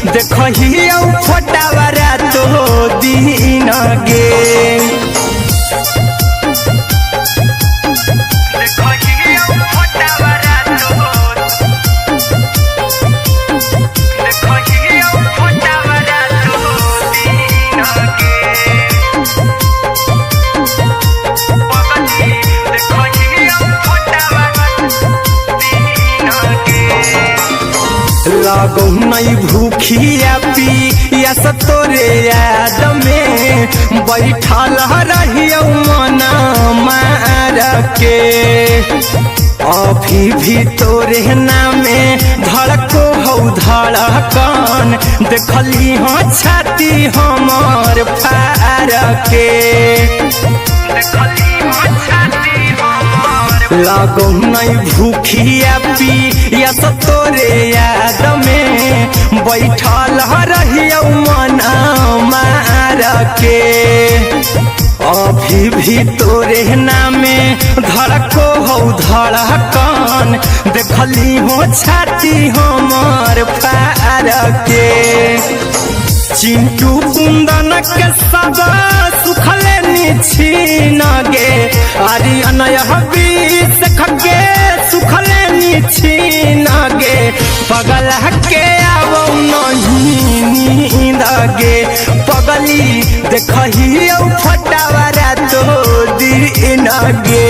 देखही फोटावरा तो दिन गे लागो नहीं भूखिया पिया तोरे याद में बैठल रहियो मना मार के अभी भी तोरे नामे धड़को हो धड़कन देखली हो छाती हमर फार के लागो नहीं भूखिया पिया तोरे याद में बैठल रहियो मना मार के अभी भी तोरे नामे धड़को हो धड़कन देखली हो छाती हमर फार के चिंटू कुंदन के सब सुखले निछीन गे आर्यन हबीस खगे सुखले निछीन गे पगल के आवो नहीं नींद गे पगली देखही फटावरा तो दिन गे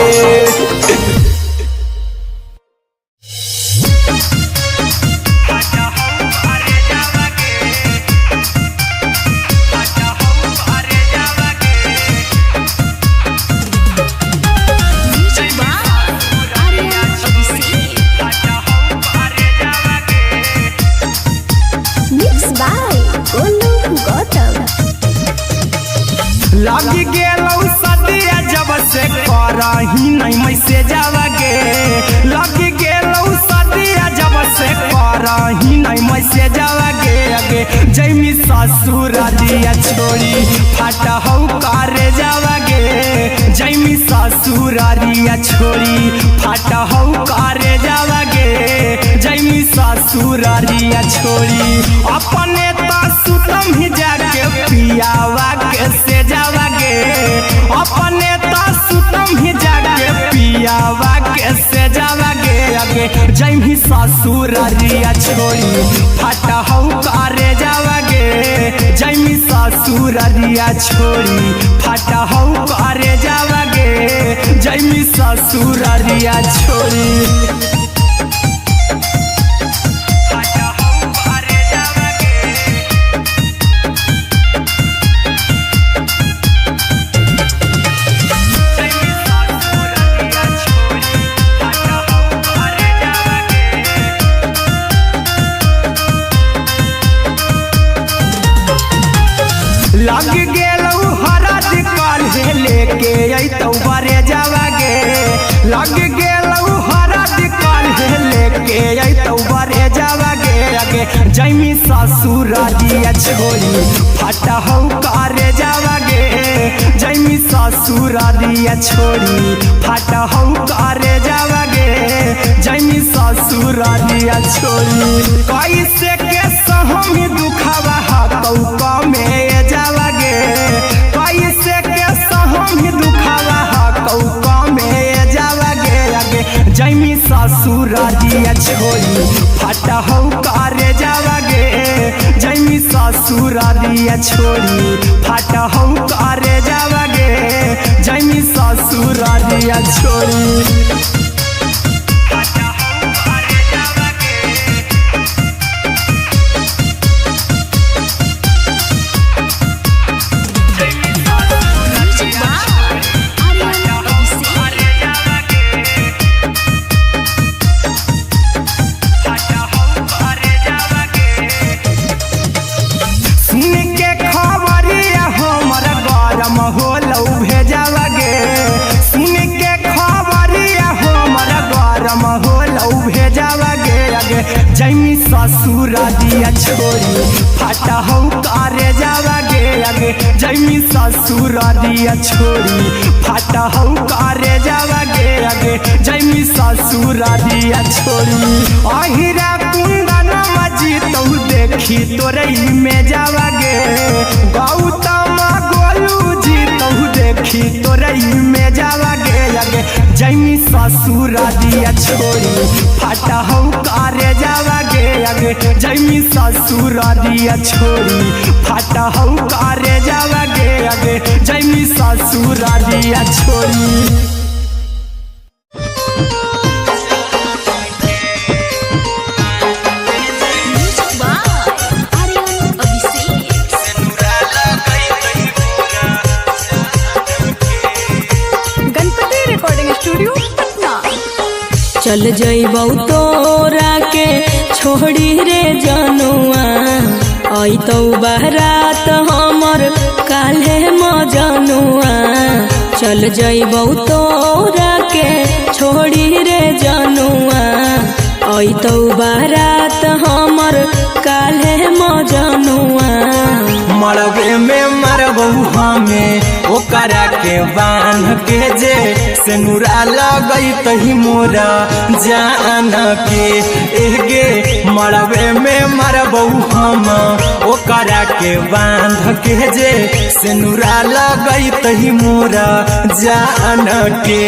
लगी गेलौ सदिया जब से करही नहीं मैसेजवा गे लगी गेलौ सदिया जब से करही नहीं मैसेजवा गे अगे जैमी ससुर दिया छोड़ी फाटा हौ करे जावा गे जैमी ससुर दिया छोड़ी फाटा हौ करे जावा गे जैमी ससुर दिया छोड़ी अपने तो सुतम ही जाके पियावा के से जावा गे अपने तो सुतम ही जाके पियावा के से जावा गे अगे जैमी ससुर दिया छोड़ी फाटा हौ करे जावा गे जैमी ससुर दिया छोड़ी फाटा हौ करे जावा गे जैमी ससुर दिया छोड़ी लग गेलौ हरद काल्हे लेके अइतौ बरे जावा गे लग गेलौ हरद काल्हे लेके अइतौ बरे जावा गे अगे जैमी ससुर दिया छोड़ी फाटा हौ करे जावा गे जैमी ससुर दिया छोड़ी फाटा हौ करे जावा गे जैमी ससुर दिया छोड़ी कैसे के सहमी दुखावा हाथौ कमे जावा गे कैसे के सहमी दुखावा हाथौ कमे जावा गे अगे जैमी ससुर दिया छोड़ी फाटा हौ करे जावा गे जैमी ससुर दिया छोड़ी फाटा हौ करे जावा गे जैमी ससुर दिया छोड़ी होलौ भेजावा गे सुन के खबरिया हमर गरम होलौ भेजावा गे अगे जैमी ससुर दिया छोड़ी फाटा हौ करे जावा गे अगे जैमी ससुर दिया छोड़ी फाटा हौ करे जावा गे अगे जैमी ससुर दिया छोड़ी अहिरा कुंदन जी तू देखी तोरे में जावागे गौतम गोलू जी तू देखी तोरे में जावागे लगे जैमी ससुर दिया छोड़ी फाटा हो करे जावागे लगे जैमी ससुर दिया छोड़ी फाटा हो करे जावागे लगे जैमी ससुर दिया छोड़ी। चल जइबौ तोरा के छोड़ी रे जनुआ आई तो बारात हमर काल्हे मजनुआ चल जइबौ तोरा के छोड़ी रे जनुआ आई तो बारात हमर काल्हे मजनुआ मरबे में मरबू हमें ओकरा के बांध के जे सेनुरा लगई तही मोरा जान के एगे मरबे में मरबू हम ओकरा के बांध के जे सेनुरा लगई तही मोरा जान के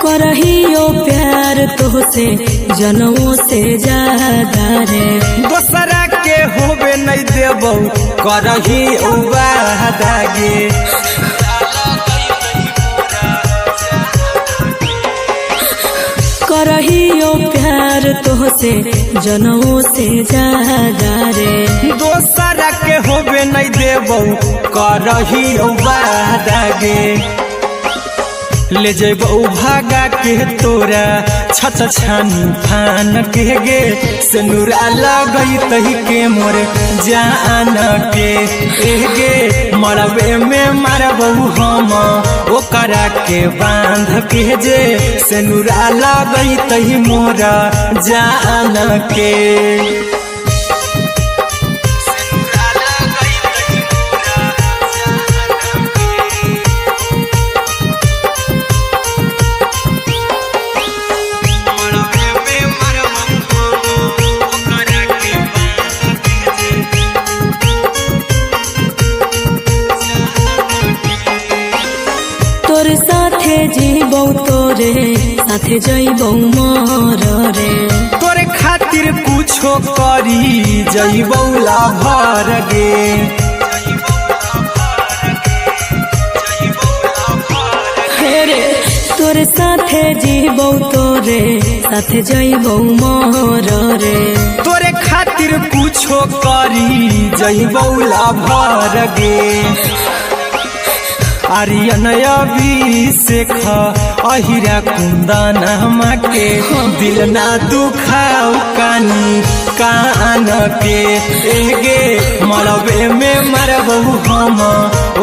करहियो प्यार तोहसे जनमों से ज्यादा रे दोसरा के होबे नहीं देबौ करही उबादागे करहियो प्यार तोहसे जनमों से ज्यादा रे दोसरा के होबे नहीं देबौ करही उबादागे ले जेबौ भागा के तोरा छत छानी फान के गे सेनुरा लगई तही के मोर जान के एगे मरबे में मरबौ हम ओकरा के बांध के जे सेनुरा लगई तही मोरा जान के तोरे साथे जीबौ तोरे साथे जइबौ मोर रे तोरे खातिर कुछो करी जइबौ लाभर गे हेरे तोरे साथे जीबौ तोरे साथे जइबौ मोर रे तोरे खातिर कुछो करी जइबौ लाभर गे आर्यन अभिषेक अहिरा कुंदन के दिल ना दुखाऊ कानी कान के एगे मरबे में मरबू हम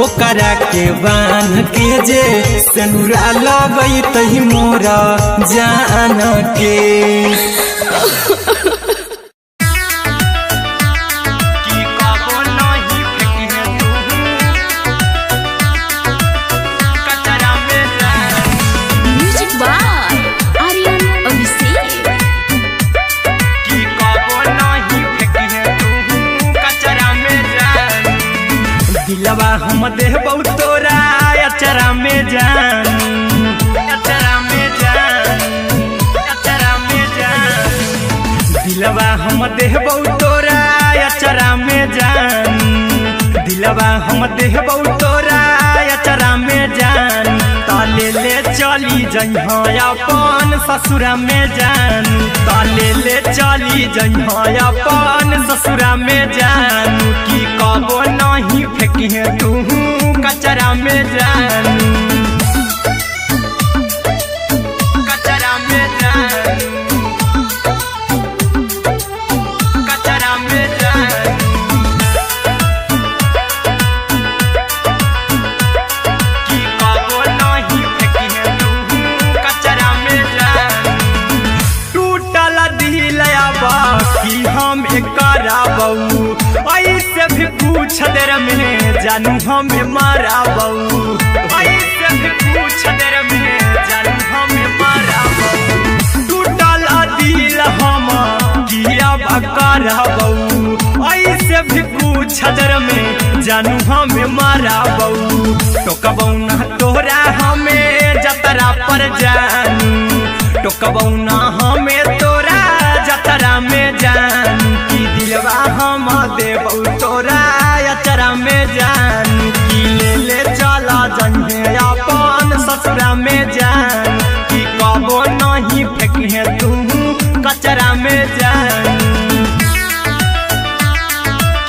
ओकरा के बांध के जे सेनुरा लगई तही मोरा जान के दिलवा हम देबौ तोरा अचरा में जान अचरा में जान अचरा में जान दिलवा हम देबौ तोरा अचरा में जान दिलवा हम देबौ तोरा अचरा में जान ताले ले चली जइहा अपन ससुरा में जान ताले ले चली जइहा अपन ससुरा में जान की कबो नहीं फेंकी तू कचरा में जान कचरा में जान कचरा में जान की कबो नहीं देर में जानू हमें मारा बहू, ऐसे भी पूछ देर में जानू हमें मारा बहू। टूटल दिल हम किया बकर बहू, ऐसे भी पूछ देर में जानू हमें मारा बहू। टोकबौ ना तोरा हमें जतरा पर जानू, टोकबौ ना हमें तोरा जतरा में जानू। की दिलवा हम देबौ तोरा अचरा में जानू, की ले चला जन्हे अपन ससुरा में जानू। की कबो नहीं फेंकिहे तू कचरा में जानू,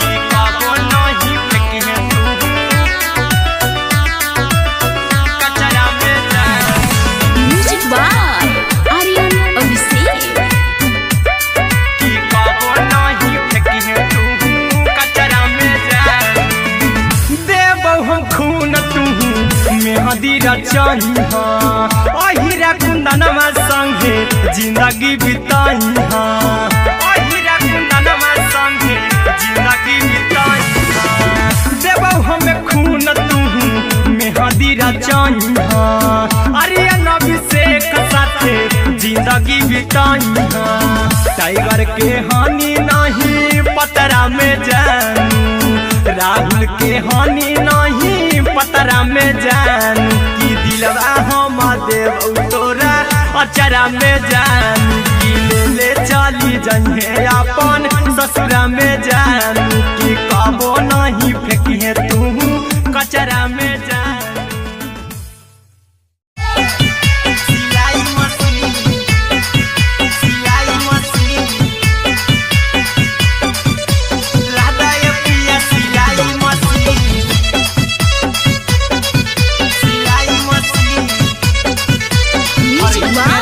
की कबो नहीं फेंकिहे तू कचरा में जानू। Music by Aryan Abhishek. की कबो नहीं फेंकिहे तू कचरा में जानू। देबौ हम खून तू मेहदी रचाही, अहिरा कुंदनमा संगे जिंदगी बिताई। अहिरा कुंदनमा संगे जिंदगी बिताई। देबौ हमें खून तू मेहदी रचाही, आर्यन अभिषेक साथे जिंदगी बिताई। टाइगर के हानि नहीं पतरा में जानू, राहुल के हानि नहीं पतरा में जानू। की दिलवा हम देबौ तोरा अचरा में जानू, की ले चली जन्हे अपन ससुरा में जानू। की कबो नहीं फेंकिहे तू कचरा में जानू। सिलाई मशीन, सिलाई मशीन, लादा ये पिया सिलाई मशीन, सिलाई machine. Music by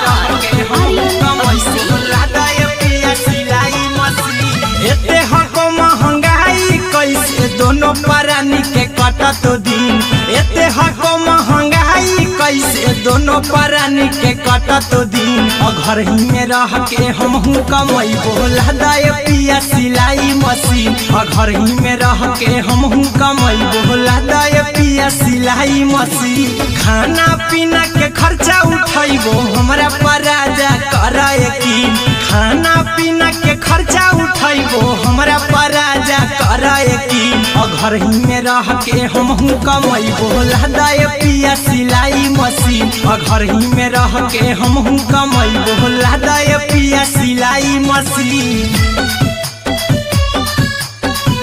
Aryan Abhishek. लादा ये पिया सिलाई मशीन। एते हको महंगाई कैसे दोनों परानी के कटत दिन, एते हको महंगाई कैसे दोनों परानी के कटत दिन। घर ही में रह के हमहू कमैबो लादा ये पिया सिलाई मशीन, घर ही में रह के हमहू कमैबो लादा ये पिया सिलाई मशीन। खाना पीना के खर्चा उठैबो हमरा पर राजा कर यकीन, खाना पीना के खर्चा उठैबो हमरा पर राजा कर यकीन। घर ही में रह के हमहू कमैबो लादा ये पिया सिलाई मशीन, घर ही में रह के हमहू कमैबो लादा ये पिया सिलाई मशीन।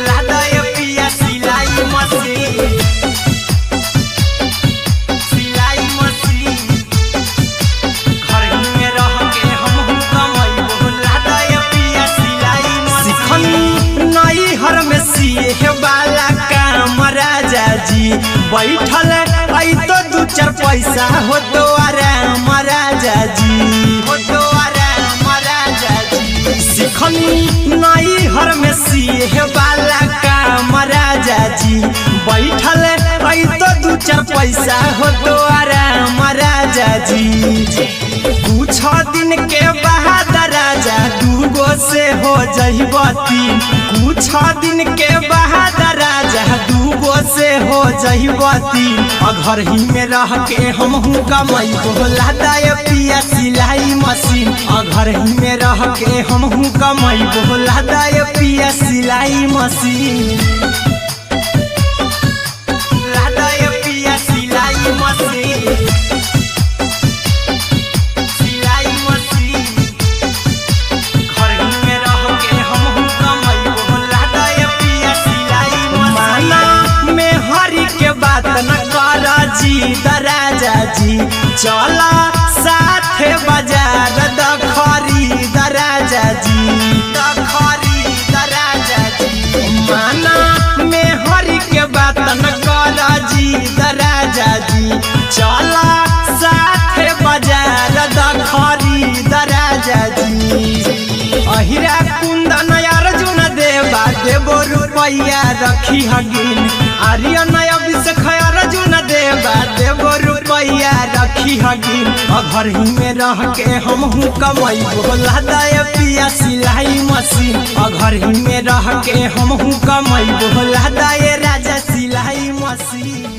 लादा ये पिया सिलाई मशीन, सिलाई मशीन। घर ही में रह के हमहू कमैबो लादा ये पिया सिलाई मशीन। सिखनी नई हर में सिए वाला काम राजा जी, बैठल आई तो दू चार पैसा हो तो आराम राजा जी, हो तो आराम राजा जी। सिखनी नई हर में सिए वाला काम राजा जी, बैठल आई तो दू चार पैसा हो तो आराम राजा जी। कुछ दिन के बाद राजा दूगो से हो जइबो तीन, कुछ दिन के बाद राजा दूगो से हो जइबो तीन। घर ही में रह के हमहू कमैबो लादा ये पिया सिलाई मशीन, घर ही में रह के हमहू कमैबो लादा ये पिया सिलाई मशीन। लादा ये पिया सिलाई मशीन, सिलाई मशीन। घर ही में रह के हमहू कमैबो लादा ये पिया सिलाई मशीन। माना में हरी के बात न कर जी दराजा जी, चला साथे बाजार दखरी दराजा जी, दखरी दराजा जी। माना में हरी के बात न कर जी दराजा जी, चला साथे बाजार दखरी दराजा जी। अहिरा कुंदन अर्जुन देवा देबो रुपैया रखी हगिन, आर्यन अभिषेक अर्जुन देवा देबो रुपैया रखी हगिन। घर ही में रह के हमहू कमैबो लादा ये पिया सिलाई मशीन, घर ही में रह के हमहू कमैबो लादा ये सिलाई मशीन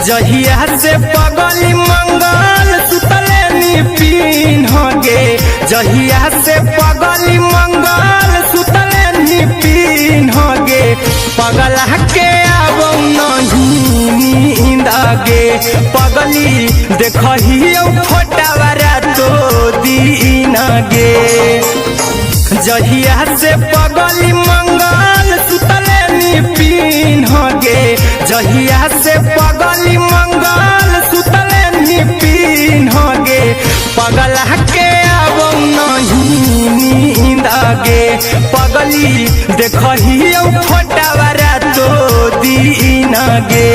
जहिया से पगली मंगल सुतले निपिन गे जहिया से पगली मंगल सुतले निपिन गे पगला के आबो नहीं नींद गे पगली देखहियो फोटावारा तो दीन गे जहिया से पगली मंगल सुतले निपिन गे जहिया से पगली मंगल सुतले निपिन गे पगला के आबो नहीं नींद गे पगली देखहियो फोटावारा तो दीन गे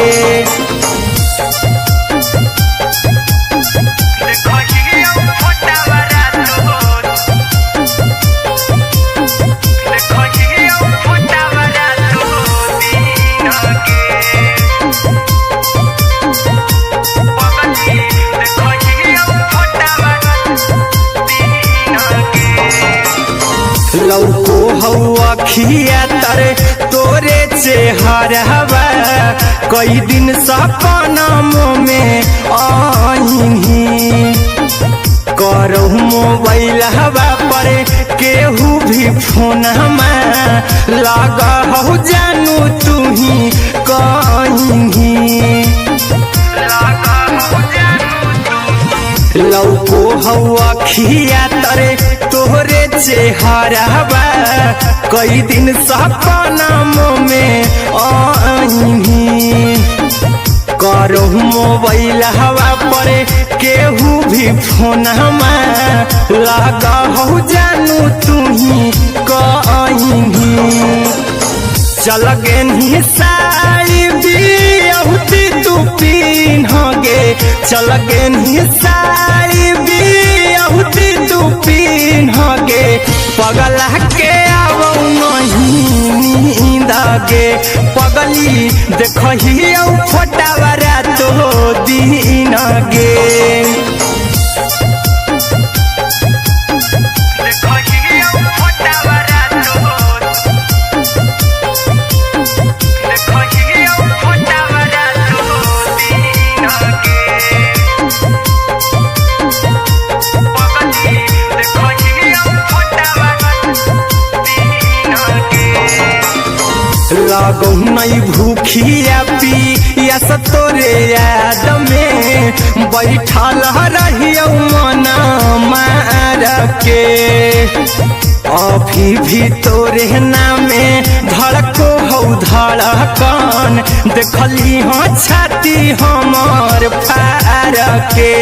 लौको हवा खिया तरे तोरे चेहरवा कई दिन सपना में आईनी करहु मोबाइल हवा पर केहू भी फोन लगा हो जानू तू ही कहीं लौको हवा खिया तरे तोहरे चेहरवा कई दिन सपना में आईनी करहु मोबाइल हवा पर केहू भी फोन लगा हो जानू तू ही कहीं चल गेनी साड़ी बिहुती तू पीन गे चल गेनी साड़ी बिहुती तू पीन गे पगला के आबो नहीं नींद गे पगली देखहियो फोटावारा तो दीन गे लागो नहीं भूखिया पिया तोरे याद में बैठल रहियो मन मार के अभी भी तोरे नामे धड़को हो धड़कन देखली हो छाती हमर फार के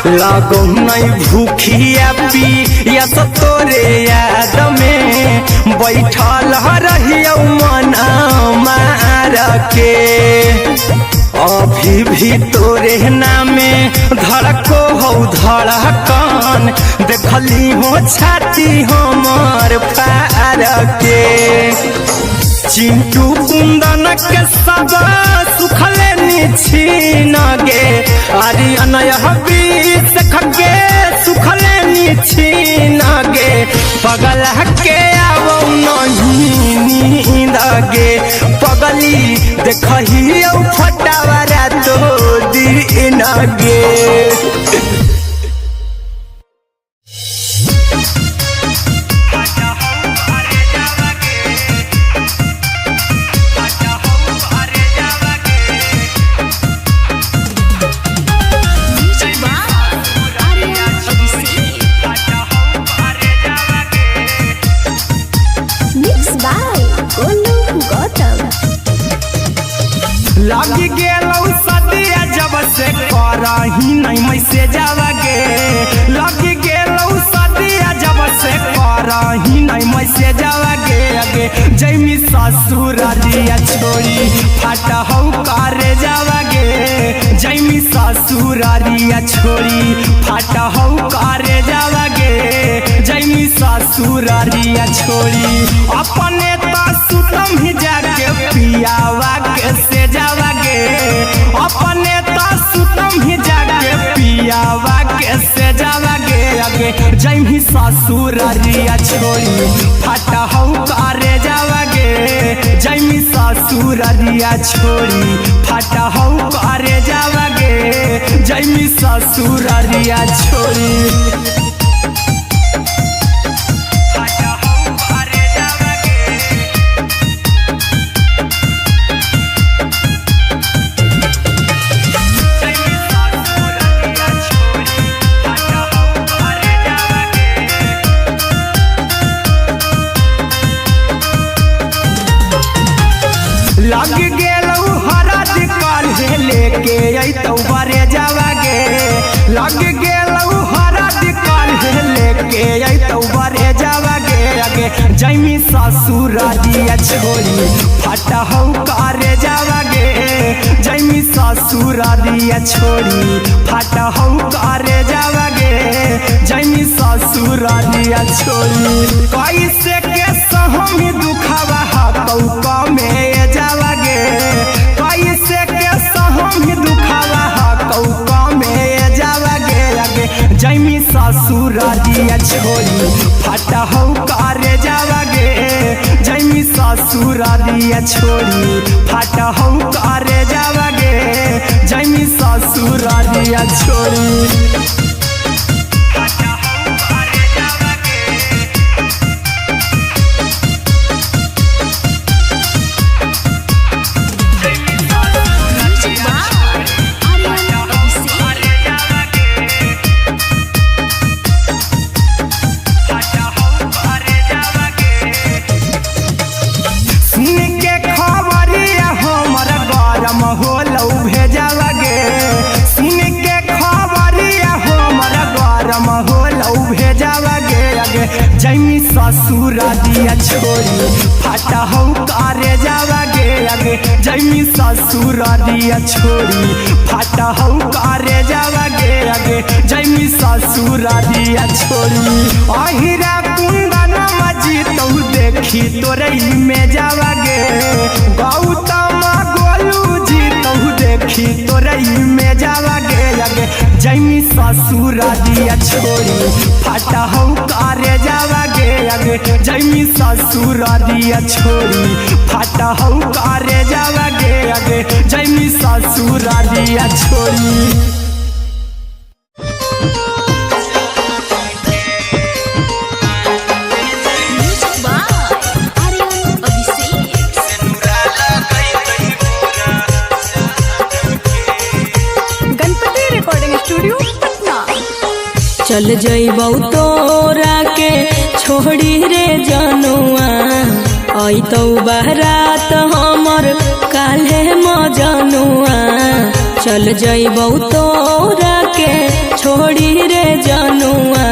लागो नहीं भूखिया पिया तोरे याद में बैठल रहियो मन मार के अभी भी तोरे नामे धड़को हो धड़कन देखली हो छाती हमर फार के चिंटू कुंदन के सब सुखले निछीन गे आर्यन हबीस खगे सुखले निछीन गे पगला के आबो नहीं नींद गे पगली देखहियो फोटावारा तो दीन गे लगी गेलौ सदिया जब से करही नहीं मैसेजवा गे लगी गेलौ सदिया जब से करही नहीं मैसेजवा गे अगे जैमी ससुर दिया छोड़ी फाटा हौ करे जावा गे जैमी ससुरारिया छोड़ी फाटा हौ करे जावागे जैमी ससुरारिया छोड़ी अपने तो सुतम ही जाके पियावा के से जावागे अपने तो सुतम ही जाके पियावा के से जावागे आगे जैमी ससुरारिया छोड़ी फाटा हौ करे जावागे जैमी ससुरारिया छोड़ी फाटा हौ करे जावागे जैमी ससुरारिया छोड़ी लग गेलौ हरद काल्हे लेके अइतौ बरे जावागे लग गेलौ हरद काल्हे लेके अइतौ बरे जावागे आगे जैमी ससुरारिया छोड़ी फाटा हौ करे जावागे जैमी ससुरारिया छोड़ी फाटा हौ करे जावागे जैमी ससुरारिया छोड़ी कैसे के सहमी दुखावा हाथौ कमे जावागे कैसे के सहमी दुखावा हाथौ कमे जावागे आगे जैमी ससुरारिया छोड़ी फाटा हौ करे जावागे जैमी ससुरारिया छोड़ी फाटा हौ करे जावागे जैमी ससुरारिया छोड़ी होलौ भेजावागे सुन के खबरिया हमर गरम होलौ भेजावागे आगे जैमी ससुरारिया छोड़ी फाटा हौ करे जावागे आगे जैमी ससुरारिया छोड़ी फाटा हौ करे जावागे आगे जैमी ससुरारिया छोड़ी अहिरा कुंदन मजीतौ देखी तोरई में जावागे गौतम देखी तोरई में जावागे आगे जैमी ससुरारिया छोड़ी फाटा हौ करे जावागे आगे जैमी ससुरारिया छोड़ी फाटा हौ करे जावागे आगे जैमी ससुरारिया छोड़ी चल जइबौ तोरा के छोड़ी रे जनुआ अइतौ बारात हमर काल्हे मजनुआ चल जइबौ तोरा के छोड़ी रे जनुआ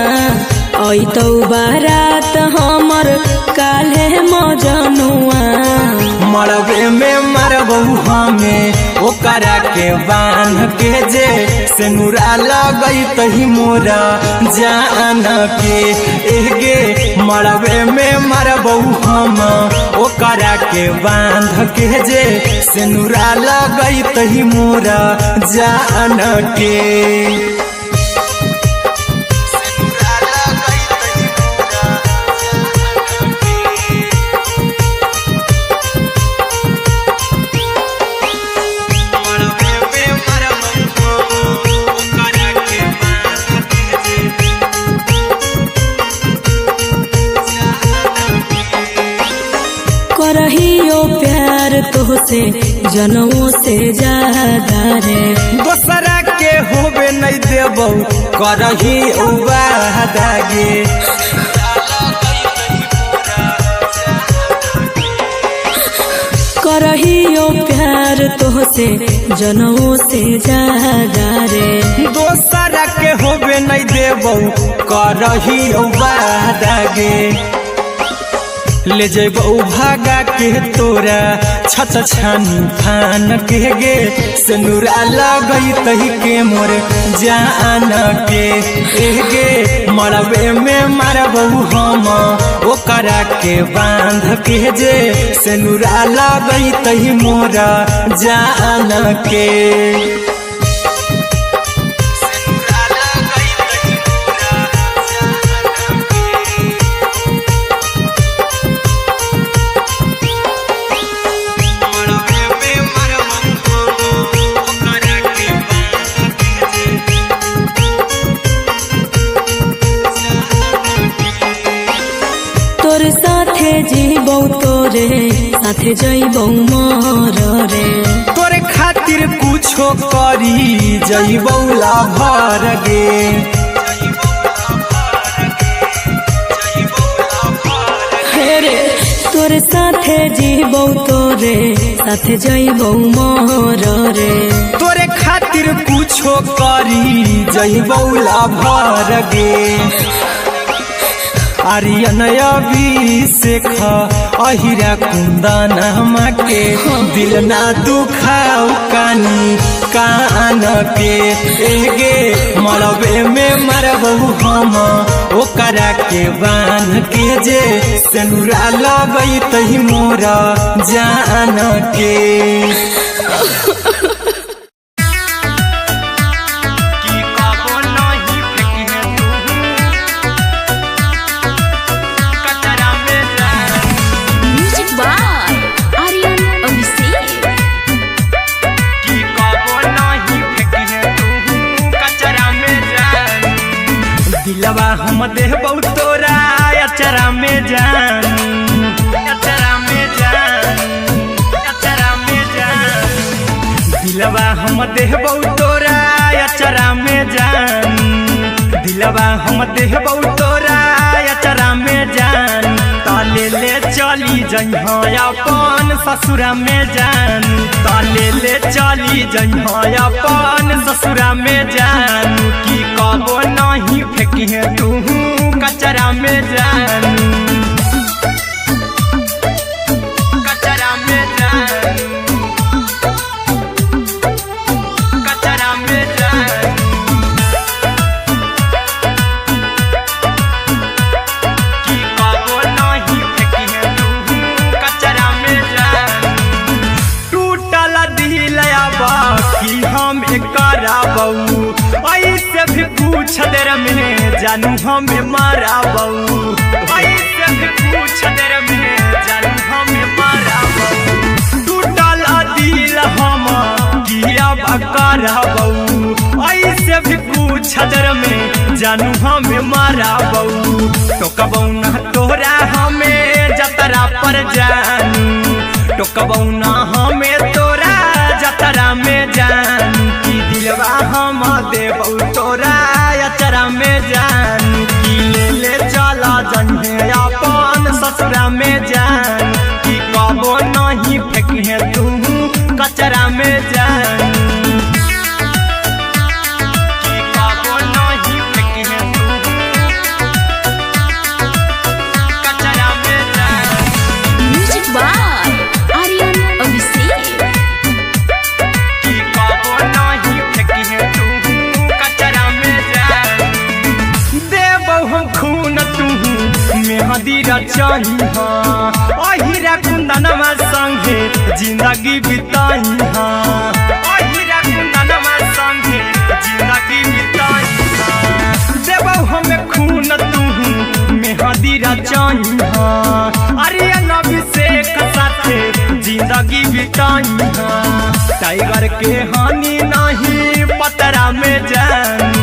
अइतौ बारात हमर काल्हे मजनुआ मरबे में मरबौ हमें ओकरा के बांध के जे सेनुरा लगैतहि मोरा जान के एगे मरबे में मरबौ हम ओकरा के बांध के जे सेनुरा लगैतहि मोरा जान के करहियो प्यार तोहसे जनमों से ज्यादा रे दोसरा के होबे नहीं देबौ करही उबादागे करहियो प्यार तोहसे जनमों से ज्यादा रे दोसरा के होबे नहीं देबौ करही उबादागे ले जैबौ भागा के तोरा छत छानी फान के गे सिनुरा लगई तही के मोर जान के गे मरबे में मारबौ हम ओकरा के बांध के जे सिनुरा लगई तही मोर जान के तोर साथे जीबौ तोरे साथे जइबौ मोर रे तोरे खातिर कुछो करी जइबौ लाभर गे रे तोर साथे जीबौ तोरे साथे जइबौ मोर रे तोरे खातिर कुछो करी जइबौ लाभर गे आर्यन अभिषेक अहिरा कुंदन के दिल ना दुखाऊ कानी कान के गे मरबे में मरबौ हम ओकरा के बांध के जे सिनुरा लगई तही मोरा जान के दिलवा हम देबौ तोरा अचरा में जान अचरा में जान अचरा में जान दिलवा हम देबौ तोरा अचरा में जान दिलवा हम देबौ तोरा अचरा में जान ताले ले चली जइहा अपन ससुरा में जान ताले ले चली जइहा अपन ससुरा में जान की कबो नहीं फेंकी तू कचरा में जान कचरा में जान कचरा में जान की कबो नहीं फेंकी तू कचरा में जान टूटल दिल बाकी हम कराबौ ऐसे भी पूछ देर में जानू हमें माराबौ ऐसे भी पूछ देर में जानू हमें माराबौ टूटल दिल हम किया कराबौ ऐसे भी पूछ देर में जानू हमें माराबौ टोकबौ ना तोरा हमें जतरा पर जानू टोकबौ ना हमें तोरा जतरा में जानू की दिलवा हम देबौ तोरा अचरा में जान की ले चला जन्हे अपन ससुरा में जान की कबो नहीं फेंके तू कचरा में जान की कबो नहीं फेंके तू कचरा में जान म्यूजिक बाय आर्यन अभिषेक की कबो नहीं फेंके तू कचरा में जान देबौ हम खून तू मेहदी रचाई अहिरा कुंदनमा संगे जिंदगी बिताई अहिरा कुंदनमा संगे जिंदगी बिताई देबौ हमें खून तू मेहदी रचाई आर्यन अभिषेक साथे जिंदगी बिताई टाइगर के हानि नहीं पतरा में जानू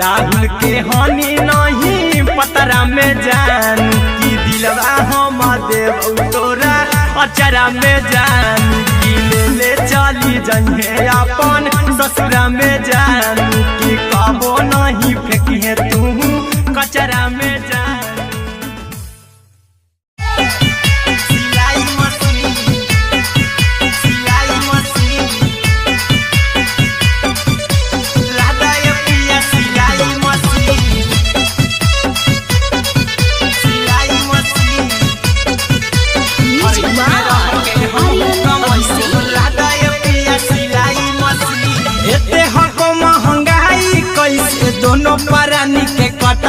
राहुल के हानि नहीं पतरा में जानू की दिलवा हम देबौ तोरा अचरा में जानू की ले चली जइहे अपन ससुरा में जानू की कबो नहीं फेंकी तू कचरा में जानू सिलाई मशीन सिलाई मशीन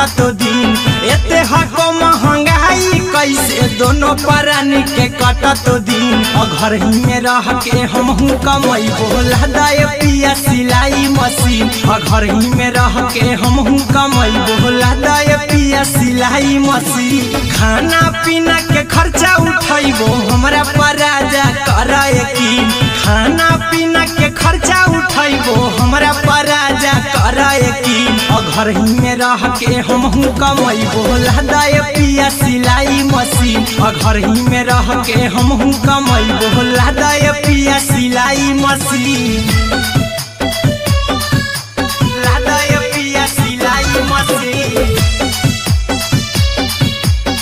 कटतो दिन एते हको महंगाई कैसे दोनों प्राणी के कटतो दिन घर ही में रह के हमहू कमाई बोला दाए पिया सिलाई मशीन घर ही में रह के हमहू कमाई बोला दाए पिया सिलाई मशीन खाना पीना के खर्चा उठाइबो हमरा पराजा कराए की खाना पीना के खर्चा उठाइबो हमरा पराजा कराए की घर ही में रह के हमहू कमाई बोला दाए पिया सिलाई मशीन घर ही में रह के हमहू कमाई बोला दाए पिया सिलाई मशीन लादाए पिया सिलाई मशीन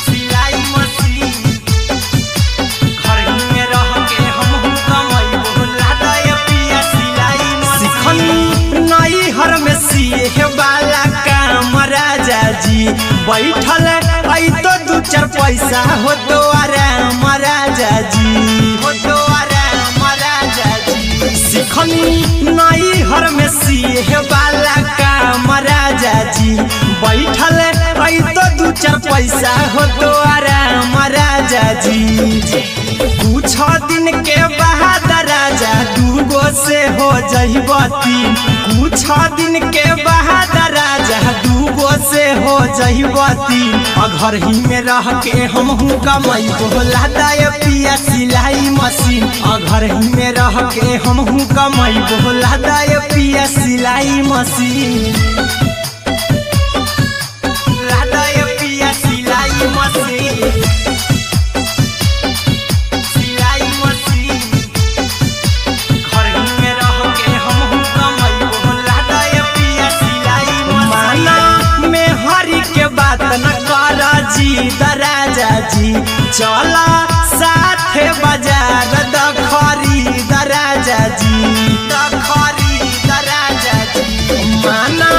सिलाई मशीन घर ही में रह के हमहू कमाई बोला दाए पिया सिलाई मशीन नई हर में सिए वाला काम राजा जी बैठल आई तो दू चार पैसा हो तो आराम राजा जी हो तो आराम राजा जी सिखनी नई हर में सिए वाला काम राजा जी बैठल आई तो दू चार पैसा हो तो आराम राजा जी कुछ दिन के बाद राजा दूगो से हो जइब तीन कुछ दिन के बाद राजा दूगो से हो जइब तीन घर ही में रह के हमहू कमाई बोला दाए पिया सिलाई मशीन घर ही में रह के हमहू कमाई बोला दाए पिया सिलाई मशीन लादाए पिया सिलाई मशीन सिलाई मशीन घर ही में रह के हमहू कमाई बोला दाए पिया सिलाई मशीन माना में हरी के बात न कर जी दराजा जी चला साथे बाजार दखरी दराजा जी दखरी दराजा जी माना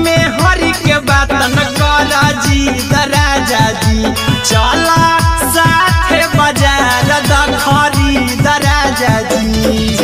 में हरी के बात न कर जी दराजा जी चला साथे बाजार दखरी दराजा जी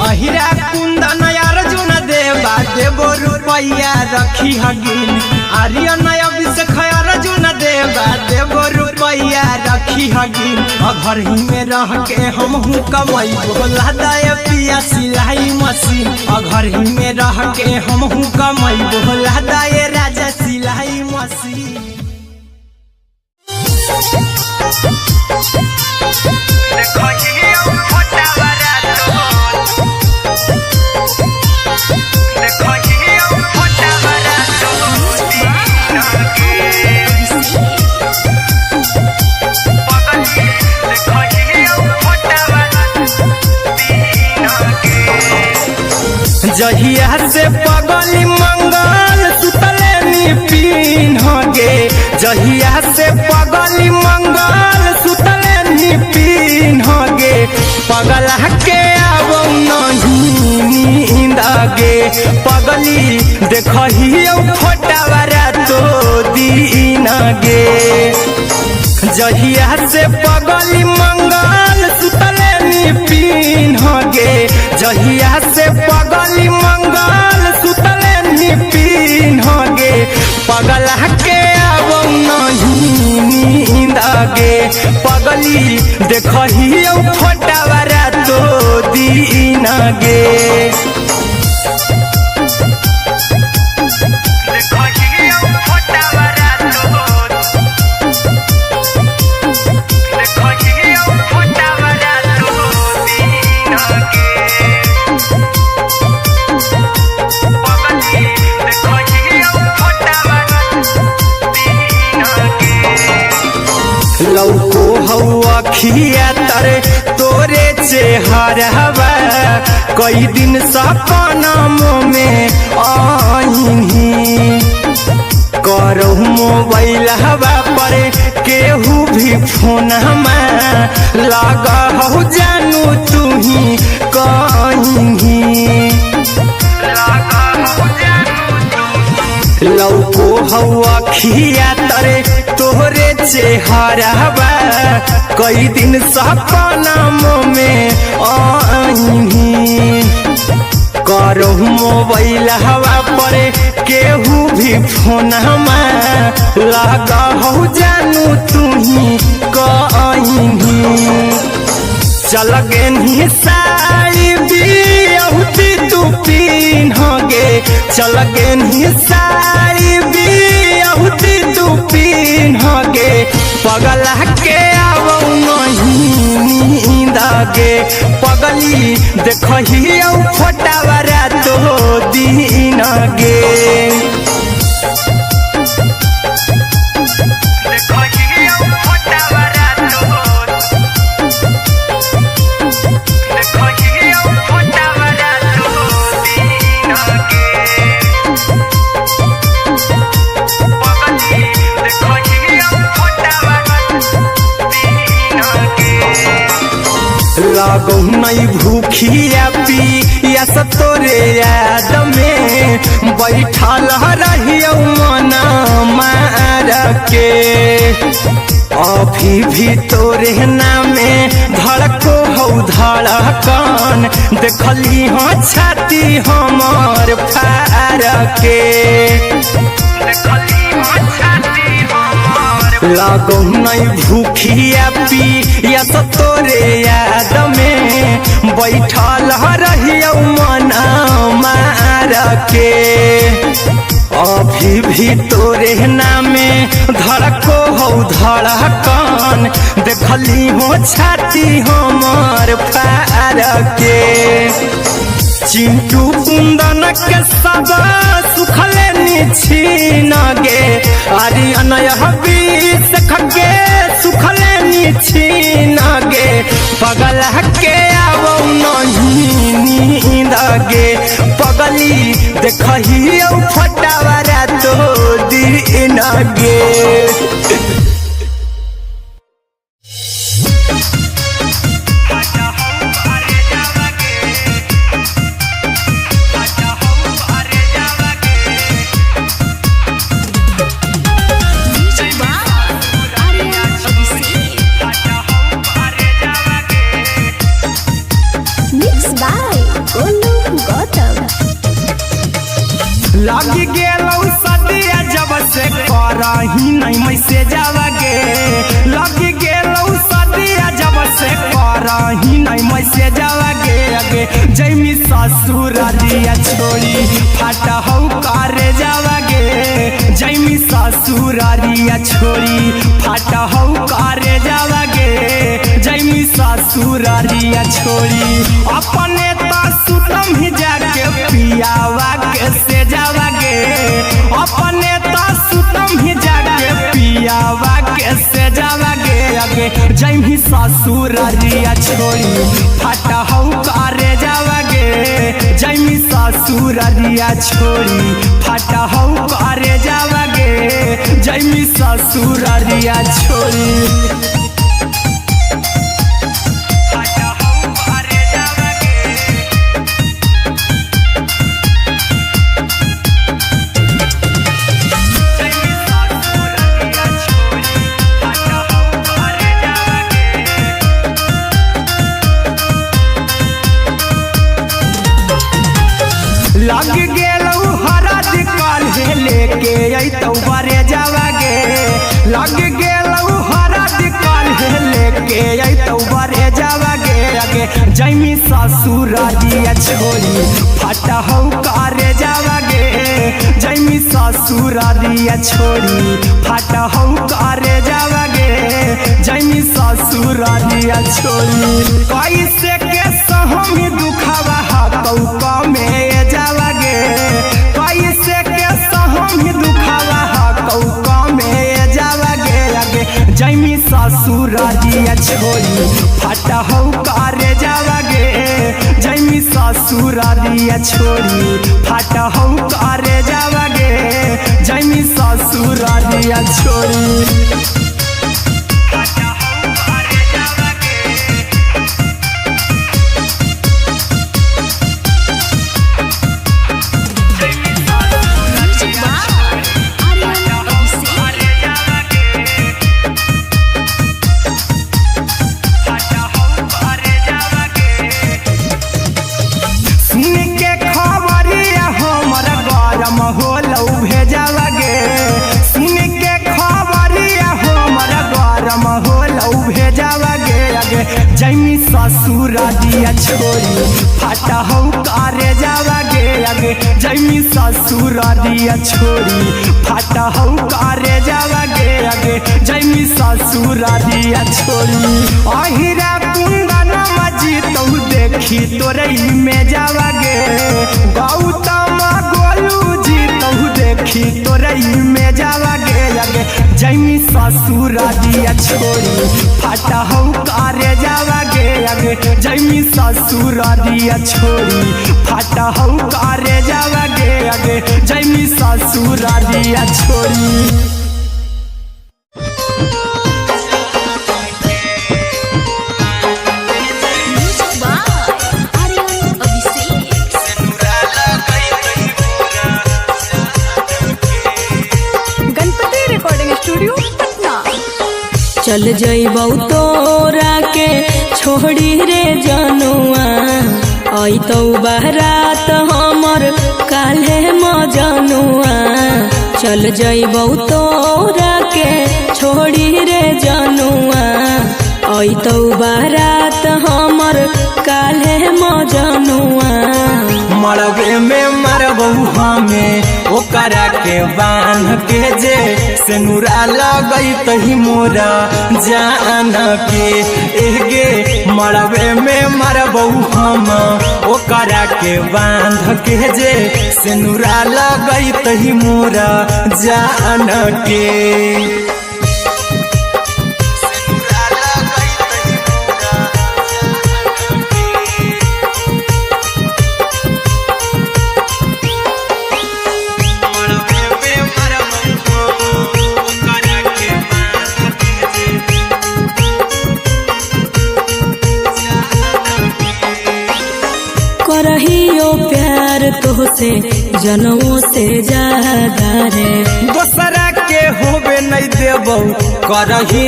अहिरा कुंदन अर्जुन देवा देवो रुपया रखी हगिन आर्यन अभिषेक अर्जुन देवा देवो रुपया रखी हगिन घर ही में रह के हमहू कमाई बोला दाए पिया सिलाई मशीन घर ही में रह के हमहू कमाई बोला दाए राजा सिलाई मशीन जहिया से पगली मंगल सुतले निपिन गे जहिया से पगली मंगल सुतले निपिन गे पगला के आवो नहीं नींद गे पगली देखहियो फोटावारा तो दीन गे जहिया से पगली मंगल सुतले निपिन गे जहिया से पगली मंगल सुतले निपिन गे पगला के आवो नहीं नींद गे पगली देखहियो फोटावारा तो दीन गे लौको हवा खिया तरे तोरे चेहरवा कई दिन सपनों में आईनी करो मोबाइल हवा पर केहू भी फोन लगा हो जानू तू ही कहीं लौको हवा खिया तरे तोहरे चेहरवा कई दिन सपनों में आईनी करो मोबाइल हवा पर केहू भी फोन लगा हो जानू तुम्ही कहीं चल गेनी साड़ी बियहुती तू पिन्हगे चल गेनी साड़ी बियहुती तू पिन्हगे पगला के आवो नहीं नींद गे पगली देखही फोटावरा तो दिन गे लागो नहीं भूखिया पिया तोरे याद में बैठल रहियो मना मार के अभी भी तोरे नामे धड़को हो धड़कन देखली हाँ छाती हमर फार के लागो नहीं भूखिया पिया तोरे याद में बैठल रहियो मना मार के अभी भी तोरे नामे धड़को हो धड़कन देखली हो छाती हमर फार के चिंटू कुंदन के सब सुखले निछीन गे आर्यन हबीस खगे सुखले निछीन गे पगला के आवो नहीं नींद गे पगली देखही फटावरा तो दिन गे लग गेलौ सदिया जब से करही नहीं मैसेज गे लग गेलौ सदिया जब से करही नहीं मैसेज गे अगे जैमी ससुरारिया छोड़ी फाटा हौ करे जावा गे जैमी ससुरारिया छोड़ी फाटा हौ करे जावा गे जैमी ससुरारिया छोड़ी अपने तो सुतम ही जाके पियावा के से जावा गे अपने तो सुतम ही जाके पियावा के से जावा गे अगे जैमी ससुरारिया छोड़ी फाटा हौ करे जावा गे जैमी ससुरारिया छोड़ी फाटा हौ करे जावा गे जैमी ससुरारिया छोड़ी लग गेलौ हरद काल्हे लेके अइतौ बरे जावा गे लग गेलौ हरद काल्हे लेके अइतौ बरे जावा गे अगे जैमी ससुरारिया छोड़ी फाटा हौ करे जावा गे जैमी ससुरारिया छोड़ी फाटा हौ करे जावा गे जैमी ससुरारिया छोड़ी कैसे के सहम दुखवा हतौ कमे जावा गे कैसे के सहम दुखवा हतौ कमे जावा गे अगे जैमी ससुरारिया छोड़ी फाटा हौ करे जावा गे जैमी ससुरारिया छोड़ी फाटा हौ करे जावा गे जैमी ससुरारिया छोड़ी सुन के खा ससुर दिया छोड़ी फाटा हो करे जावा गे आगे जैमी ससुर दिया छोड़ी फाटा हो करे जावा गे आगे जैमी ससुर दिया छोड़ी अहिरा कुंदन मजी तो देखी तोरे में जावा गे गौतम गोलू जी तो देखी तोरे में जावा गे आगे जैमी ससुर दिया छोड़ी फाटा हो करे जावा गे आगे जैमी ससुर दिया छोड़ी फाटा हो करे जावा गे आगे जैमी ससुर दिया छोड़ी चल जइबौ तोरा के छोड़ी रे जनुआ अइतौ बारात हमर काल्हे मजनुआ चल जइबौ तोरा के छोड़ी रे जनुआ अइतौ बारात हमर काल्हे मजनुआ मरबे में मरबौ हमें ओकरा के बांध के जे सेनुरा लगई तही मोरा जान के एगे मरबे में मरबौ हम ओकरा के बांध के जे सेनुरा लगई तही मोरा जान के करहियो प्यार तोहसे जनमों से ज्यादा रे दोसरा के होबे नहीं देबौ करही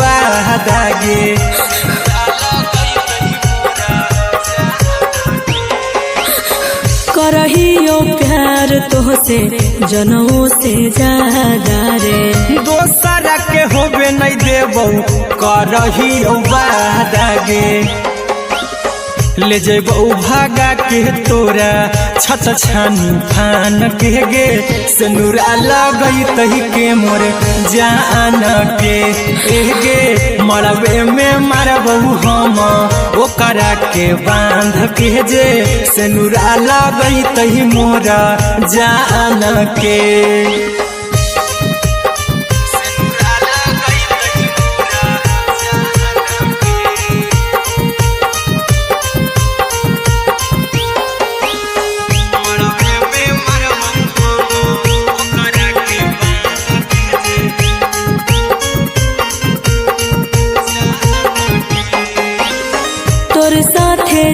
वादा गे करहियो प्यार तोहसे जनमों से ज्यादा रे दोसरा के होबे नहीं देबौ करही वादा गे ले जेबौ भागा के तोरा छत छानी फान के गे सेनुरा लगई तही के मोर जान के एगे मरबे में मरबौ हम ओकरा के बांध के जे सेनुरा लगई तही मोरा जान के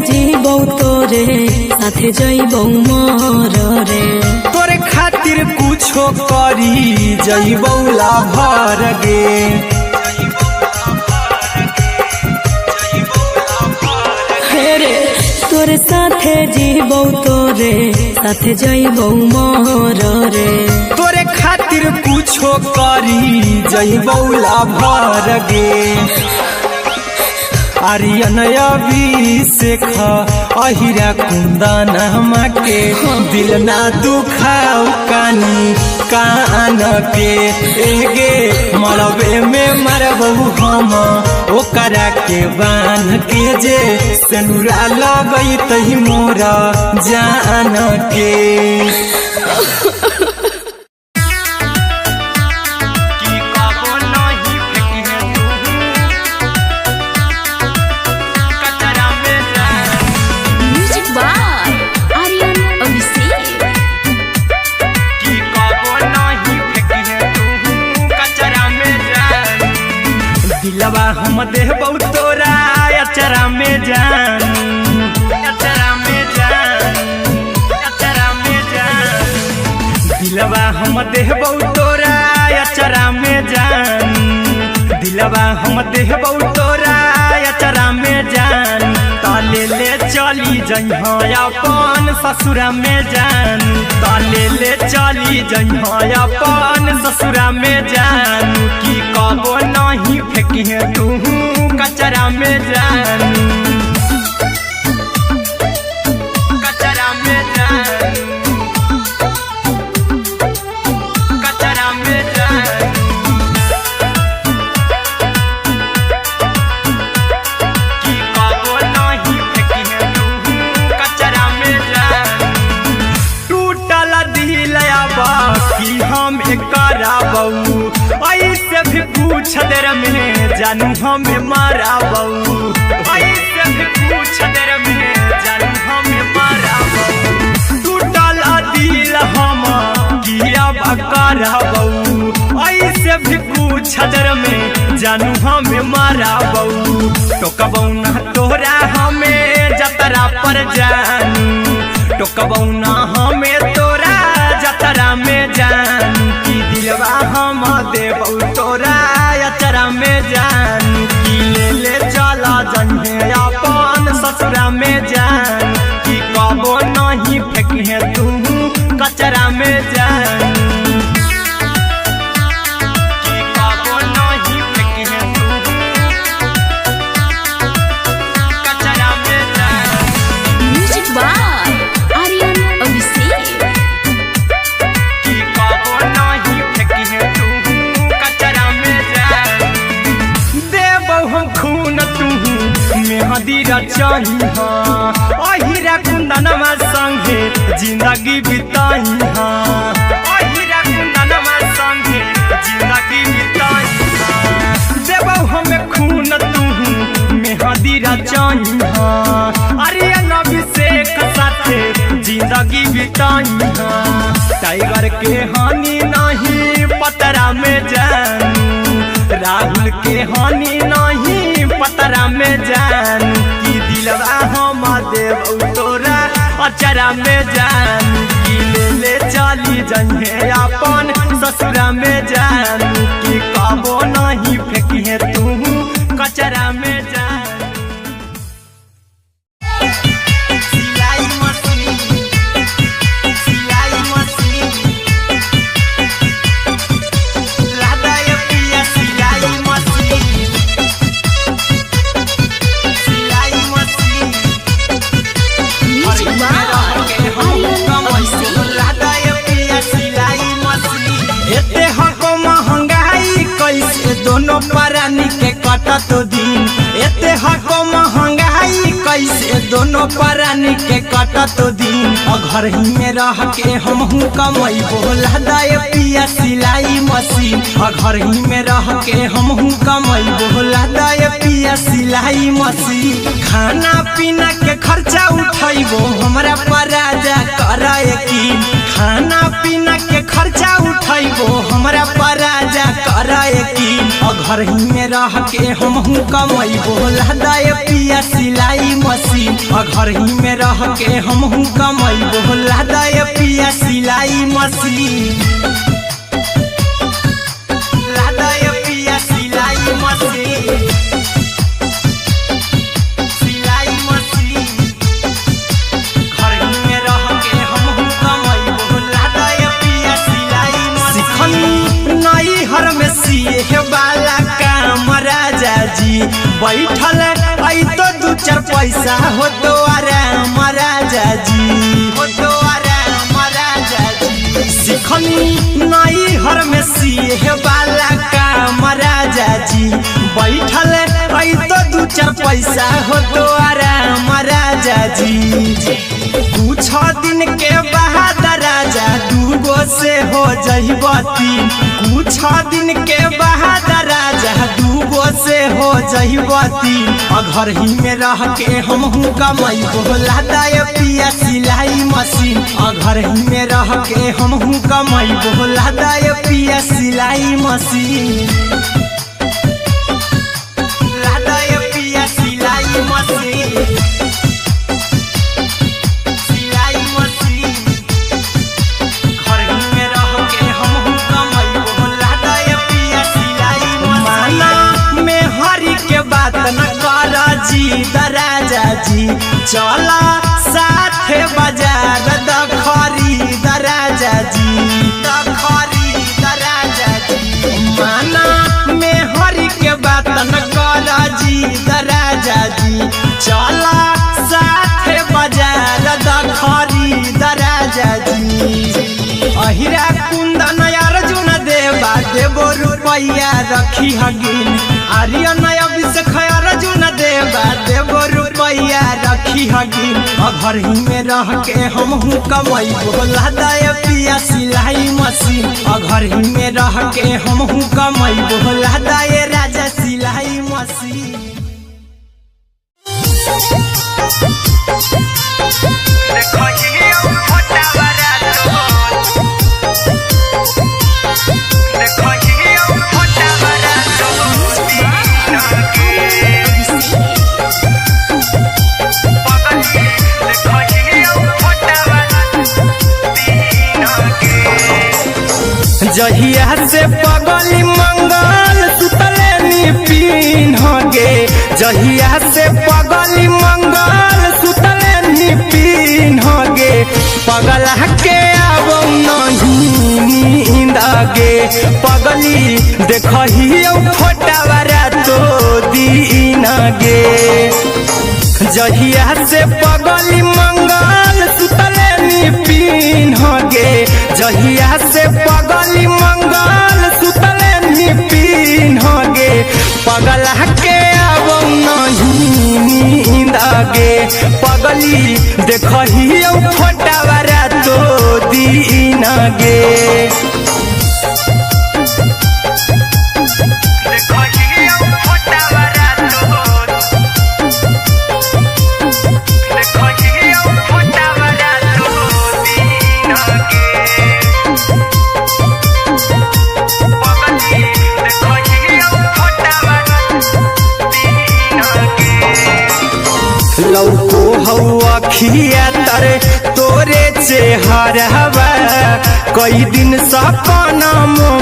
जीबौ तोरे साथे जइबौ मोर रे तोरे खातिर कुछो करी जइबौ लाभर गे रे तोरे साथे जीबौ तोरे साथे जइबौ मोर रे तोरे खातिर कुछो करी जइबौ लाभर गे आर्यन अभिषेक अहिरा कुंदन के दिल ना दुखाऊ कानी कान के एगे मरबे में मरबौ हम ओकरा के बांध के जे सेनुरा लगई तही मोरा जान के दिलवा हम देबौ तोरा अचरा में जान अचरा में जान अचरा में जान दिलवा हम देबौ तोरा अचरा में जान दिलवा हम देबौ तोरा अचरा में जान ताले ले चली जइहा अपन ससुरा में जान ताले ले चली जइहा अपन ससुरा में जान की कबो नहीं फेंकी तू कचरा में जान पूछ देर में जानू हमें मारा बऊ ऐसे भी पूछ देर में जानू हमें मारा बऊ टूटल दिल हम किया बकरा बऊ ऐसे भी पूछ देर में जानू हमें मारा बऊ टोकबऊ ना तोरा हमें जतरा पर जानू टोकबऊ ना हमें तोरा जतरा में जानू की दिलवा हम देबऊ तोरा अचरा में जानू की ले चला जन्हे अपन ससुरा में जानू की कबो नहीं फेंके तू कचरा में जानू अहिरा कुंदनमा संगे जिंदगी बिताई अहिरा कुंदनमा संगे जिंदगी बिताई देबौ हमें खून तू मेहदी रचाई अरे अभिषेक साथे जिंदगी बिताई टाइगर के हानि नहीं पतरा में जानू राहुल के हानि नहीं पतरा में जानू की दिलवा हम देबौ तोरा अचरा में जानू की ले चली जन्हे अपन ससुरा में जानू की कबो नहीं फेंकिए तू कचरा में जानू दोनों परानी के कटत दिन एते हको महंगाई कैसे दोनों परानी के कटत दिन घर ही में रह के हमहू कमाई बोला दाए पिया सिलाई मशीन घर ही में रह के हमहू कमाई बोला दाए पिया सिलाई मशीन खाना पीना के खर्चा उठाइबो हमरा पराजा कराए की खाना पीना के खर्चा उठाइबो हमरा पराजा कराए की घर ही में रह के हमहू कमाई बोला दाए पिया सिलाई मशीन घर ही में रह के हमहू कमाई बोला दाए पिया सिलाई मशीन लादाए पिया सिलाई मशीन सिलाई मशीन घर ही में रह के हमहू कमाई बोला दाए पिया सिलाई मशीन नई हर में सिए वाला काम राजा जी बैठल आई तो दू चार पैसा हो तो आराम राजा जी हो तो आराम राजा जी सिखनी नई हर में सिए वाला काम राजा जी बैठल आई तो दू चार पैसा हो तो आराम राजा जी कुछ दिन के बाद राजा दूगो से हो जहिबती कुछ दिन के बाद राजा दूगो से हो जहिबती घर ही में रह के हमहू कमाई बोला दाए पिया सिलाई मशीन घर ही में रह के हमहू कमाई बोला दाए पिया सिलाई मशीन लादाए पिया सिलाई मशीन राजा जी चला साथे बाजार द खरीद राजा जी द खरीद राजा जी माना में हरी के बात न कर जी द राजा जी चला साथे बाजार द खरीद राजा जी अहिरा कुंदन अर्जुन देवा देबो रुपया रखी हगिन आर्यन अभिषेक अर्जुन देवा देबो रुपया रखी नागिन घर ही में रह के हमहू कमाई बोला दाए पिया सिलाई मशीन घर ही में रह के हमहू कमाई बोला दाए राजा सिलाई मशीन। जहिया से पगली मंगल सुतले निपिन गे जहिया से पगली मंगल सुतले निपिन गे पगला के आवो नहीं नींद गे पगली देखही फोटावारा तो दीन गे जहिया से पगली मंगल सुतले निपिन गे जहिया से पगली मंगल सुतले निपिन गे पगला के आवो नहीं नींद गे पगली देखही फोटावारा तो दीन गे लौको हवा खिया तरे तोरे चेहरवा कई दिन सपना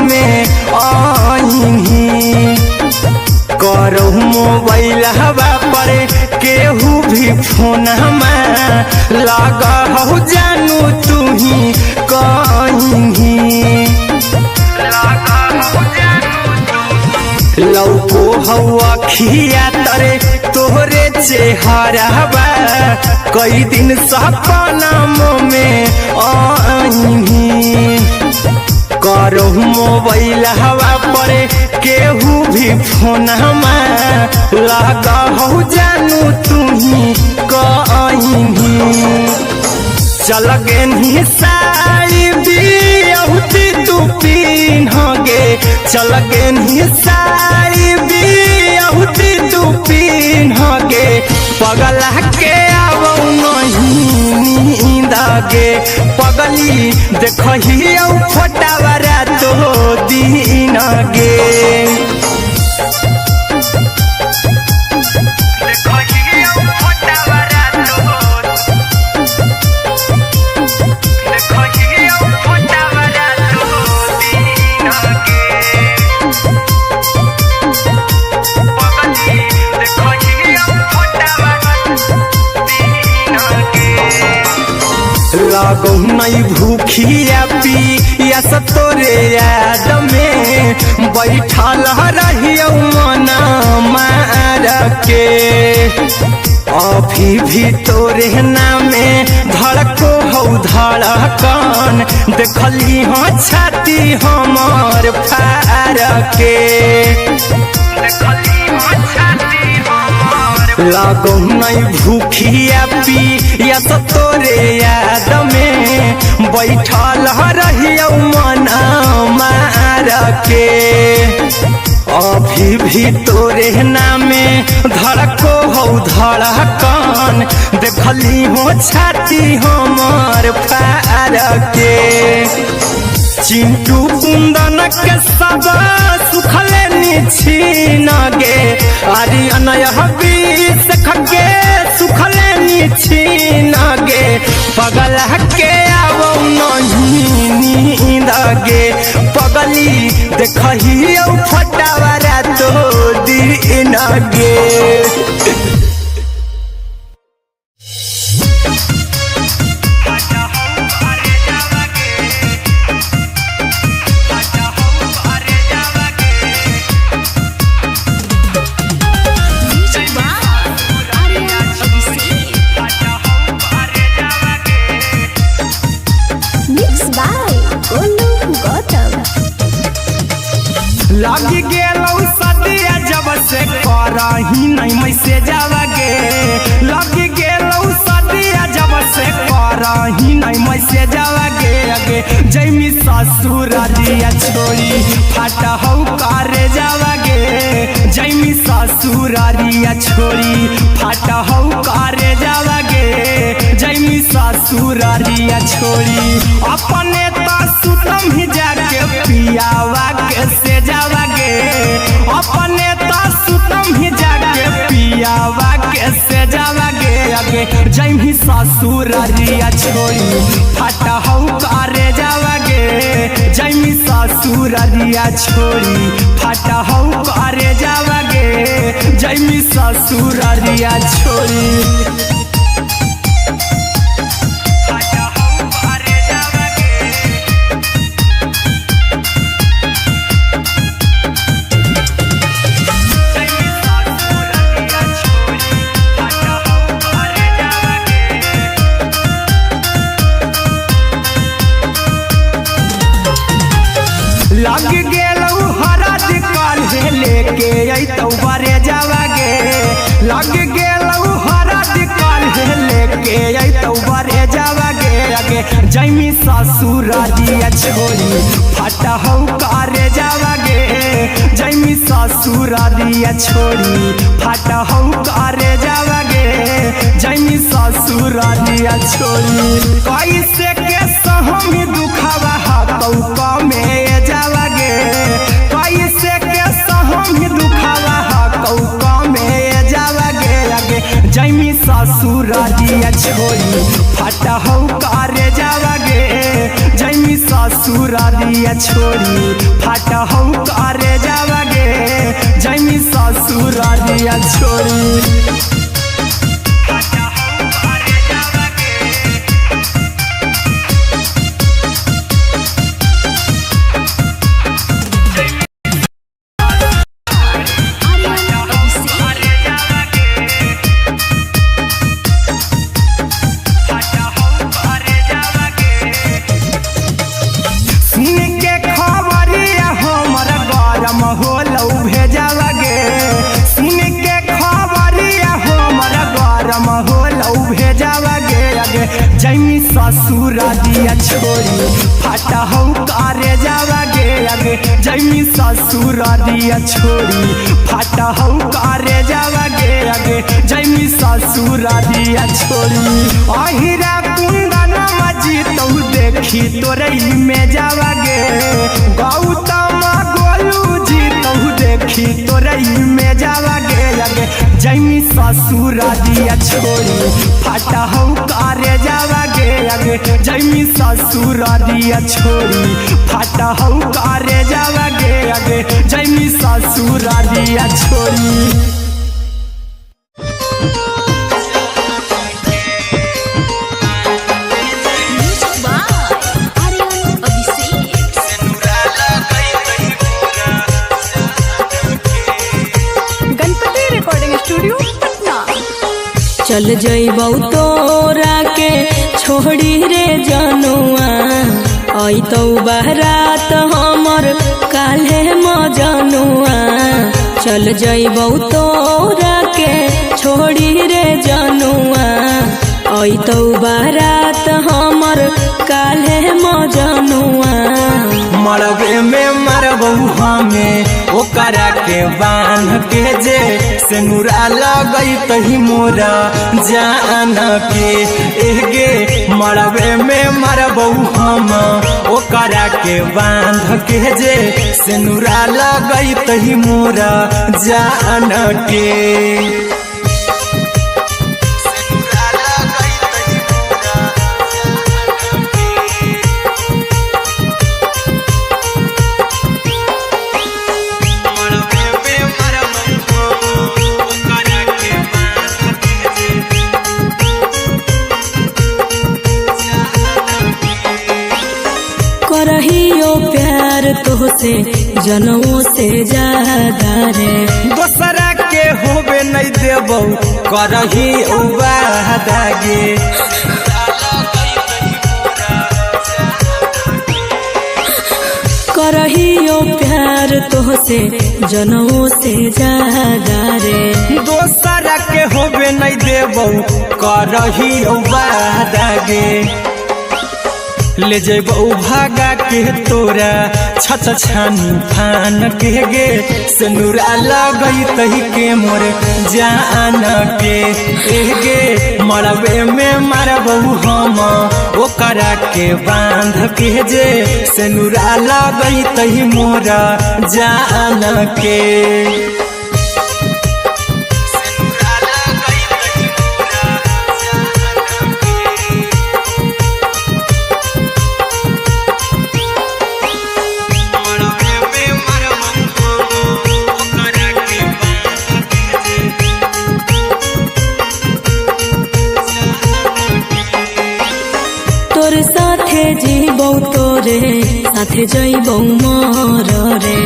में आईनी करो मोबाइल हवा पर केहू भी फोन में लगा हो जानू तू ही कहीं लौको हवा खिया तरे तोहरे चेहरवा कई दिन सपना में आईनी करो मोबाइल हवा पर केहू भी फोन में लगा हो जानू तू ही कहीं चल गे साड़ी बिहुती तू पीन गे चल गे साड़ी बिहुती तू पीन गे पगला के आवो नहीं नींद गे पगली देखही फोटावारा तो दीन गे लागो नहीं भूखिया पिया तोरे याद में बैठल रहियो मना मार के अभी भी तोरे नामे धड़को हो धड़कन देखली हाँ छाती हमार फार के लागो नहीं भूखिया पिया तोरे याद में बैठल रहियो मना मार के अभी भी तोरे नामे धड़को हो धड़कन देखली हो छाती हमार फार के चिंटू कुंदन के सब सुखले निछीन गे आर्यन बीस खगे सुखले निछीन गे पगला के आवो नहीं नींद गे पगली देखही फटावारा तो दीन गे लगी गेलौ सदिया जब से करही नहीं मैसेज आवा गे लगी गेलौ ससुरारिया छोड़ी फाटा हौ करे जावागे जैमी ससुरारिया छोड़ी फाटा हौ करे जावागे जैमी ससुरारिया छोड़ी अपने तो सुतम ही जाके पियावा के से जावागे अपने तो सुतम ही जाके पियावा के से जावागे आगे जैमी ससुरारिया छोड़ी फाटा हौ करे जावागे जैमी ससुरारिया छोड़ी फाटा हौ करे जावागे जैमी ससुरारिया छोड़ी लग गेलौ हरद काल्हे लेके अइतौ बरे जावागे लग गेलौ हरद काल्हे लेके अइतौ बरे जावागे आगे जैमी ससुरारिया छोड़ी फाटा हौ करे जावागे जैमी ससुरारिया छोड़ी फाटा हौ करे जावागे जैमी ससुरारिया छोड़ी कैसे के सहमी दुखावा हतौ कमे जावागे कैसे के सहमी दुखावा हतौ कमे जावागे आगे जैमी ससुरारिया छोड़ी फाटा हौ करे जावागे जैमी ससुरारिया छोड़ी फाटा हौ करे जावागे जैमी ससुरारिया छोड़ी जैमी ससुरारिया छोड़ी फाटा हौ करे जावागे आगे जैमी ससुरारिया छोड़ी फाटा हौ करे जावागे आगे जैमी ससुरारिया छोड़ी अहिरा कुंदन मजी तौ देखी तोरई में जावागे गौतम गोलू जी तौ देखी तोरई में जावागे आगे जैमी ससुरारिया छोड़ी फाटा हौ करे जावागे आगे जैमी ससुरारिया छोड़ी फाटा हौ करे जावागे आगे जैमी ससुरारिया छोड़ी चल जइबौ तोरा के छोड़ी रे जनुआ अइतौ बारात हमर काल्हे मजनुआ चल जइबौ तोरा के छोड़ी रे जनुआ अइतौ बारात हमर काल्हे मजनुआ मरबे में मरबौ हमें ओकरा के बांध के जे सेनुरा लगई तही मोरा जान के एगे मरबे में मरबौ हम ओकरा के बांध के जे सेनुरा लगई तही मोरा जान के करहियो प्यार तोहसे जनों से ज्यादा रे दोसरा के होबे नहीं देबौ करही वादागे करहियो प्यार तोहसे जनों से ज्यादा रे दोसरा के होबे नहीं देबौ करही वादागे ले जेबौ भागा के तोरा छत छानी फान के गे सिनुरा लगई तही के मोर जान के गे मरबे में मारबौ हम ओकरा के बांध के जे सिनुरा लगई तही मोर जान के जीबौ तोरे साथे जइबौ मोर रे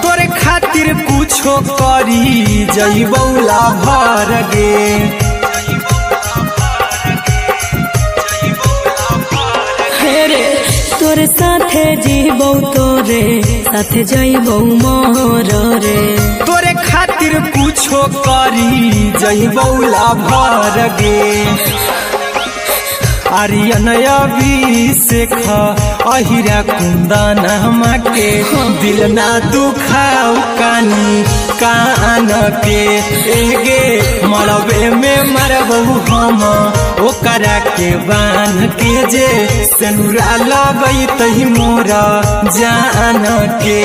तोरे खातिर कुछो करी जइबौ लाभर गे रे तोरे साथे जीबौ तोरे साथे जइबौ मोर रे तोरे खातिर कुछो करी जइबौ लाभर गे आर्यन अभिषेक अहिरा कुंदन के दिल ना दुखाऊ कानी कान के एगे मरबे में मरबौ हम ओकरा के बांध के जे सिनुरा लगई तही मोर जान के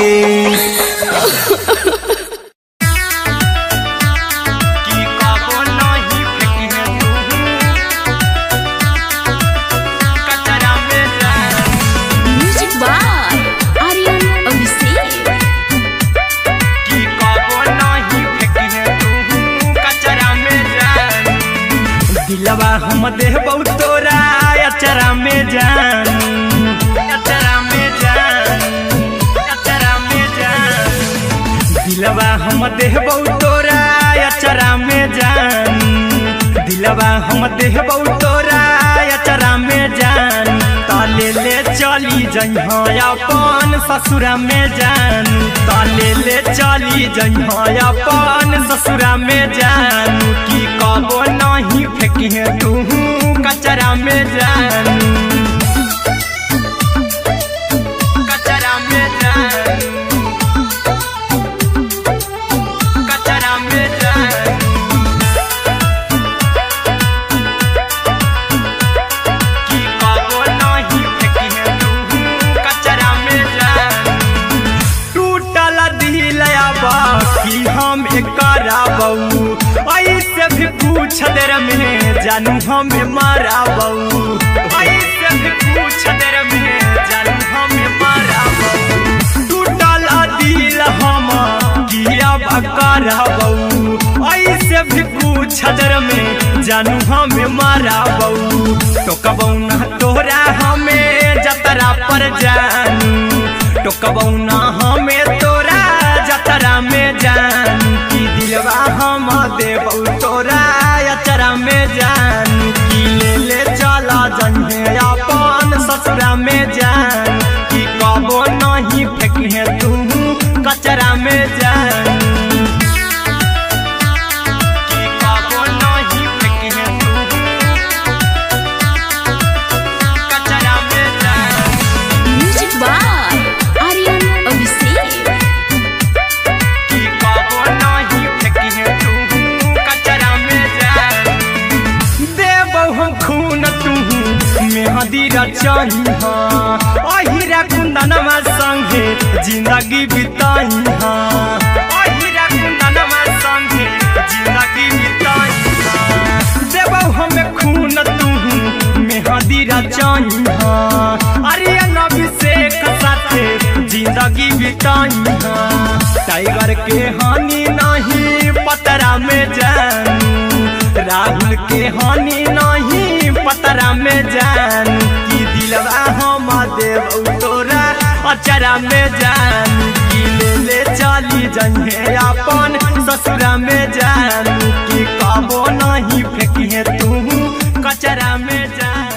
दिलवा हम देबौ तोरा अचरा में जान अचरा में जान अचरा में जान दिलवा हम देबौ तोरा अचरा में जान दिलवा हम देबौ तोरा अचरा में जान ताले ले चली जइहा अपन ससुरा में जान ताले ले चली जइहा अपन ससुरा में जान की कबो नहीं फेंकिहे तू कचरा में जान कचरा में जान कचरा में जान की कबो नहीं फेंकिहे तू कचरा में जान टूटल दिल आबा कि हम कराबौ ऐसे भी पूछ देर में जानू हमें माराबौ ऐसे भी पूछ देर में जानू हमें माराबौ टूटल दिल हम किया कराबौ ऐसे भी पूछ देर में जानू हमें माराबौ टोकबौ ना तोरा हमें जतरा पर जानू टोकबौ ना हमें तोरा जतरा में जानू की दिलवा हम देबौ तोरा अचरा में जान की ले ले चला जन्हे अपन ससुरा में जान की कबो नहीं फेंकिहे तू कचरा में जान की कबो नहीं फेंकिहे तू कचरा में जान म्यूजिक बाय आर्यन अभिषेक की कबो नहीं फेंकिहे तू कचरा में जान देबौ हम खून तू मेहदीरा चाहिहा अहिरा कुंदनमा संगे जिंदगी बिताइहा अहिरा कुंदनमा संगे जिंदगी बिताइहा देबौ हमें खून तू मेहदीरा चाहिहा आर्यन अभिषेक साथे जिंदगी बिताइहा टाइगर के हानि नहीं पतरा में जानू राहुल के हानि नहीं पतरा में जान की दिलवा हम देबौ तोरा अचरा में जान की ले ले चली जइहे अपन ससुरा में जान की कबो नहीं फेंकिहे तू कचरा में जान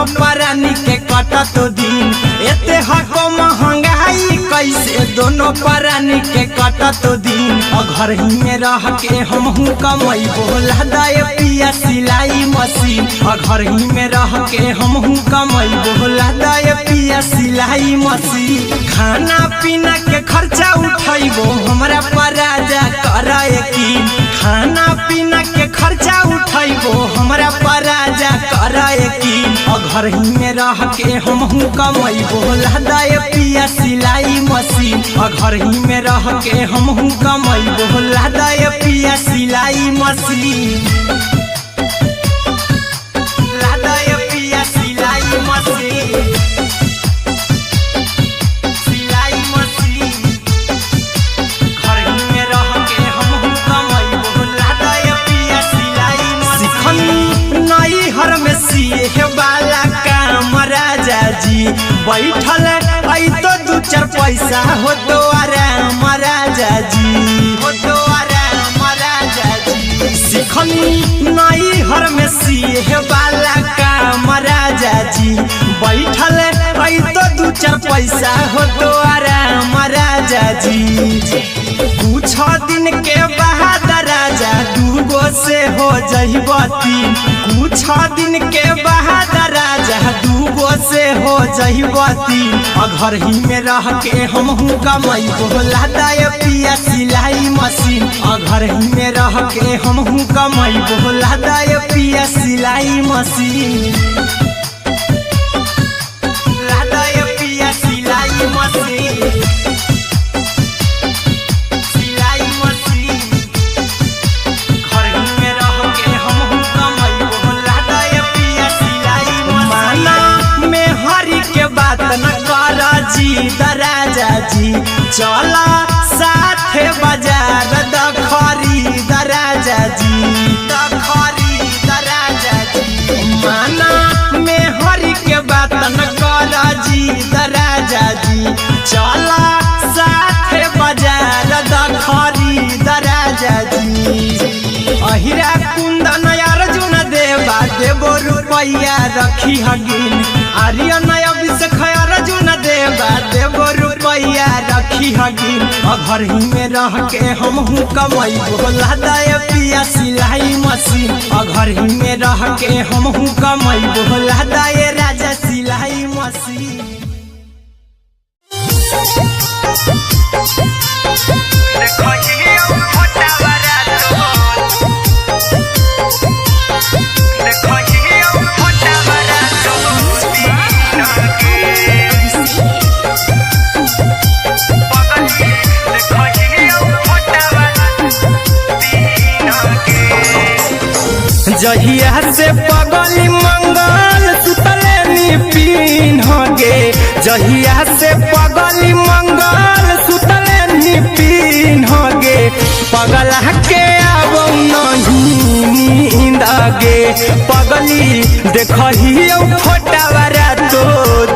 दोनों परानी के कटत दिन एते हको महंगाई कैसे दोनों परानी के कटत दिन घर ही में रह के हमहू कमाई बोला दाय पिया सिलाई मशीन घर ही में रह के हमहू कमाई बोला दाय पिया सिलाई मशीन खाना पीना के खर्चा उठाइबो हमरा पर राजा कराए की खाना पीना के खर्चा उठाइबो हमरा पर राजा कराए की घर ही में रह के हमहू कमाई बोला दाय पिया सिलाई मशीन घर ही में रह के हमहू कमाई बोला दाय पिया सिलाई मशीन लादाय पिया सिलाई मशीन सिलाई मशीन घर ही में रह के हमहू कमाई बोला दाय पिया सिलाई मशीन नई हर में सिए वाला काम राजा जी बैठल आई तो दू चार पैसा हो तो आराम राजा जी हो तो आराम राजा जी सिखनी नई हर में सिए वाला काम राजा जी बैठल आई तो दू चार पैसा हो तो आराम राजा जी कुछ दिन के बाद राजा दूगो से हो जहिबती कुछ दिन के बाद राजा दूगो से हो जहिबती घर ही में रह के हमहू कमाई बोला दाय पिया सिलाई मशीन घर ही में रह के हमहू कमाई बोला दाय पिया सिलाई मशीन लादाय पिया सिलाई मशीन सिलाई मशीन घर ही में रह के हमहू कमाई बोला दाय पिया सिलाई मशीन में हरी के बात न कर जी दराजा जी चला साथे बाजार दखरी दराजा जी दखरी दराजा जी माना में हरी के बात न कर जी दराजा जी चला साथे बाजार दखरी दराजा जी अहिरा कुंदन अर्जुन देवा देवो रुपया रखी हगिन आर्यन अभिषेक अर्जुन देवा देवो रुपया रखी हगिन घर ही में रह के हमहू कमाई बोला दाय पिया सिलाई मशीन घर ही में रह के हमहू कमाई बोला दाय राजा सिलाई मशीन जहिया से पगली मंगल सुतले निपिन गे जहिया से पगली मंगल सुतले निपिन गे पगला के आब नहीं नींद गे पगली देखही फोटावारा तो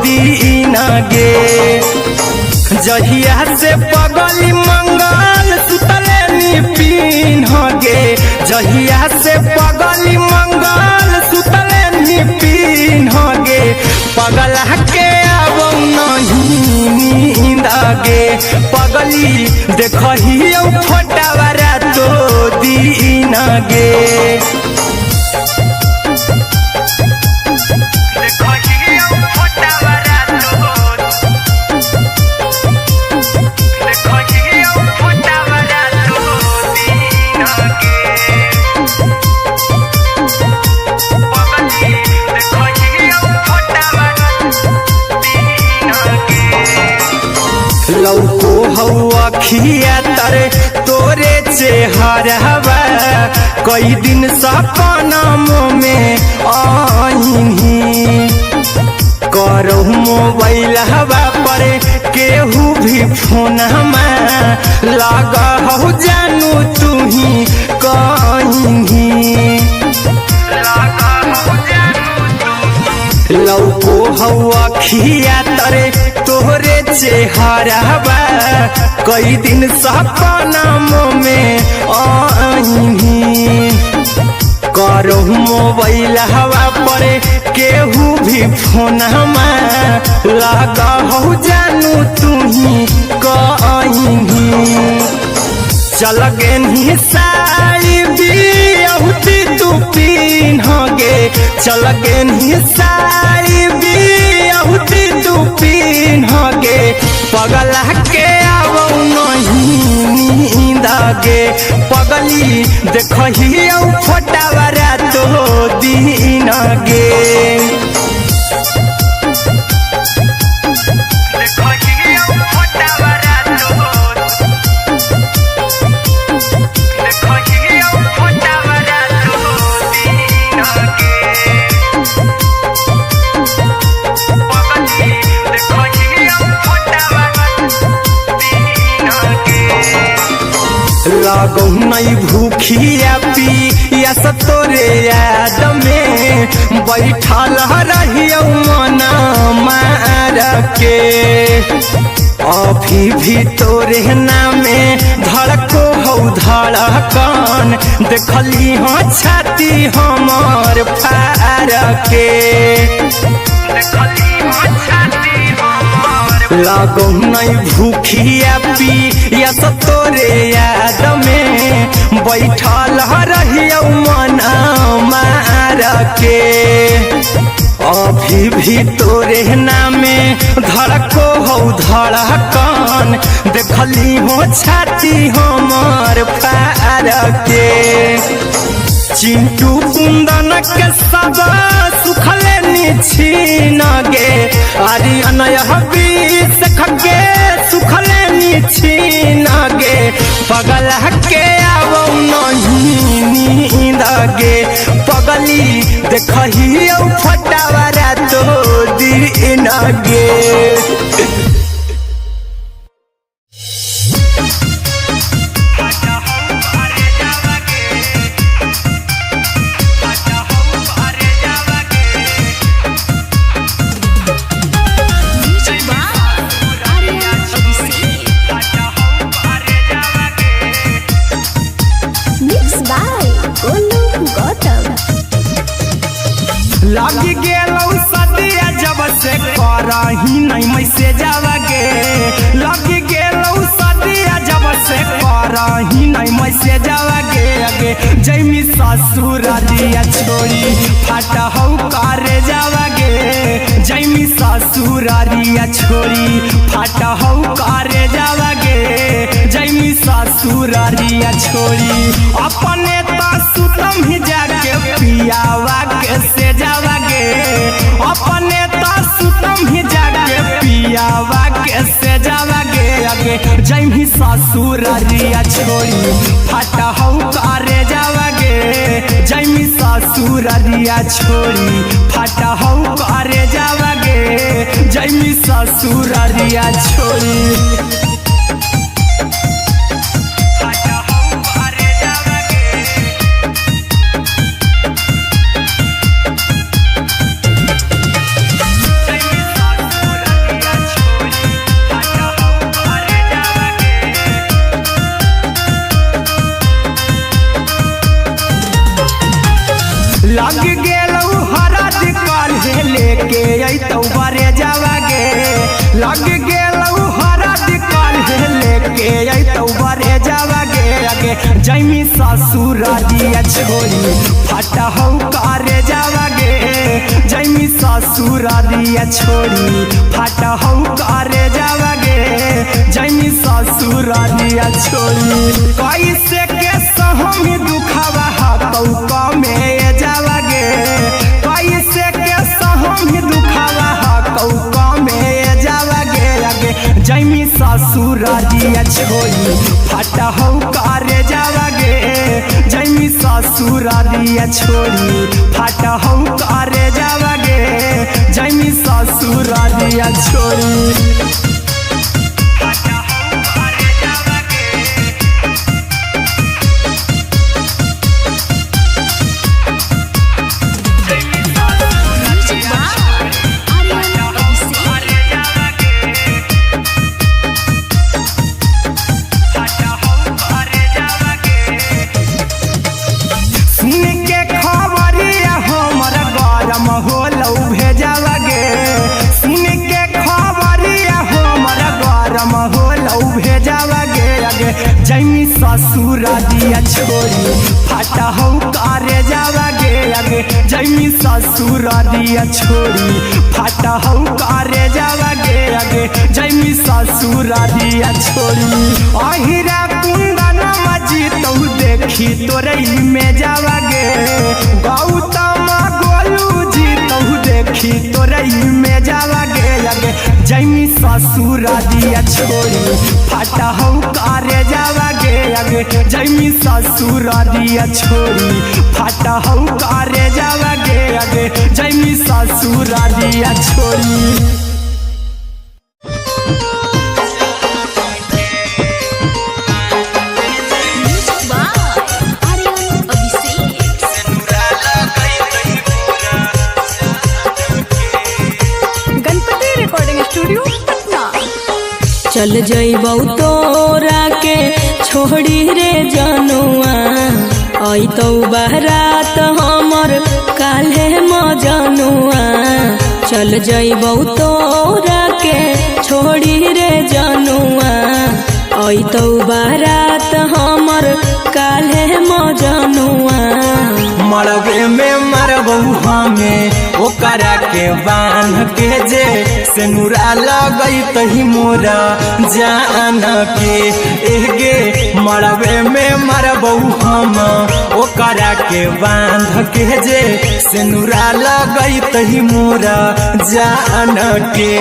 दीन गे जहिया से पगली मंगल सुतले निपिन गे जहिया से पगली मंगल सुतले निपिन गे पगला के आब नहीं नींद गे पगली देखही फोटावारा तो दीन गे लौको हवा खिया तरे तोरे चेहरवा कई दिन सपना में आईनी करो मोबाइल हवा पर केहू भी फोन लगा हो जानू तू ही कहीं लौको हवा खिया तरे तोहरे चेहरवा कई दिन सपना में आईनी करो मोबाइल हवा पर केहू भी फोन लगा हो जानू तुही कहीं चल गे साड़ी बियहुती तू पिन्हगे चल गे साड़ी बियहुती तू पिन्हगे पगला के आवो नहीं नींदगे पगली देखही फोटावरा तो दिन गे लगो नहीं भूखिया पिया तोरे याद में बैठल रहियो मन मार के अभी भी तोरे नामे धड़को हो धड़कन देखली हाँ छाती हमर फार के लगो नहीं भूखिया पिया तोरे याद में बैठल रहियो मन मार के अभी भी तोरे नामे धड़को हो धड़कन देखली हो छाती हमर फार के चिंटू कुंदन के सब सुखले छीन गे आर्यन बीस खगे सुखले छीन गे पगला के आवो नहीं नींद गे पगली देखही फटावरा तो दिन गे लगी गेलौ सदिया जब से करही नहीं मैसेजवा गे लगी गेलौ सदिया जब से करही नहीं मैसेजवा गे अगे जैमी ससुरारिया छोड़ी फाटा हौ करे जावा गे जैमी ससुरारिया छोड़ी फाटा हौ करे जावा गे जैमी ससुरारिया छोड़ी अपने तो सुतम ही जाके पियावा के से जावा गे अपने तो सुतम ही जाके पियावा के से जावा गे अगे जैमी ससुरारिया छोड़ी फाटा हौ करे जावा गे जैमी ससुरारिया छोड़ी फाटा हौ करे जावा गे जैमी ससुरारिया छोड़ी लग गेलौ हरद काल्हे लेके अइतौ बरे जावा गे लग गेलौ हरद काल्हे लेके अइतौ बरे जावा गे अगे जैमी ससुरारिया छोड़ी फाटा हौ करे जावा गे जैमी ससुरारिया छोड़ी फाटा हौ करे जावा गे जैमी ससुरारिया छोड़ी कैसे के सहम दुखवा हतौ कमे जावा गे कैसे के सहम दुखवा हतौ कमे जावा गे अगे जैमी ससुरारिया छोड़ी फाटा हौ करे जावा गे जैमी ससुरारिया छोड़ी फाटा हौ करे जावा गे जैमी ससुरारिया छोड़ी सुन के गरम होलौ भेजावा गे सुन के खबरिया हमर गरम होलौ भेजावा गे अगे जैमी ससुर दिया छोरी फाटा हौ करे जावा गे अगे जैमी ससुर दिया छोरी फाटा हौ करे जावा गे अगे जैमी ससुर दिया छोरी अहिरा कुंदन मजी तो देखी तोरई में जावा गे गौतम गोलू जी तो देखी तोरई में जावा गे अगे जैमी ससुर दिया छोरी फाटा हौ करे जावा गे अगे जैमी ससुर दिया छोरी फाटा हौ करे जावा गे अगे जैमी ससुर दिया छोरी चल जइबौ तोरा के छोड़ी रे जनुआ अइतौ बारात हमर काल्हे मजनुआ चल जइबौ तोरा के छोड़ी रे जनुआ अइतौ बारात हमर काल्हे मजनुआ मरबे में मरबौ हमें ओकरा के बांध के जे सेनुरा लगई तही मोरा जान के एगे मरबे में मरबौ हम ओकरा के बांध के जे सेनुरा लगई तही मोरा जान के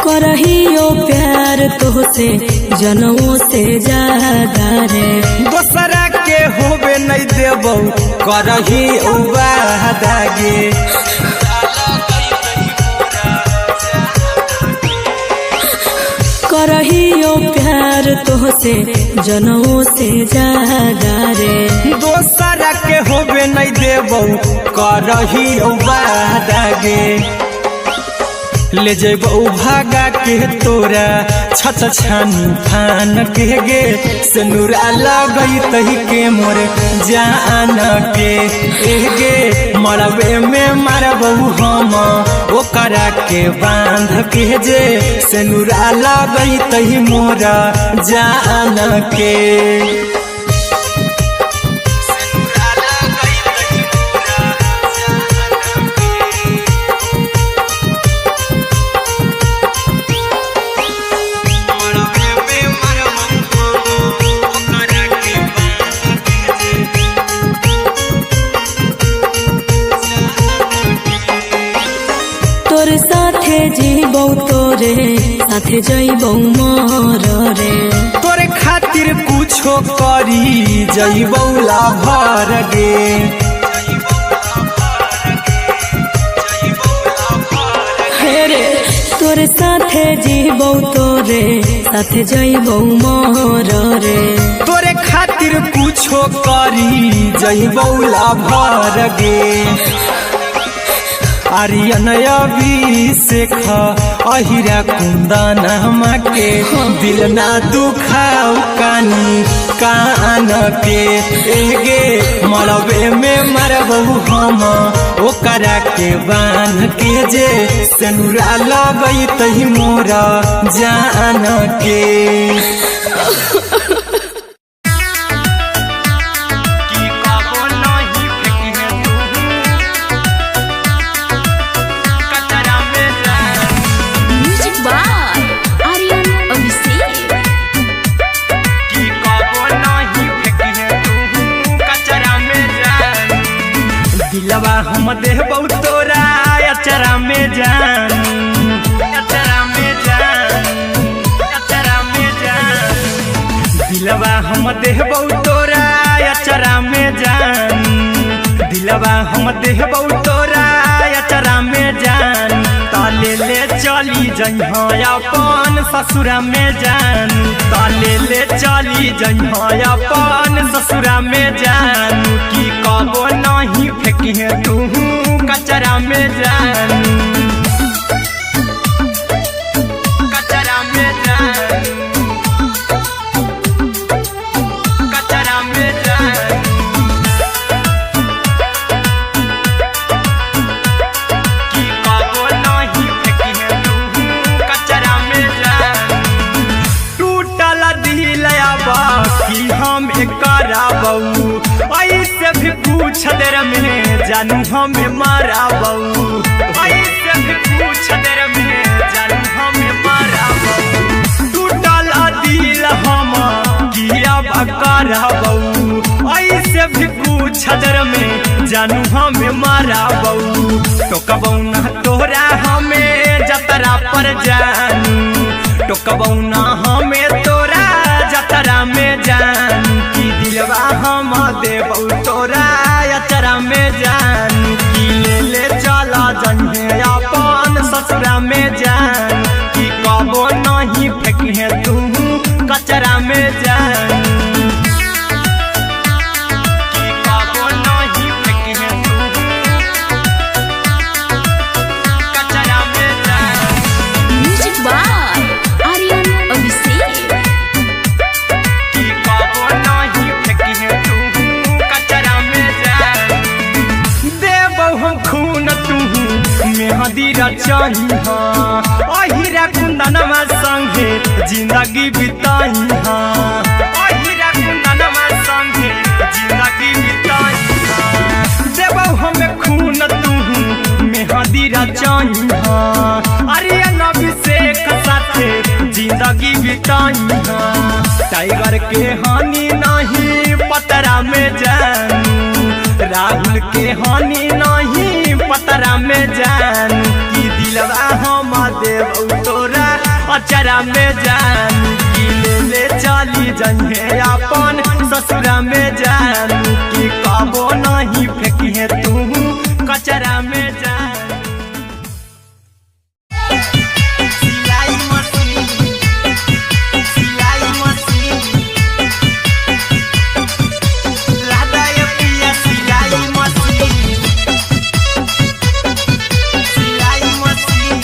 करहियो प्यार तोहसे जनमों से ज्यादा रे दोसरा के होबे नहीं देबौ करही वादा गे करहियो प्यार तोहसे जनमों से ज्यादा रे दोसरा के होबे नहीं देबौ करही वादा गे ले जेबौ भागा के तोरा छत छानी फान के गे सेनुरा लगई तही के मोर जान के एगे मरबे में मरबौ हम ओकरा के बांध के जे सेनुरा लगई तही मोरा जान के तोर साथे जीबौ तोरे साथे जइबौ मोर रे तोरे खातिर कुछो करी जइबौ लाभर गे हेरे तोर साथे जीबौ तोरे साथे जइबौ मोर रे तोरे खातिर कुछो करी जइबौ लाभर गे आर्यन अभिषेक अहिरा कुंदन के दिल ना दुखाऊ कानी कान के एगे मरबे में मरबौ हम ओकरा के बांध के जे सेनुरा लगई तही मोरा जान के दिलवा हम देबौ तोरा अचरा में जान अचरा में जान अचरा में जान दिलवा हम देबौ तोरा अचरा में जान दिलवा हम देबौ तोरा अचरा में जान ताले ले चली जइहा अपन ससुरा में जान ताले ले चली जइहा अपन ससुरा में जान की कबो नहीं फेंकिहे तू कचरा में जान कचरा में जान कचरा में जान की कबो नहीं फेंकिहे तू कचरा में जान टूटल दिल आबा कि हम कराबू ऐसे भी पूछ देर में जानू हमें माराबू ऐसे भी पूछ देर में जानू हमें माराबू टूटल दिल हम किया कराबू ऐसे भी पूछ देर में जानू हमें माराबू टोकबू ना तोरा हमें जतरा पर जानू टोकबू ना हमें तोरा जतरा में जानू की दिलवा हम देबू तोरा अचरा में जानू की ले चला जन्हे अपन ससुरा में जान की कबो नहीं फेंकिहे तू कचरा में जानू की कबो नहीं फेंकिहे तू कचरा में जानू म्यूजिक बाय आर्यन अभिषेक की कबो नहीं फेंकिहे तू कचरा में जान देबौ हम खून तू मेहदी रचही अहिरा कुंदनमा संगे जिंदगी बिताई अहिरा कुंदनमा संगे जिंदगी बिताई देबौ हमें खून तू मेहदी रचही आर्यन अभिषेक साथे जिंदगी बिताई टाइगर के हानि नहीं पतरा में जानू राहुल के हानि नहीं पतरा में जानू की दिलवा हम देबू तोरा अचरा में जानू की ले चली जइहे अपन ससुरा में जानू की कबो नहीं फेंकिहे तू कचरा में जानू सिलाई मशीन सिलाई मशीन लादा ये पिया सिलाई मशीन सिलाई machine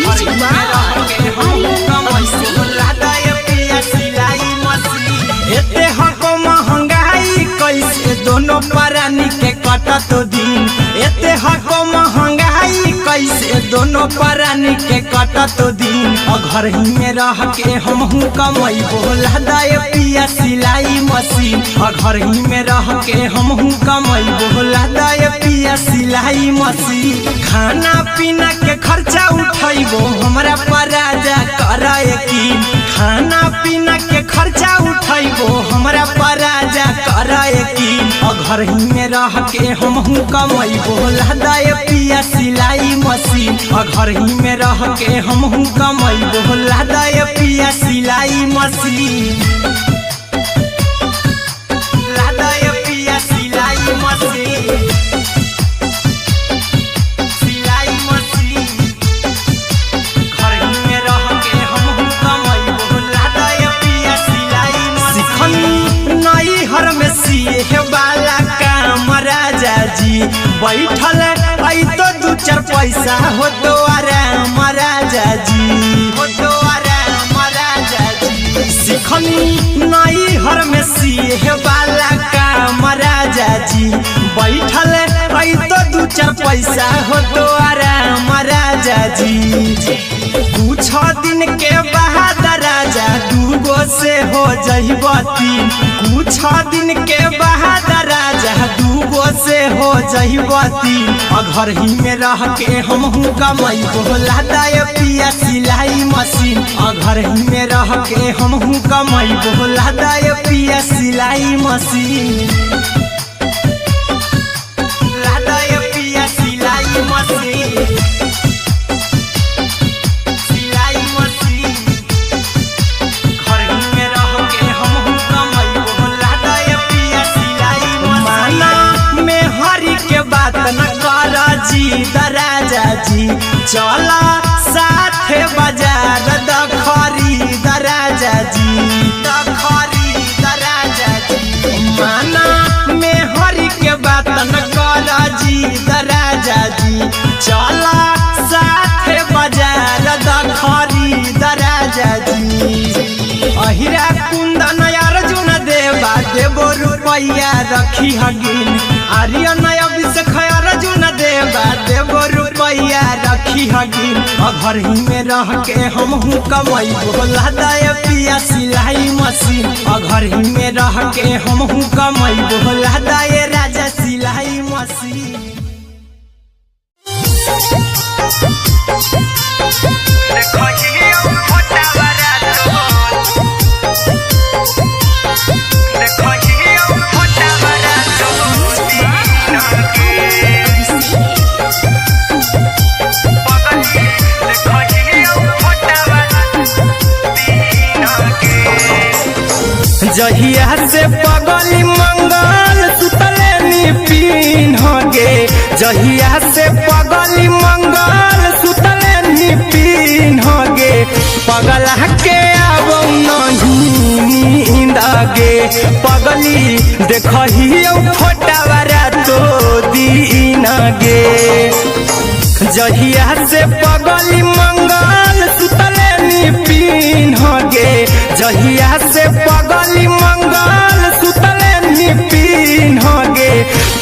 music by Aryan Abhishek लादा ये पिया सिलाई मशीन एते हको महंगाई कैसे दोनों परानी के कटत दिन एते हको महंगाई कैसे दोनों परानी के कटत दिन घर ही में रह के हमहू कमैबो लादा ये पिया सिलाई मशीन घर ही में रह के हमहू कमैबो लादा ये पिया सिलाई मशीन खाना पीना के खर्चा उठैबो हमरा पर राजा करा यकीन खाना पीना के खर्चा उठैबो हमरा पर राजा करा यकीन घर ही में रह के हमहू कमैबो लादा ये पिया सिलाई मशीन घर ही में रह के हमहू कमैबो लादा ये पिया सिलाई मशीन लादा ये पिया सिलाई मशीन सिलाई मशीन घर ही में रह के हमहू कमैबो लादा ये पिया सिलाई मशीन सिखनी नई हर में सिए वाला काम राजा जी बैठल आई तो दू चार पैसा हो तो आराम राजा जी हो तो आराम राजा जी सिखनी नई हर में सिए वाला काम राजा जी बैठल आई तो दू चार पैसा हो तो आराम राजा जी कुछ दिन के बाद राजा दूगो से हो जइबो तीन कुछ दिन के बाद राजा दूगो से हो जइबो तीन घर ही में रह के हमहू कमैबो लादा ये पिया सिलाई मशीन घर ही में रह के हमहू कमैबो लादा ये पिया सिलाई मशीन लादा ये पिया सिलाई मशीन सिलाई मशीन घर ही में रह के हमहू कमैबो लादा ये पिया सिलाई मशीन में हरी के बात न कर खरीद राजा जी चला साथे बाजार द खरीद राजा जी द खरीद राजा जी माना में हरि के बात न कर जी द राजा जी चला साथे बाजार द खरीद राजा जी अहिरा कुंदन अर्जुन देवा देवो रुपया रखी हगिन आर्यन अभिषेक अर्जुन देवा देवो रुपया रखी हगिन घर ही में रह के हम कमाई बोला दे पिया सिलाई मशीन घर ही में रह के हम कमाई बोला दे राजा सिलाई मशीन जहिया से पगली मंगल सुतले निपिन गे जहिया से पगली मंगल सुतले निपिन गे पगला के आब नहीं नींद गे पगली देखही फोटावारा तो दीन गे जहिया से पगली मंगल सुतले निपिन गे जहिया से पगली मंगल सुतले निपिन गे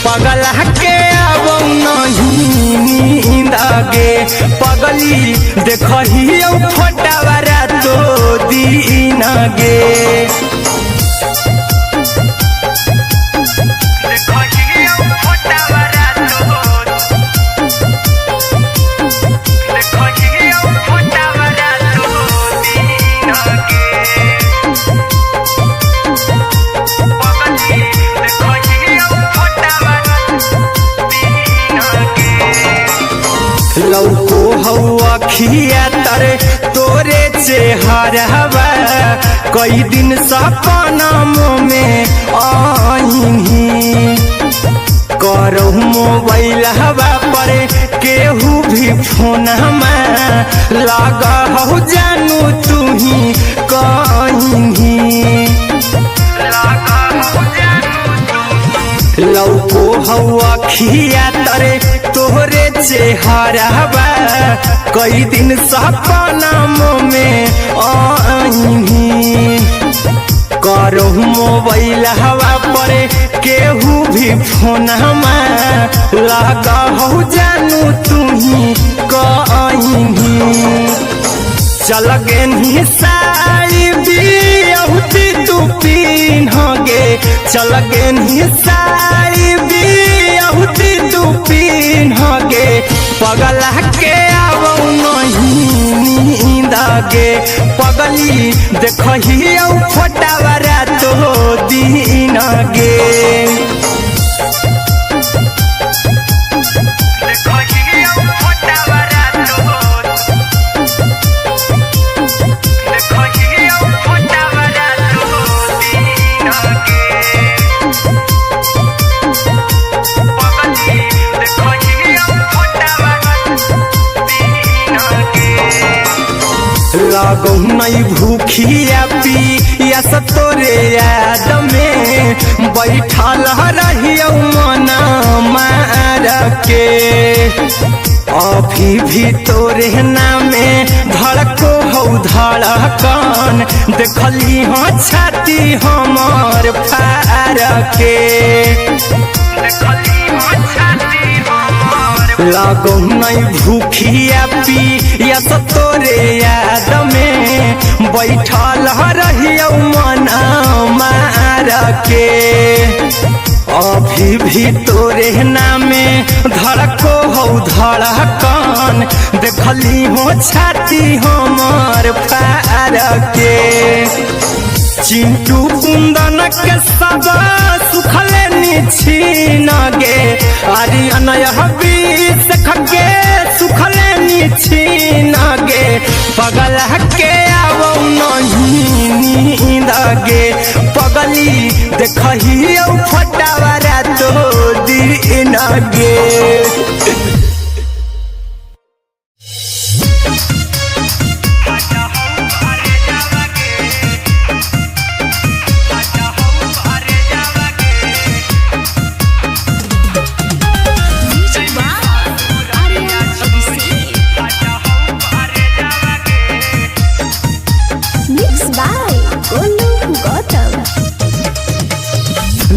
पगला के आब नहीं नींद गे पगली देखही फोटावारा तो दीन गे लौको हवा खिया तरे तोरे चेहरवा कई दिन सपना में आईनी करो मोबाइल हवा पर केहू भी फोन में लगा हो जानू तू ही कहीं लौको हवा खिया तरे तोहरे चेहरवा कई दिन सपना में आईनी करो मोबाइल हवा पर केहू भी फोन में लगा हो जानू तू ही कहीं चल गे साड़ी बिहुती तू पीन गे चल गे साड़ी बिहुती तू पीन गे पगला के आब नहीं नींद गे पगली देखही फोटावारा तो दीन गे लागो नहीं भूखिया पिया तोरे याद में बैठल रहियो मना मार के अभी भी तोरे नामे धड़को हो धड़कन देखली हाँ छाती हमार फार के लागो नहीं भूखिया पिया तोरे याद में बैठल रहियो मना मार के अभी भी तोरे नामे धड़को हो धड़कन देखली हो छाती हमार फार के चिंटू कुंदन के सब सुखले निछीन गे आर्यन अभिषेक के सुखले निछीन गे पगला के आब नहीं नींद गे पगली देखही फोटावारा तो दीन गे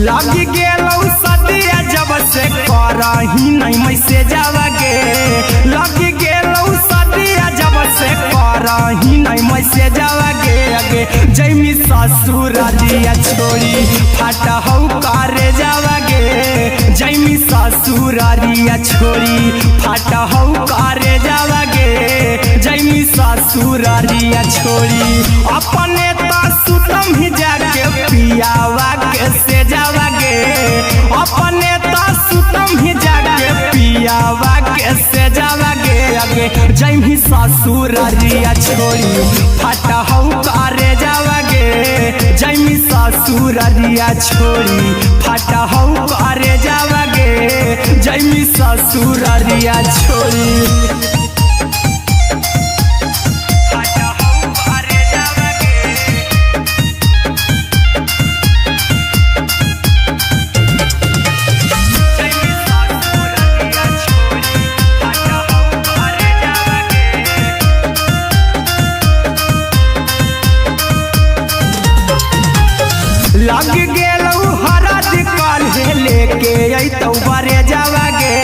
लग गेलौ सदिया जब से करही नहीं मैसेजवा गे लग गेलौ सदिया जब से करही नहीं मैसेजवा गे अगे जैमी ससुरारिया छोड़ी फाटहौ करे जावा गे जैमी ससुरारिया छोड़ी फाटहौ करे जावा गे जैमी ससुरारिया छोड़ी अपने सुतम ही जाके पियावा के से जावा गे अपने सुतम ही जाके पियावा के से जावा गे अगे जैमी ससुरारिया छोड़ी फाटहौ करे जावा गे जैमी ससुरारिया छोड़ी फाटहौ करे जावा गे जैमी ससुरारिया छोड़ी लग गेलौ हरद काल्हे लेके अइतौ बरे जावा गे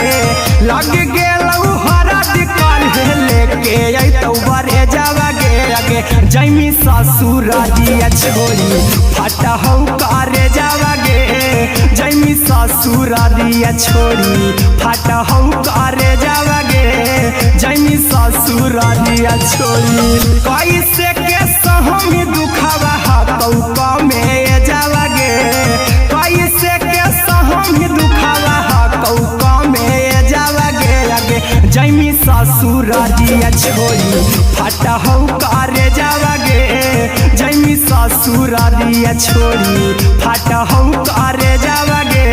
लग गेलौ हरद काल्हे लेके अइतौ बरे जावा गे अगे जैमी ससुरारिया छोड़ी फाटहौ करे जावा गे जैमी ससुरारिया छोड़ी फाटहौ करे जावा गे जैमी ससुरारिया छोड़ी कैसे के सहम दुखवा हतौ कमे जावा गे कैसे के सहम दुखवा हतौ कमे जावा गे अगे जैमी ससुरारिया छोड़ी फाटहौ करे जावा गे जैमी ससुरारिया छोड़ी फाटहौ करे जावा गे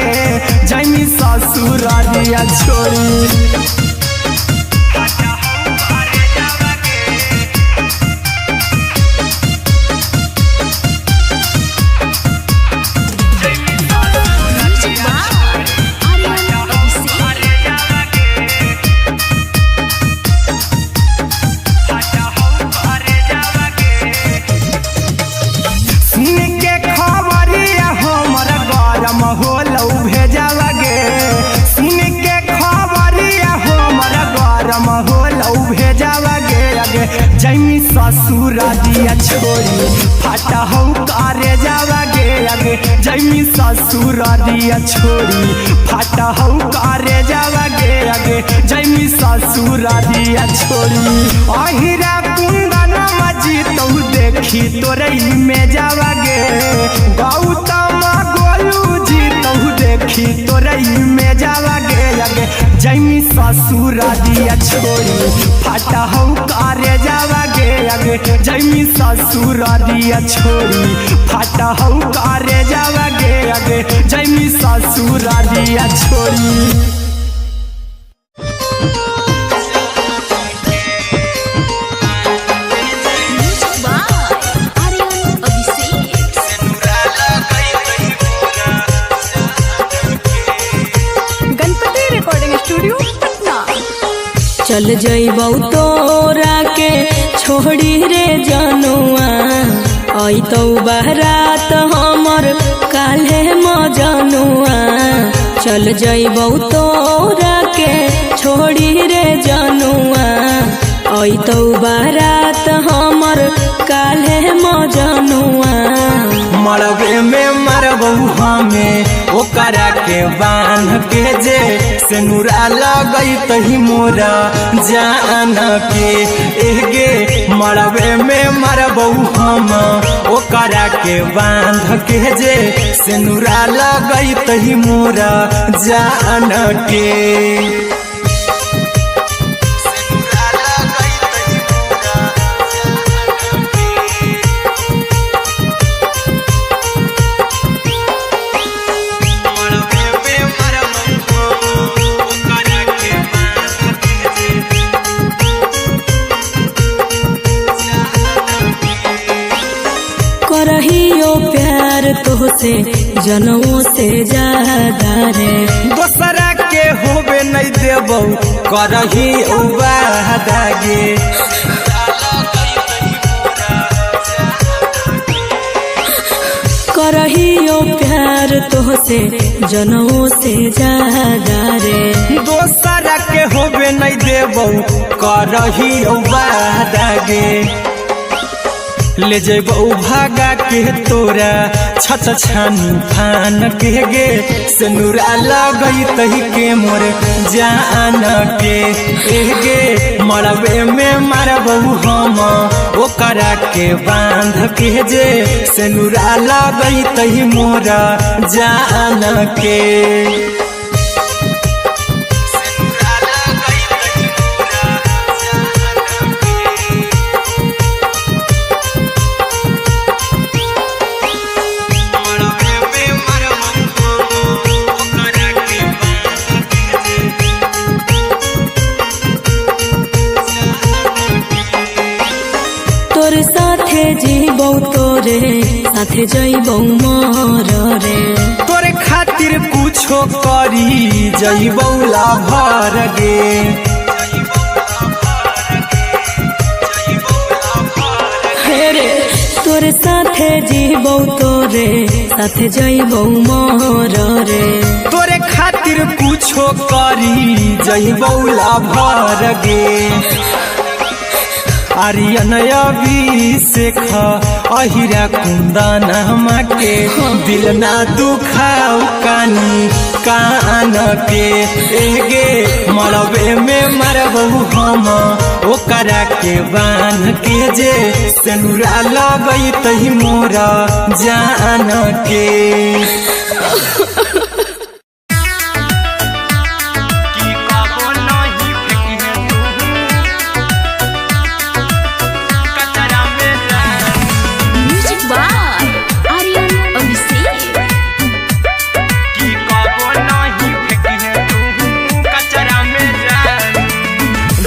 जैमी ससुरारिया छोड़ी जैमी ससुरारिया छोड़ी फाटहौ करे जावा गे अगे जैमी ससुरारिया छोड़ी फाटहौ करे जावा गे अगे जैमी ससुरारिया छोड़ी अहिरा कुंदन मजी तौ देखी तोरई में जावा गे गौतम गोलू जी तौ देखी तोरई में जावा गे अगे जैमी ससुरारिया छोड़ी फाटहौ करे जावा गे अगे जैमी ससुरारिया छोड़ी फाटहौ करे जावा गे अगे जैमी ससुरारिया छोड़ी चल जइबौ तोरा के छोड़ी रे जनुआ अइतौ बारात हमर काल्हे मजनुआ चल जइबौ तोरा के छोड़ी रे जनुआ अइतौ बारात हमर काल्हे मजनुआ मरबे में मरबौ हमें ओकरा के बांध के जे सेनुरा लगैतहि मोरा जान के एगे मरबे में मरबौ हम ओकरा के बांध के जे सेनुरा लगैतहि मोरा जान के करहियो प्यार तोहसे जनों से ज्यादा रे दोसरा के होबे नहीं देबौ करही वादा गे करहियो प्यार तोहसे जनमों से ज्यादा रे। दोसरा के होबे नहीं देबो करहियो वादा गे। ले जेबो भागा के तोरा छत छानी फान के गे। सिनुरा लगई तही के मोर जान के गे। मरबे में मारबो हम ओकरा के बांध के जे। सिनुरा लगई तही मोर जान के। तोर साथे जीबो तोरे साथे जइबो मर रे। तोरे खातिर कुछो करी जइबो लाभर गे। हेरे तोर साथे जीबो तोरे साथे जइबो मर रे। तोरे खातिर कुछो करी जइबो लाभर गे। आर्यन अभिषेक अहिरा कुंदन के। दिल ना दुखाओ कानी कान के गे। मरबे में मरबो हम ओकरा के बांध के जे। सिनुरा लगई तही मोरा जान के।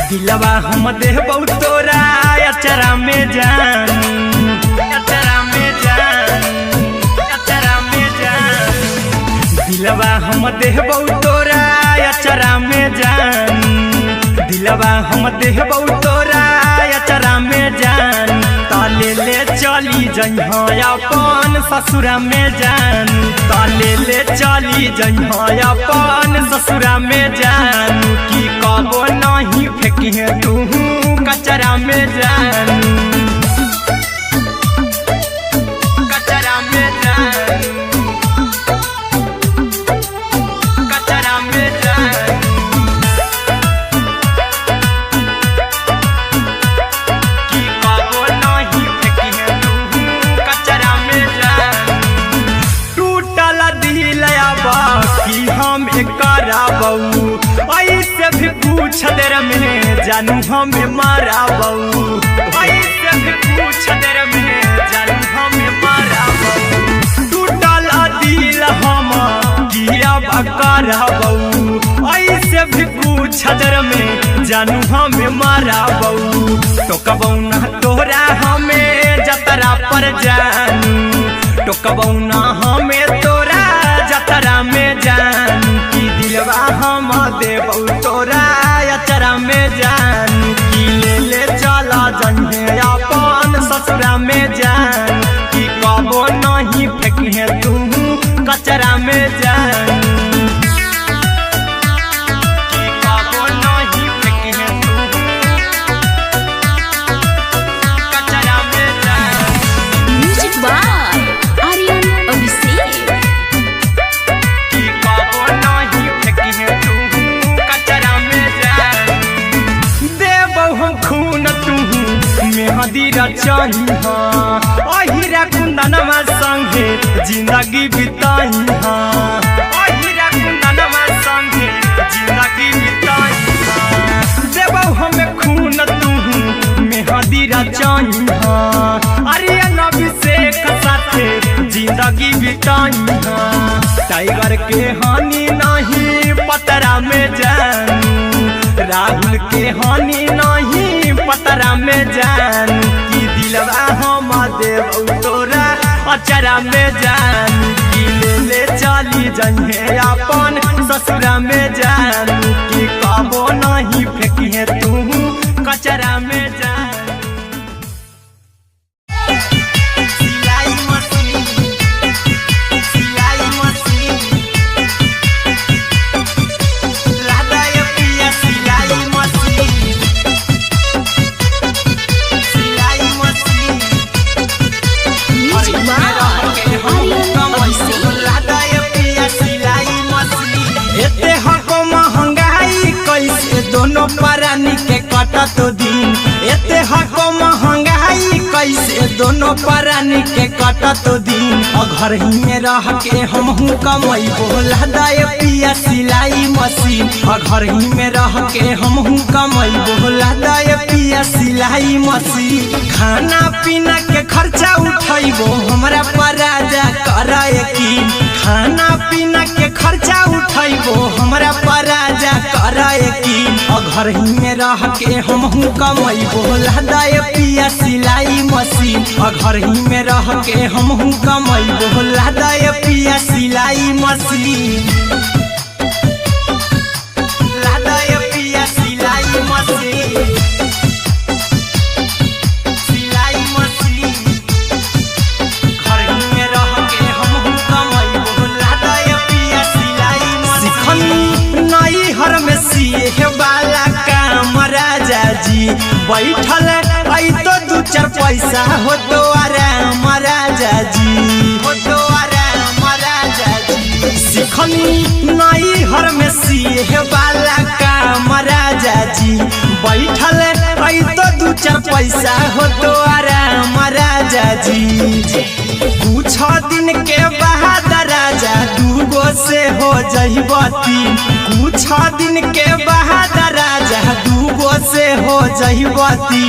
दिलवा हम देबो तोरा अचरा में जान। अचरा में जान। अचरा में जान। दिलवा हम देबो तोरा अचरा में जान। दिलवा हम देबो तोरा अचरा में जान। ताले ले चली जइहा अपन ससुरा में जान। ताले ले चली जइहा अपन ससुरा में जान। की कबो नहीं फेंकिहे तू कचरा में जान। कचरा में जान। कचरा में जान। की कबो नहीं फेंकिहे तू कचरा में जान। टूटल दिल बाकी हम कराबू। ऐसे भी पूछ देर में जानू हमें माराबू। ऐसे भी पूछ देर में जानू हमें माराबू। टूटल दिल हम किया कराबू। ऐसे भी पूछ देर में जानू हमें माराबू। टोकबौ ना तोरा हमें जतरा पर जानू। टोकबौ ना हमें तोरा जतरा में जानू। की दिलवा हम देबौ तोरा अचरा में जानू। की ले ले चला जइहे अपन ससुरा में जान। की कबो नहीं फेंकिहे तू कचरा में जानू। की कबो नहीं फेंकिहे तू कचरा में जान। Music by Aryan Abhishek. की कबो नहीं फेंकिहे तू कचरा में जान। देबौ हम खून तू मेहदी रचइहा। अहिरा कुंदनमा संगे जिंदगी बिताइहा। अहिरा कुंदनमा संगे जिंदगी बिताइहा। देबौ हमें खून तू मेहदी रचइहा। आर्यन अभिषेक साथे जिंदगी बिताइहा। टाइगर के हानि नहीं पतरा में जानू। राहुल के हानि नहीं पतरा में जानू। की दिलवा हम देबौ तोरा अचरा में जानू। की ले ले चली जइहे अपन ससुरा में जानू। की कबो नहीं फेंकिहे तू कचरा में जानू। सिलाई मशीन कटत दिन एते हको महंगाई कैसे दोनों प्राणी के कटत दिन घर ही में रह के हमहू कमाई बोला दाय पिया सिलाई मशीन घर ही में रह के हमहू कमाई बोला दाय पिया सिलाई मशीन खाना पीना के खर्चा उठाइबो हमरा पर राजा करा यकीन खाना पीना के खर्चा उठाइबो हमरा पर राजा करा यकीन घर ही में रह के हमहू कमाई बोला दाय पिया सिलाई मशीन घर ही में रह के हमहू कमाई बोला दाय पिया सिलाई मशीन लादाय पिया सिलाई मशीन सिलाई मशीन घर ही में रह के हमहू कमाई बोला दाय पिया सिलाई मशीन नई हर में सिए वाला काम राजा जी बैठल आई तो दू चार पैसा हो तो आराम राजा जी हो तो आराम राजा जी सिखनी नई हर में सिए वाला काम राजा जी बैठल आई तो दू चार पैसा हो तो आराम राजा जी कुछ दिन के बाद राजा दूगो से हो जहिबती कुछ दिन के बाद राजा दूगो से हो जहिबती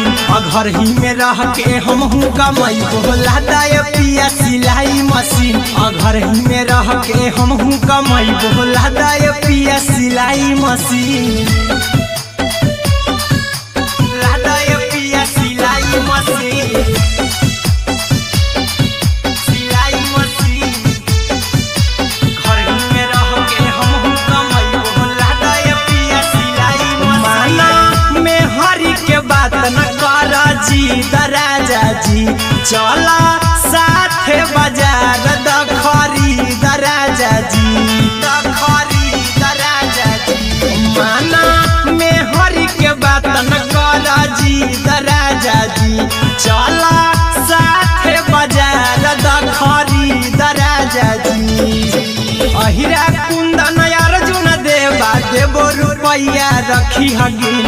घर ही में रह के हमहू कमाई बोला दाय पिया सिलाई मशीन घर ही में रह के हमहू कमाई बोला दाय पिया सिलाई मशीन लादाय पिया सिलाई मशीन सिलाई मशीन घर ही में रह के हमहू कमाई बोला दाय पिया सिलाई मशीन में हरी के बात न कर जी दराजा जी चला साथे बाजार द खरीद राजा जी द खरीद राजा जी माना में हरी के बात न कर जी दराजा जी चला साथे बाजार द खरीद राजा जी अहिरा कुंदन अर्जुन देवा देबो रुपया रखी हगिन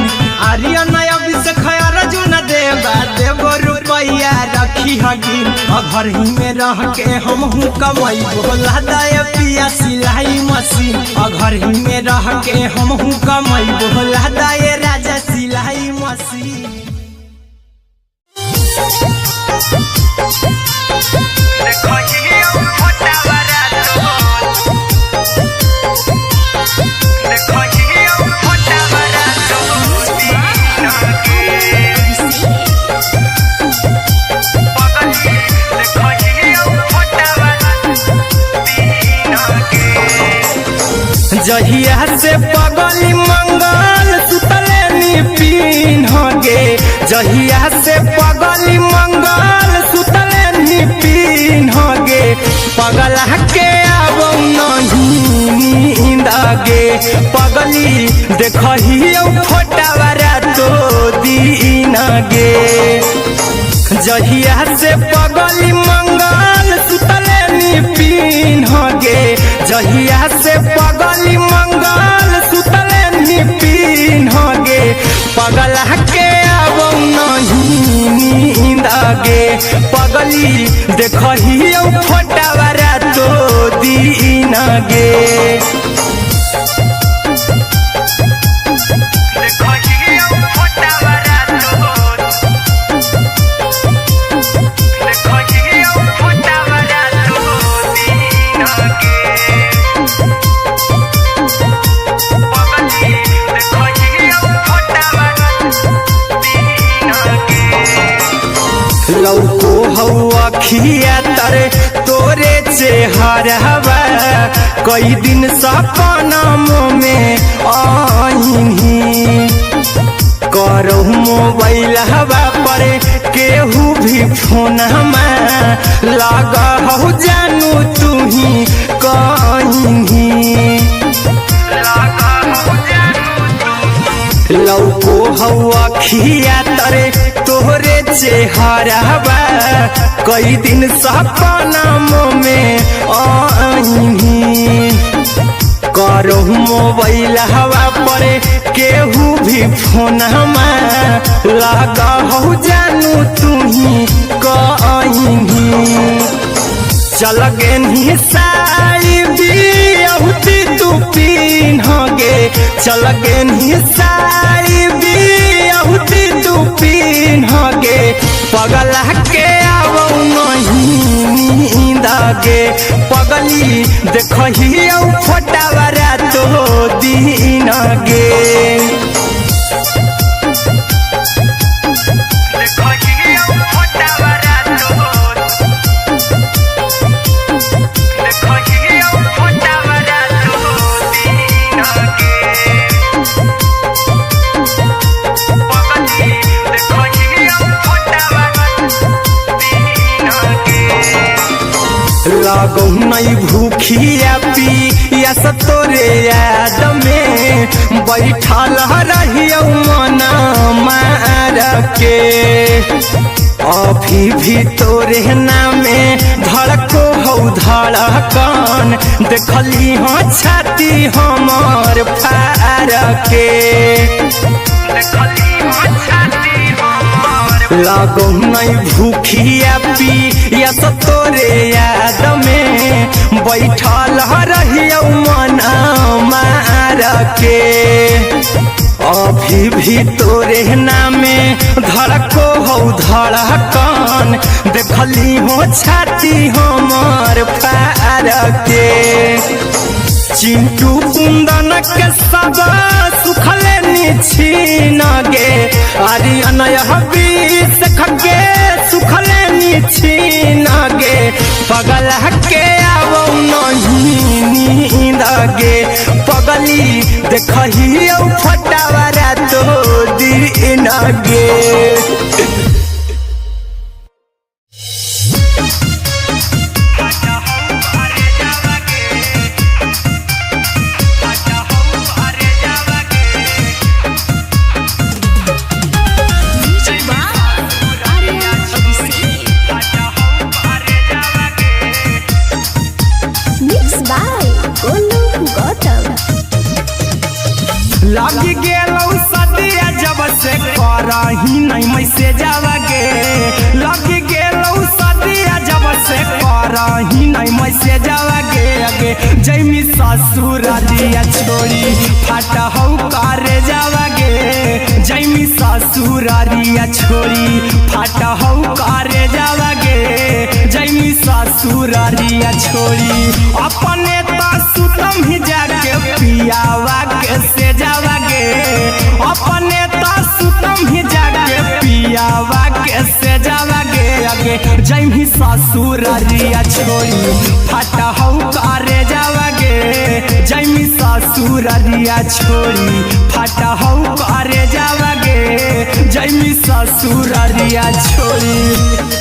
आर्यन अभिषेक अर्जुन देवा देबो रुपया रखी हगिन घर ही में रह के हमहू कमाई बोला दाय पिया सिलाई मशीन घर ही में रह के हमहू कमाई बोला दाय राजा सिलाई मशीन जहिया से पगली मंगल सुतले निपिन गे जहिया से पगली मंगल सुतले निपिन गे पगला के अब नहीं नींद गे पगली देखही फोटावारा तो दीन गे जहिया से पगली मंगल सुतले निपिन गे जहिया से पगली मंगल सुतले निपिन गे पगला के अब नहीं नींद गे पगली देखही फोटावारा तो दीन गे लौको हवा खिया तरे तोरे चेहरवा कई दिन सपना में आईनी करो मोबाइल हवा पर केहू भी फोन में लगा हो जानू तू ही कहीं लौको हवा खिया तरे तोहरे चेहरवा कई दिन सपना में आईनी करो मोबाइल हवा पर केहू भी फोन लगा हो जानू तुही कहीं चल गे साड़ी बियहुती तू पिन्हगे चल गे साड़ी बियहुती तू पिन्हगे पगला के आवो नहीं नींदगे पगली देखही फोटावरा तो दिन गे लागो नहीं भूखिया पिया तोरे याद में बैठल रहियो मन मार के अभी भी तोरे नामे धड़को हो धड़कन देखली हाँ छाती हमर फार के लागो नहीं भूखिया पिया तोरे याद में बैठल रहियो मन मार के अभी भी तोरे नामे धड़को हो धड़कन देखली हो छाती हमर फार के चिंटू कुंदन के सब सुखले छीन गे आर्यन बीस खगे सुखले छीन गे पगला के आवो नहीं नींद गे पगली देखही फटावरा तो दिन गे लगी गेलौ सदिया जब से करही नहीं मैसेजवा गे लगी गेलौ सदिया जब से करही नहीं मैसेजवा गे अगे जैमी ससुर दिया छोड़ी फाटा हौ करे जावा गे जैमी ससुर दिया छोड़ी फाटा हौ करे जावा गे जैमी ससुर दिया छोड़ी अपने तो सुतम ही जाके पियावा के से जावा गे अपने तो सुतम ही जाके पियावा के से जावा गे अगे जैमी ससुर दिया छोड़ी फाटा हौ करे जावा गे जैमी ससुर दिया छोड़ी फाटा हौ करे जावा गे जैमी ससुर दिया छोड़ी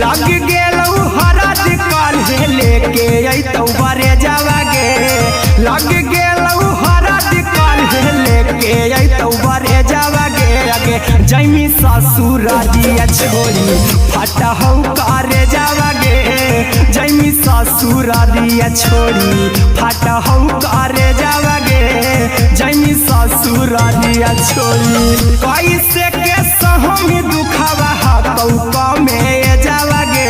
लग गेलौ हरद काल्हे लेके अइतौ बरे जावा गे लग गेलौ हरद काल्हे लेके अइतौ बरे जावा गे अगे जैमी ससुर दिया छोड़ी फाटा हौ करे जावा गे जैमी ससुर दिया छोड़ी फाटा हौ करे जावा गे जैमी ससुर दिया छोड़ी कैसे के सहम दुखवा हकौ में जावा गे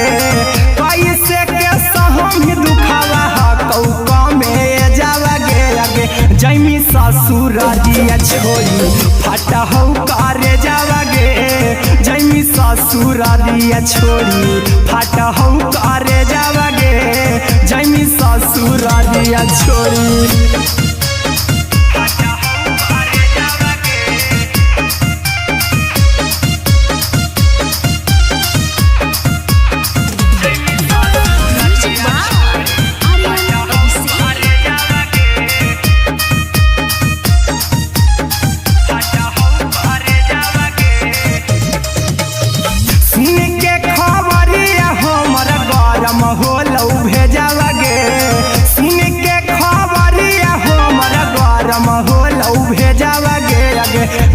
कैसे के सहम दुखवा हकौ में जावा गे अगे जैमी ससुर दिया छोड़ी फाटा हौ करे जावा गे जैमी ससुर दिया छोड़ी फाटा हौ करे जावा गे जैमी ससुर दिया छोड़ी सुन के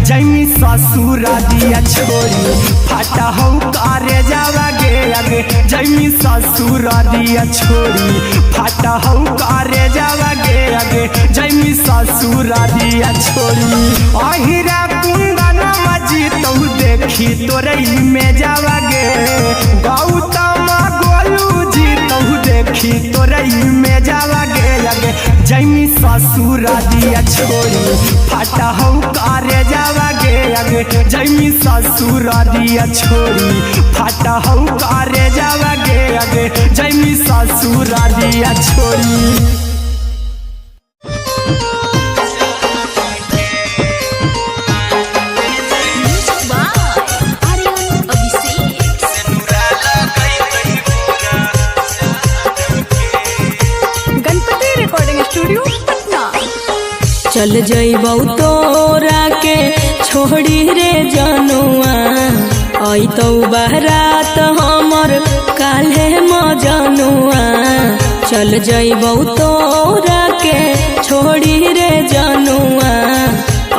जैमी ससुर दिया छोड़ी फाटा हो करे जावागे आगे जैमी ससुर दिया छोड़ी फाटा हो करे जावागे आगे जैमी ससुर दिया छोड़ी अहिरा कुंदन मजी तो देखी तोरे में जावागे गौतम गोलू जी तो देखी तोरे में जावागे आगे जैमी ससुर दिया छोड़ी फाटा हो करे जावागे आगे जैमी ससुर दिया छोड़ी फाटा हो करे जावागे आगे जैमी ससुर दिया छोड़ी चल जइबौ तोरा के छोड़ी रे जनुआ अइतौ बारात हमर काल्हे मजनुआ चल जइबौ तोरा के छोड़ी रे जनुआ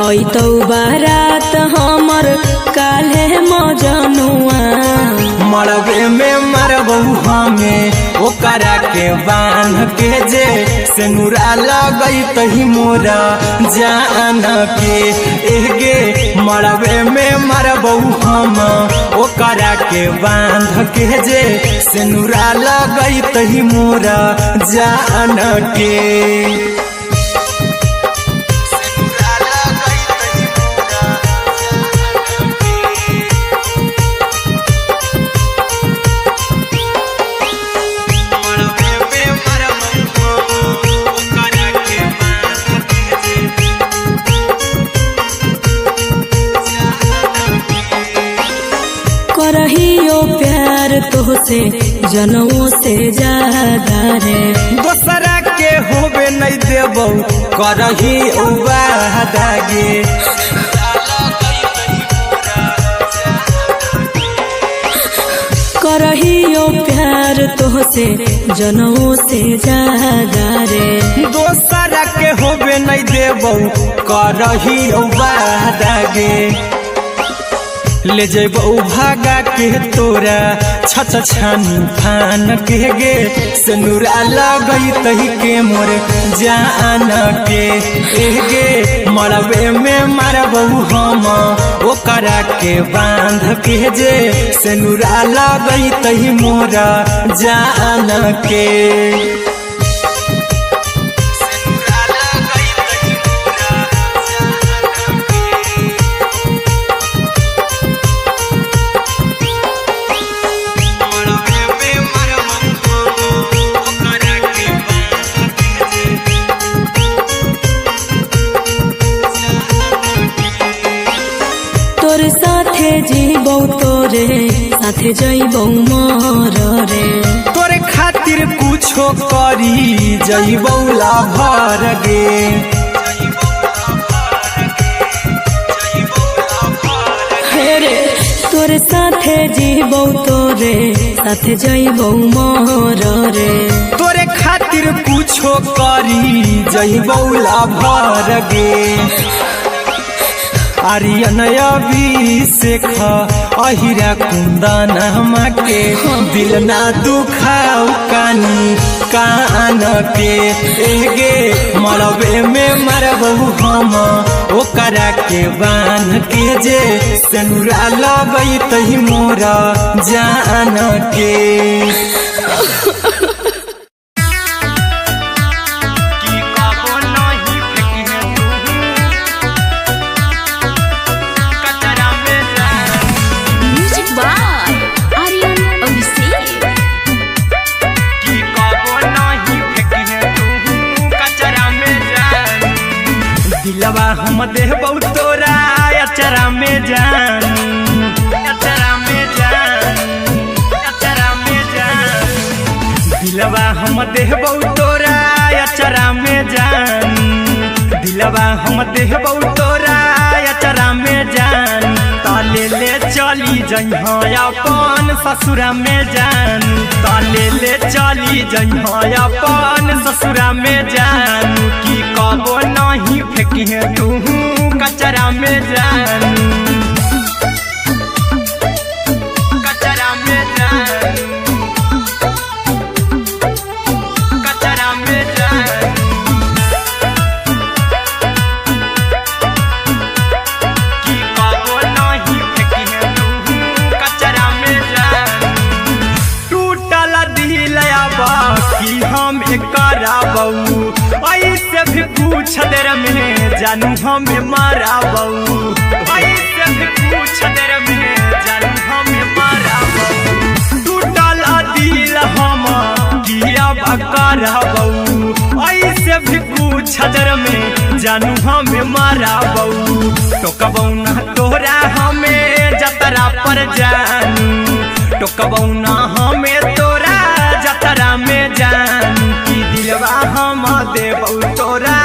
अइतौ बारात हमर काल्हे मजनुआ मरबे में मरबू हमें ओकरा के बांध के जे सेनुरा लगई तही मोरा जान के एगे मरबे में मरबू हम ओकरा के बांध के जे सेनुरा लगई तही मोरा जान के करहियो प्यार तोहसे जनों से ज्यादा रे दोसरा के होबे नहीं देबौ करही उबादागे करहियो प्यार तोहसे जनों से ज्यादा रे दोसरा के होबे नहीं देबौ करही उबादागे ले जेबौ भागा के तोरा छछ छानी फान के गे सेनुरा लगई तही के मोर जान के एगे मरबे में मरबौ हम ओकरा के बांध के जे सेनुरा लगई तही मोरा जान के जीबौ तोरे साथे जइबौ मोर रे तोरे खातिर कुछो करी जइबौ लाभर गे हेरे तोरे साथे जीबौ तोरे साथे जइबौ मोर रे तोरे खातिर कुछो करी जइबौ लाभर गे आर्यन अभिषेक अहिरा कुंदन के दिल ना दुखाऊ कानी कान के एगे मरबे में मरबू हम ओकरा के बांध के जे सेनुरा लगई तही मोरा जान के दिलवा हम देबौ तोरा अचरा में जान अचरा में जान अचरा में जान दिलवा हम देबौ तोरा अचरा में जान दिलवा हम देबौ तोरा अचरा में जान ताले ले चल चली जइहा अपन ससुरा में जानू ताले ले चली जइहा अपन ससुरा में जानू की कबो नहीं फेंकिहे तू कचरा में जानू कचरा में जानू कचरा में जानू की कबो नहीं फेंकिहे तू कचरा में जानू टूटल दिल आबा कि हम कराबू ऐसे भी पूछ देर में जानू हमें माराबू ऐसे भी पूछ देर में जानू हमें माराबू टूटल दिल हम किया कराबू ऐसे भी पूछ देर में जानू हमें माराबू टोकबू ना तोरा हमें जतरा पर जानू टोकबू ना हमें तोरा जतरा में जानू की दिलवा हम देबू तोरा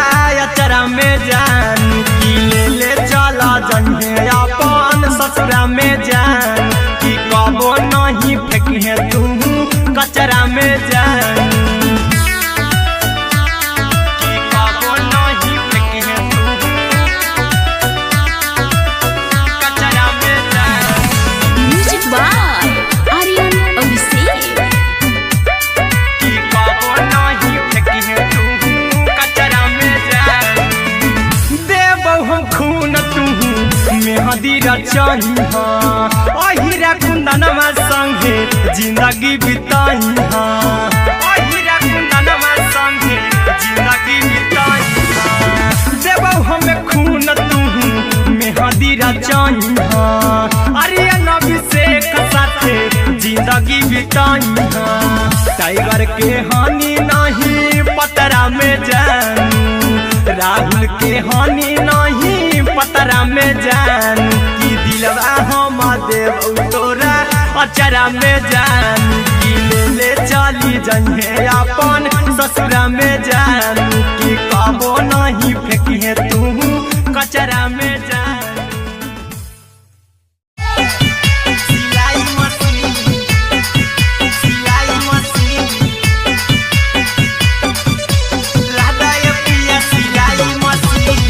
अचरा में जानू की ले ले चला जन्हे अपन ससुरा में जान की कबो नहीं फेंकिहे तू कचरा में जानू की कबो नहीं फेंकिहे तू कचरा में जानू म्यूजिक बाय आर्यन अभिषेक की कबो नहीं फेंकिहे तू कचरा में जानू देबौ हम खून तू मेहदी रचहिहा अहिरा कुंदनमा संगे जिंदगी बिताइहा अहिरा कुंदनमा संगे जिंदगी बिताइहा देबौ हम खून तू मेहदी रचहिहा आर्यन अभिषेक साथे जिंदगी बिताइहा टाइगर के हानि नहीं पतरा में जानू राहुल के हानि नहीं पतरा में जानू की दिलवा हम देबू तोरा अचरा में जानू की ले ले चली जइहे अपन ससुरा में जानू की कबो नहीं फेंकिहे तू कचरा में जानू सिलाई मशीन सिलाई मशीन लादाय पिया सिलाई मशीन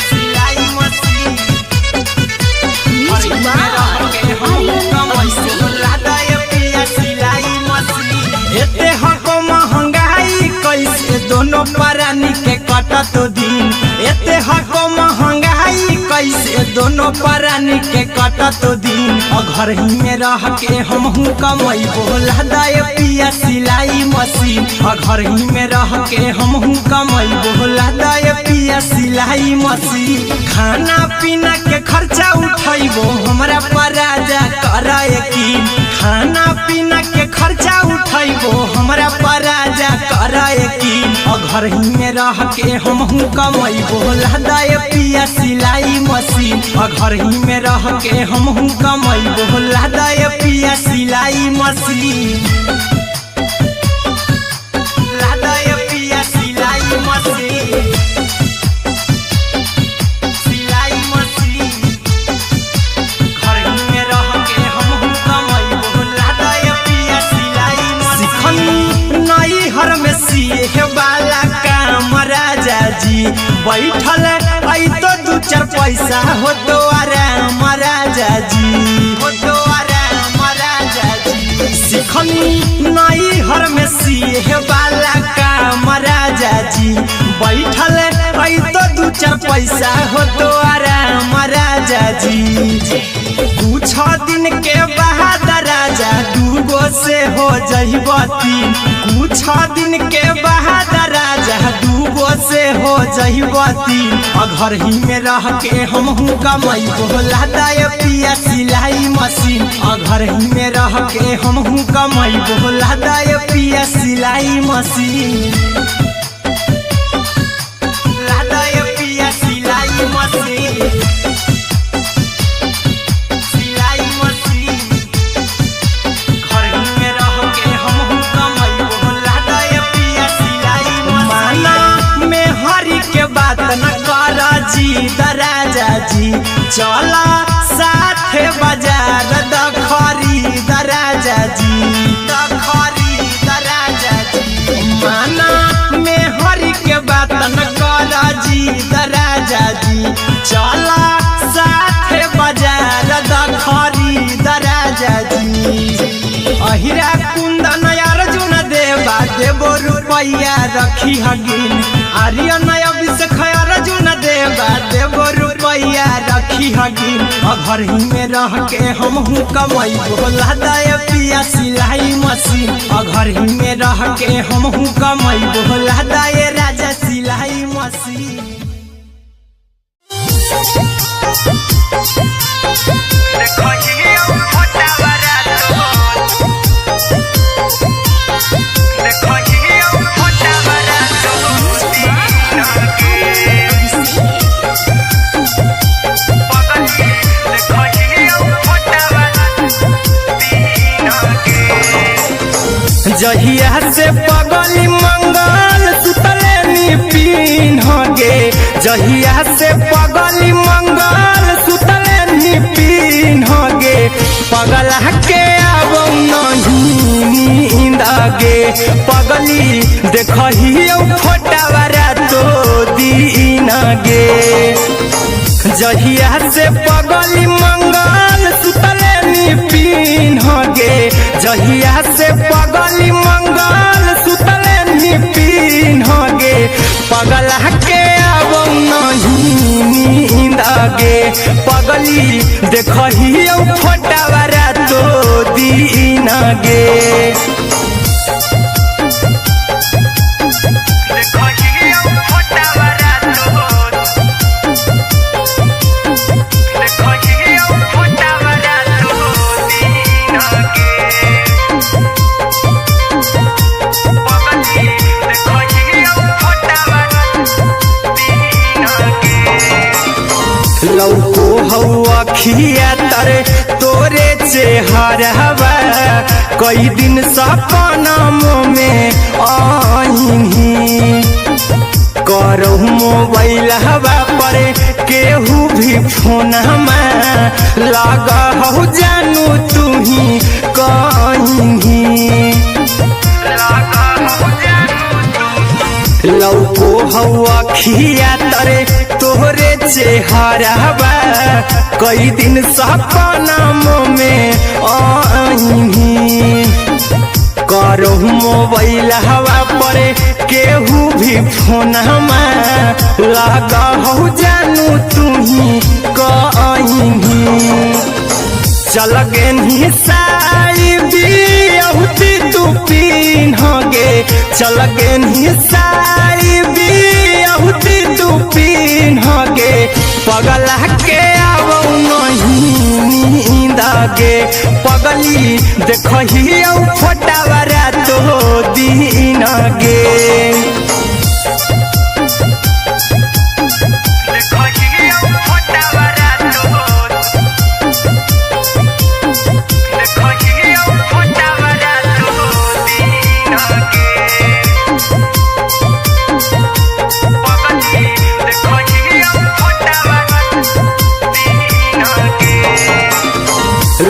सिलाई machine music by Aryan Abhishek लादाय पिया सिलाई मशीन एते हको महंगाई कैसे दोनों परानी के कटत दिन एते हको महंगाई कैसे दोनों परानी के कटत दिन और घर ही में रह के हमहू कमैबो लादाय पिया सिलाई मशीन और घर ही में रह के हमहू कमैबो लादाय पिया सिलाई मशीन खाना पीना के खर्चा उठैबो हमरा पर राजा करा यकीन खाना पीना के खर्चा उठैबो हमरा पर राजा करा यकीन और घर ही में रह के हमहू कमैबो लादाय पिया सिलाई मशीन और घर ही में रह के हमहू कमैबो लादाय पिया सिलाई मशीन लादाय पिया सिलाई मशीन सिलाई मशीन घर ही में रह के हमहू कमैबो लादाय पिया सिलाई मशीन नई हर में सीहे वाला काम राजा जी बैठल आई तो दू चार पैसा हो तो आराम राजा जी हो तो आराम राजा जी सिखनी नई हर में सीहे वाला काम राजा जी बैठल आई तो दू चार पैसा हो तो आराम राजा जी कुछ दिन के बाद राजा दूगो से हो जहिबती कुछ दिन के बाद राजा दूगो से हो जहिबती और घर ही में रह के हमहू कमैबो लादाय पिया सिलाई मशीन और घर ही में रह के हमहू कमैबो लादाय पिया सिलाई मशीन लादाय पिया सिलाई मशीन सिलाई मशीन घर ही में रह के हमहू कमैबो लादाय पिया सिलाई मशीन माना में हरी के बात न कर जी दराजा जी चला साथे बाजार द खरीद राजा जी द खरीद राजा जी माना में हरि के बात न कर जी द राजा जी चला साथे बाजार द खरीद राजा जी अहिरा कुंदन अर्जुन देवा देवो रुपैया रखी हगिन आर्यन अभिषेक अर्जुन देवा देवो रुपैया रखी हगिन घर ही में रह के हमहू कमाई बोला दे पिया सिलाई मशीन घर ही में रह के हमहू कमाई बोला दे राजा सिलाई मशीन जहिया से पगली मंगल सुतले निपिन गे जहिया से पगली मंगल सुतले निपिन गे पगला के अब नहीं नींद गे पगली देखही फोटावारा तो दीन गे जहिया से पगली मंगल सुतले निपिन गे जहिया से पगली मंगल सुतले निपिन गे पगला के अब नहीं नींद गे पगली देखही फोटावारा तो दीन गे लौको हवा खिया तरे तोरे चेहरवा कई दिन सपना में आईनी करो मोबाइल हवा पर केहू भी फोन में लगा हो जानू तू ही कहीं लौको हवा खिया तरे तोहरे चेहरवा कई दिन सपना में आईनी करो मोबाइल हवा पर केहू भी फोन में लगा हो जानू तू ही कहीं चल गे साड़ी बिहुती तू पीन गे चल गे साड़ी बिहुती तू पीन गे पगला के अब नहीं नींद गे पगली देखही फोटावारा तो दीन गे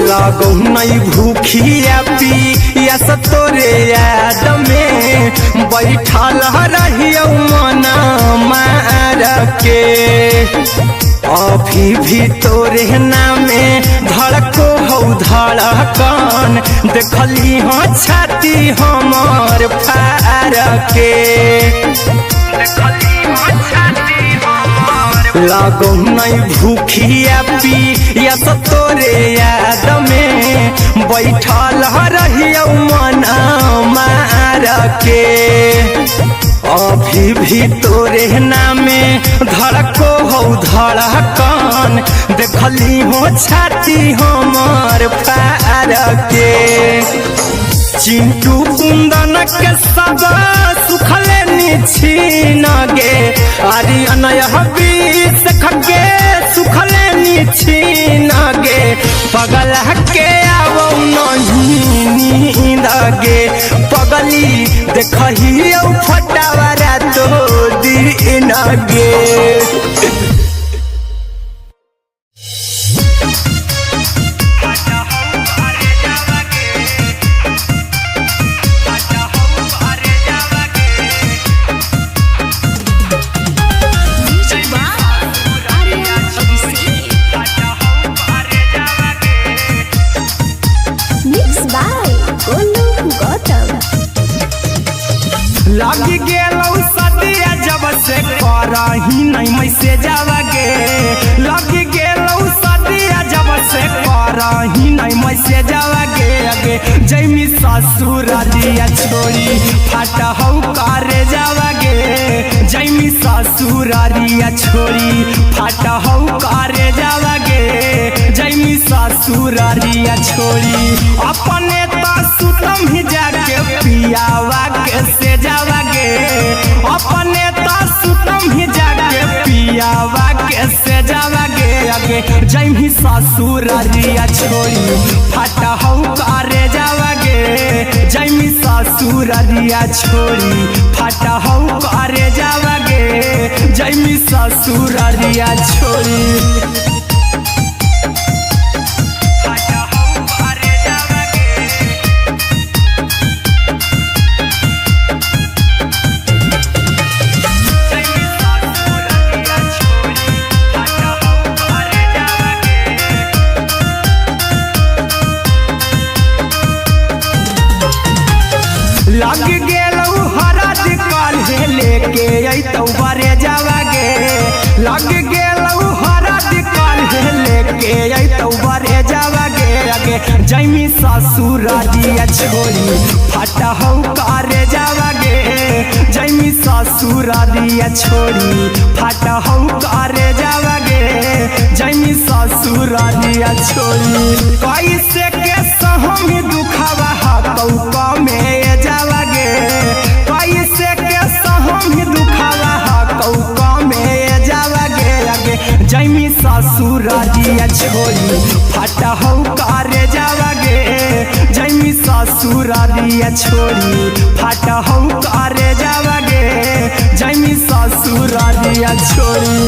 लागो नहीं भूखिया पिया तोरे याद में बैठल रहियो मना मार के अभी भी तोरे नामे धड़को हो धड़कन देखली हाँ छाती हमार फार के लागो नहीं भूखिया पिया तोरे याद में बैठल रहियो मना मार के अभी भी तोरे नामे धड़को हो धड़कन देखली हो छाती हमार फार के चिंटू कुंदन के सब सुखले निछीन गे आर्यन अभिषेक के सुखले निछीन गे पगला के अब नहीं नींद गे पगली देखही फटावारा तो दीन गे। करही नहीं मैसेजवा गे लग गेलौ सदिया जब से करही नहीं मैसेजवा गे अगे जैमी ससुरारिया छोड़ी फाटहौ करे जावा गे जैमी ससुरारिया छोड़ी फाटहौ करे जावा गे जैमी ससुरारिया छोड़ी अपने तो सुतम ही जाके पियावा के से जावा गे अपने तो सुतम ही जाके पियावा के से जावा गे अगे जैमी ससुरारिया छोड़ी फाटहौ करे जावा गे जैमी ससुरारिया छोड़ी फाटहौ करे जावा गे जैमी ससुरारिया छोड़ी लग गेलौ हरद काल्हे लेके अइतौ बरे जावा गे लग गेलौ हरद काल्हे लेके अइतौ बरे जावा गे अगे जैमी ससुरारिया छोड़ी फाटहौ करे जावा गे जैमी ससुरारिया छोड़ी फाटहौ करे जावा गे जैमी ससुरारिया छोड़ी कैसे के सहम दुखवा हतौ कमे जावा गे कैसे के सहम दुखवा हतौ कमे जावा गे अगे जैमी ससुरारिया छोड़ी फाटहौ करे जावा गे जैमी ससुरारिया छोड़ी फाटहौ करे जावा गे जैमी ससुरारिया छोड़ी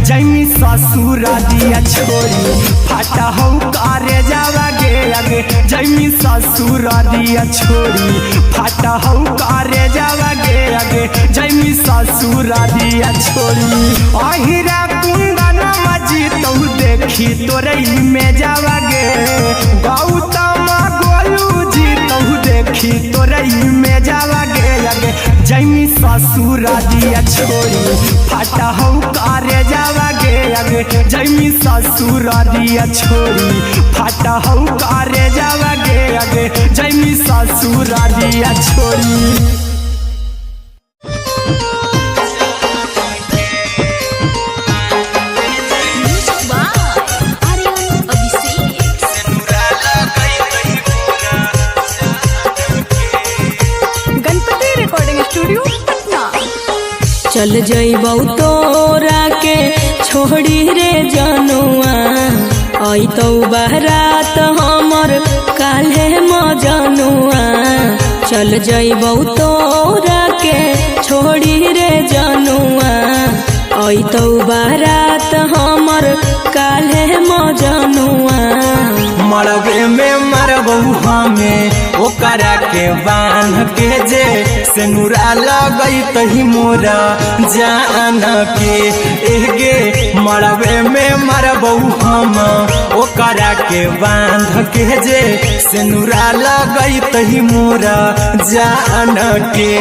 जैमी ससुरारिया छोड़ी फाटहौ करे जावा गे अगे जैमी ससुरारिया छोड़ी फाटहौ करे जावा गे अगे जैमी ससुरारिया छोड़ी अहिरा कुंदन मजी तौ देखी तोरई में जावा गे गौतम गोलू जी तौ देखी तोरई में जावा गे अगे जैमी ससुरारिया छोड़ी फाटहौ करे जावा गे अगे जैमी ससुरारिया छोड़ी फाटहौ करे जावा गे अगे जैमी ससुरारिया छोड़ी चल जइबौ तोरा के छोड़ी रे जनुआ अइतौ बारात हमर काल्हे मजनुआ चल जइबौ तोरा के छोड़ी रे जनुआ अइतौ बारात हमर काल्हे मजनुआ मरबे में मरबौ हमें ओकरा के बांध के जे सेनुरा लगैतहि मोरा जान के एगे मरबे में मरबौ हम ओकरा के बांध के जे सेनुरा लगैतहि मोरा जान के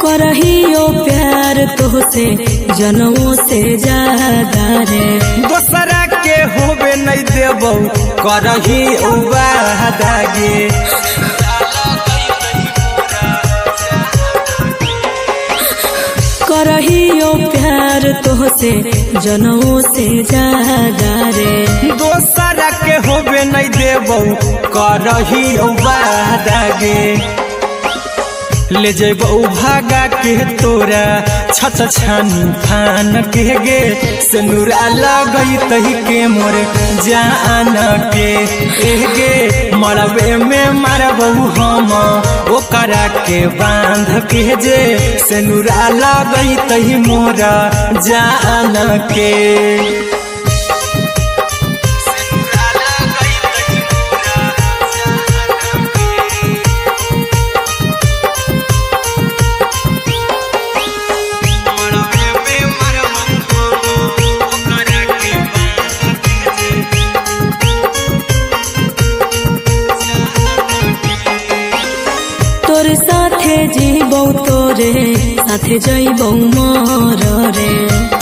करहियो प्यार तोहसे जनमों से ज्यादा रे दोसरा के होबे नहीं देबौ करही वादा गे करहियो प्यार तो तोहसे जनमों से ज्यादा रे। दोसरा के होबे नहीं देबो करही वादागे ले जेबो भागा के तोरा छत छानी फान के गे सिनुरा लगई तही के मोर जान के गे मरबे में मारबो हम ओकरा के बांध के जे सिनुरा लगई तही मोरा जान के। तोरे साथे जीबो तोरे साथे जइबो मर रे।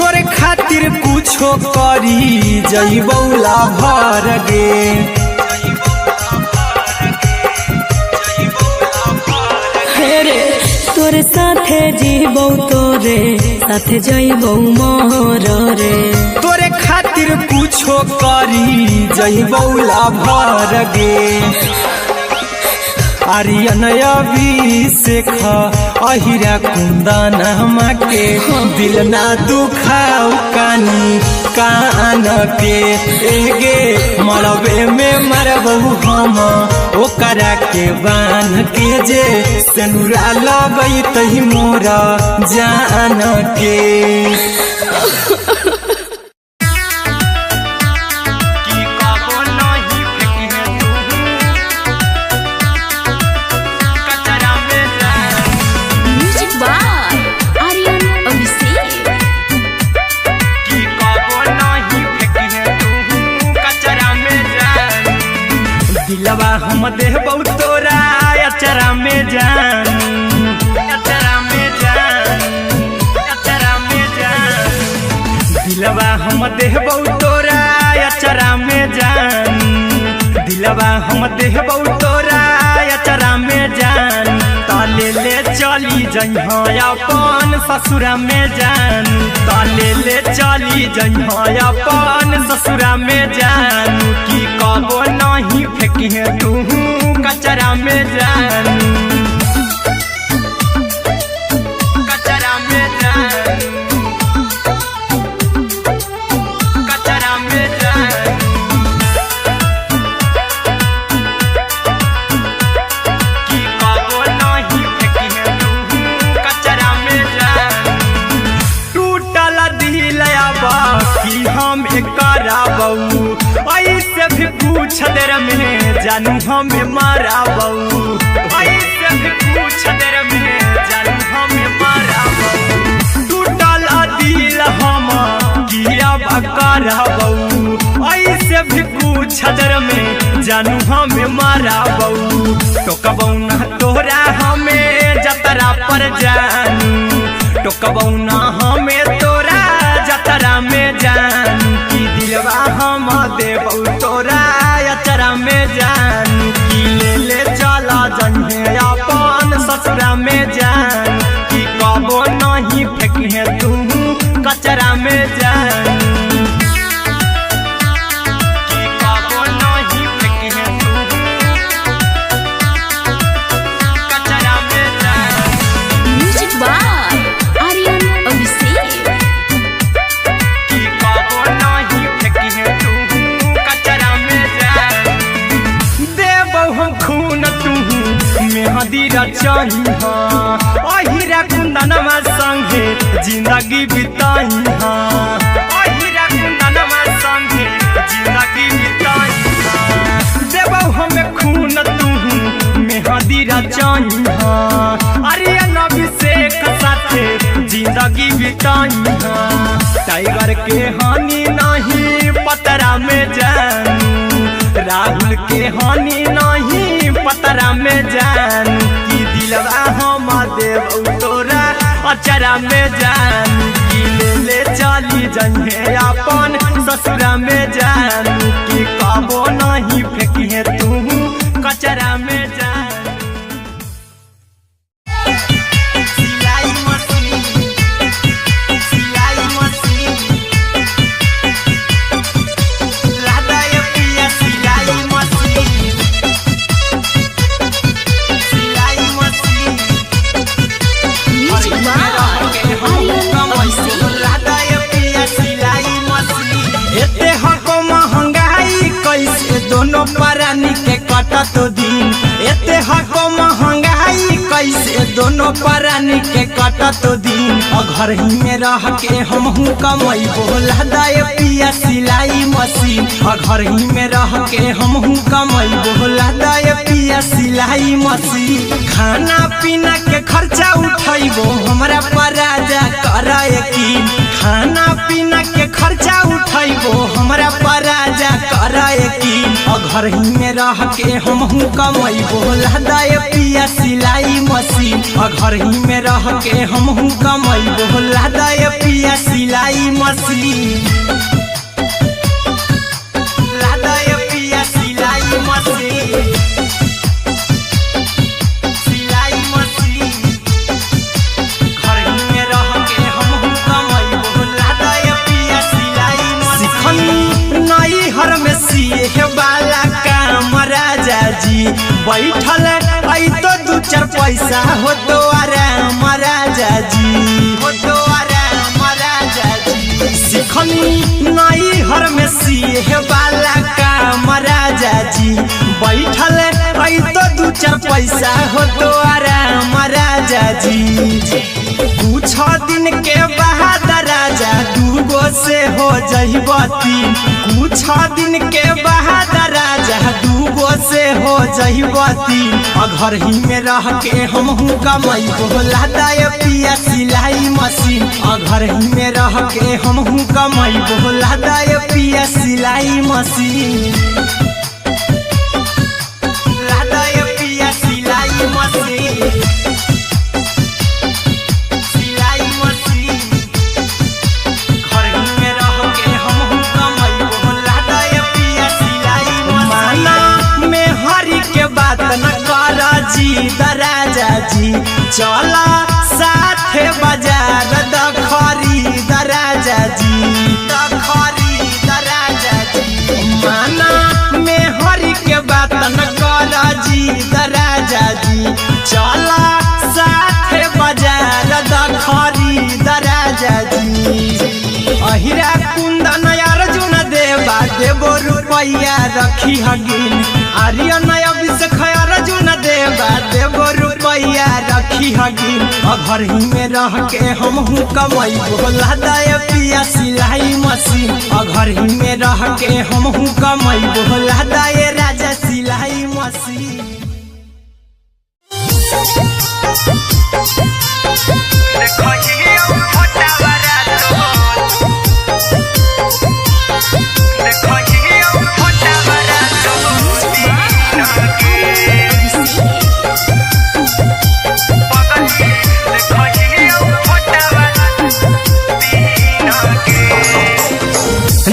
तोरे खातिर कुछो करी जइबो लाभर गे रे तोरे साथे जीबो तोरे साथे जइबो मर रे। तोरे खातिर कुछो करी जइबो लाभर गे आर्यन अभिषेक अहिरा कुंदन के दिल ना दुखाऊ कानी कान के एगे मरबे में मरबू हम ओकरा के बान के जे सिनुरा लगई तही मोरा जान के। दिलवा हम देबो तोरा अचरा में जान अचरा में जान अचरा में जान दिलवा हम देबो तोरा अचरा में जान दिलवा हम देबो तोरा अचरा में जान ताले ले चली जइहा अपन ससुरा में जान ताले ले चली जइहा अपन ससुरा में जान की कबो नहीं फेंकिहे तू कचरा में जान कचरा में जान कचरा में जान की कबो नहीं फेंकिहे तू कचरा में जान टूटल दिल आबा कि हम कराबू ऐसे भी पूछ देर में जानू हमें माराबू ऐसे भी पूछ देर में जानू हमें माराबू टूटल दिल हम किया कराबू ऐसे भी पूछ देर में जानू हमें माराबू टोकबू ना तोरा हमें जतरा पर जानू टोकबू ना हमें तोरा जतरा में जानू की दिलवा हम देबो तोरा अचरा में जान की ले ले चला जन्हे अपन ससुरा में जान की कबो नहीं फेंकिहे तू कचरा में जान की कबो नहीं फेंकिहे तू कचरा में जान। म्यूजिक बाय आर्यन अभिषेक की कबो नहीं फेंकिहे तू कचरा में जान देबो हम खून तू मेहदी रचइहा अहिरा कुंदनमा संगे जिंदगी बिताइहा अहिरा कुंदनमा संगे जिंदगी बिताइहा देबो हम खून तू मेहदी रचइहा आर्यन अभिषेक साथे जिंदगी बिताइहा टाइगर के हानि नहीं पतरा में जानू राहुल के हानि नहीं पतरा में जान की दिलवा हम देबो तोरा अचरा में जान की ले ले चली जइहे अपन ससुरा में जान की कबो नहीं फेंकिहे तू कचरा में जान। सिलाई मशीन कटतो दिन एते हको महंगाई कैसे दोनों प्राणी के कटतो दिन और घर ही में रह के हमहू कमाई बोला दाए पिया सिलाई मशीन और घर ही में रह के हमहू कमाई बोला दाए पिया सिलाई मशीन खाना पीना के खर्चा उठाइबो हमरा पर राजा करा यकीन खाना पीना के खर्चा उठाइबो हमरा पर राजा करा यकीन और घर ही में रह के हमहू कमाई बोला दाए पिया सिलाई मशीन और घर ही में रह के हमहू कमाई बोला दाए पिया सिलाई मशीन लादाए पिया सिलाई मशीन सिलाई मशीन घर ही में रह के हमहू कमाई बोला दाए पिया सिलाई मशीन नई हर में सिए वाला काम राजा जी बैठल आई तो दू चार पैसा हो तो आराम राजा जी हो तो आराम राजा जी सिखनी नई हर में सिए वाला काम राजा जी बैठल आई तो दू चार पैसा हो तो आराम राजा जी कुछ दिन के बाद राजा दूगो से हो जहिबती कुछ दिन के बाद राजा दूगो से हो जहिबती और घर ही में रह के हमहू कमाई बोला दाए पिया सिलाई मशीन और घर ही में रह के हमहू कमाई बोला दाए पिया सिलाई मशीन लादाए पिया सिलाई मशीन सिलाई मशीन घर ही में रह के हमहू कमाई बोला दाए पिया सिलाई मशीन में हरी के बात न कर जी दराजा जी चला साथे बाजार द खरीद राजा जी द खरीद राजा जी माना में हरी के बात न कर जी दराजा जी चला साथे बाजार द खरीद राजा जी अहिरा कुंदन अर्जुन देवा देवो रुपया रखी हगिन आर्यन अभिषेक अर्जुन देवा देवो रुपया रखी हगिन और घर ही में रह के हमहू कमाई बोला दाए पिया सिलाई मशीन और घर ही में रह के हमहू कमाई बोला दाए राजा सिलाई मशीन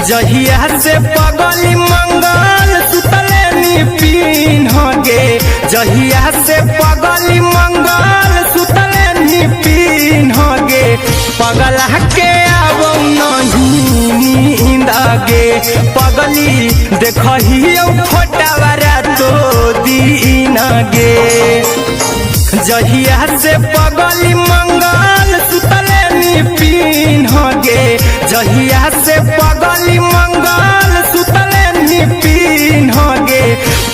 जहिया से पगली मंगल सुतले निपिन गे जहिया से पगली मंगल सुतले निपिन गे पगला के आब नहीं नींद गे पगली देखही फोटावारा तो दीन गे जहिया से पगली मंगल सुतले निपिन गे जहिया से पगली मंगल सुतले निपिन गे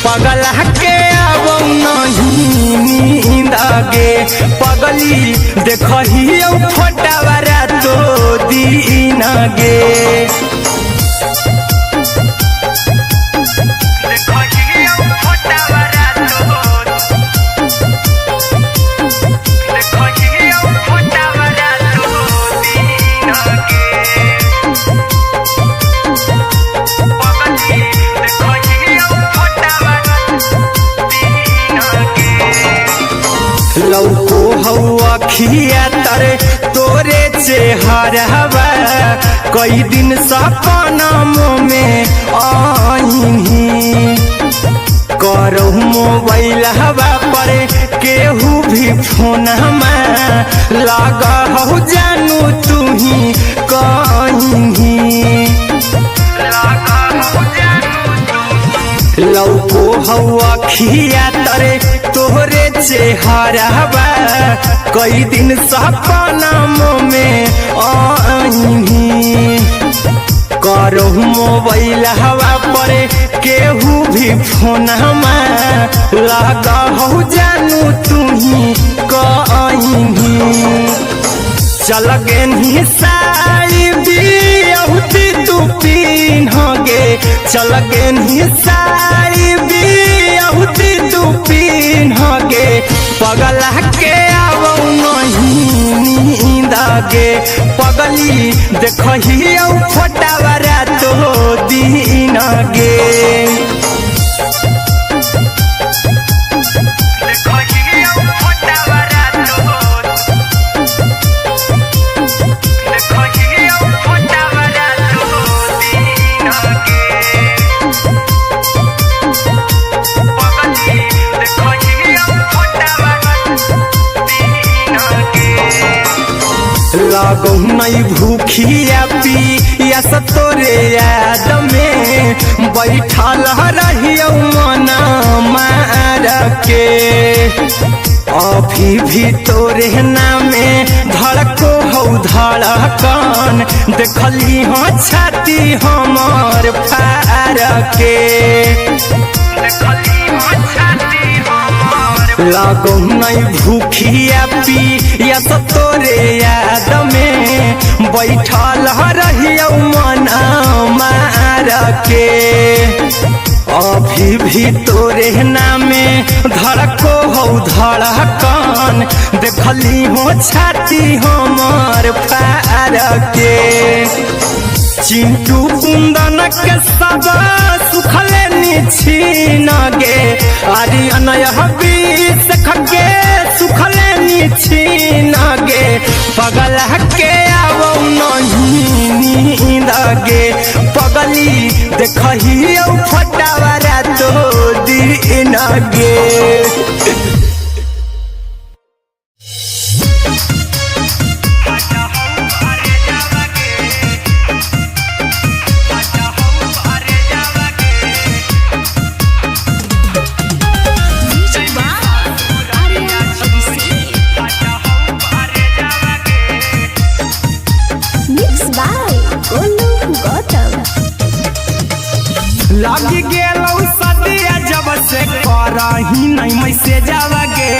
पगला के आब नहीं नींद गे पगली देखही फोटावारा तो दीन गे लौको हवा खिया तरे तोरे चेहरवा कई दिन सपनों में आईनी करो मोबाइल हवा पर केहू भी फोन में लगा हो जानू तू ही कहीं लौको हवा खिया तरे तोहरे चेहरवा कई दिन सपनों में आईनी करो मोबाइल हवा पर केहू भी फोन लगा हो जानू तुही कहीं चल गे साड़ी बियहुती तू पिन्हगे चल गे साड़ी बियहुती तू पिन्हगे पगला के आवो नहीं नींदगे पगली देखही फोटावरा तो दिन गे लागो नहीं भूखिया पिया तोरे याद में बैठल रहियो मन मार के अभी भी तोरे नामे धड़को हो धड़कन देखली हो छाती हमर फार के लागो नहीं भूखिया पिया तोरे याद में बैठल रहियो मन मार के अभी भी तोरे नामे धड़को हो धड़कन देखली हो छाती हमर फार के चिंटू कुंदन के सब सुखले निछीन गे आर्यन बीस खगे सुखले निछीन गे पगला के आवो नहीं नींद गे पगली देखही फटावरा तो दिन गे लगी गेलौ सदिया जब से करही नहीं मैसेजवा गे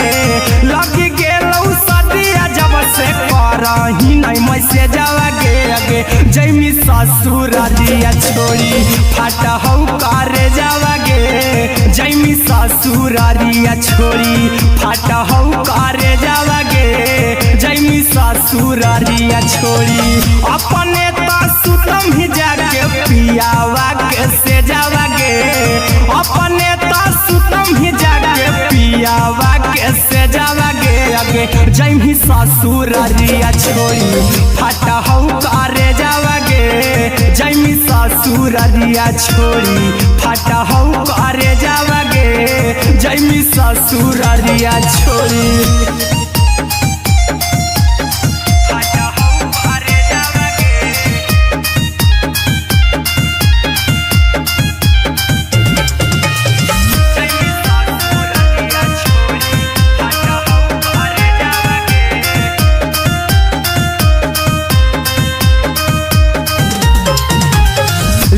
लगी गेलौ सदिया जब से करही नहीं मैसेजवा गे अगे जैमी ससुरारिया छोड़ी फाटा हौ करे जावा गे जैमी ससुरारिया छोड़ी फाटा हौ करे जावा गे जैमी ससुरारिया छोड़ी अपने तो सुतम ही जाके पियावा के से जावा गे अपने तो सुतम ही जाके पियावा के से जावा गे अगे जैमी ससुरारिया छोड़ी फाटा हौ करे जावा गे जैमी ससुरारिया छोड़ी फाटा हौ करे जावा गे जैमी ससुरारिया छोड़ी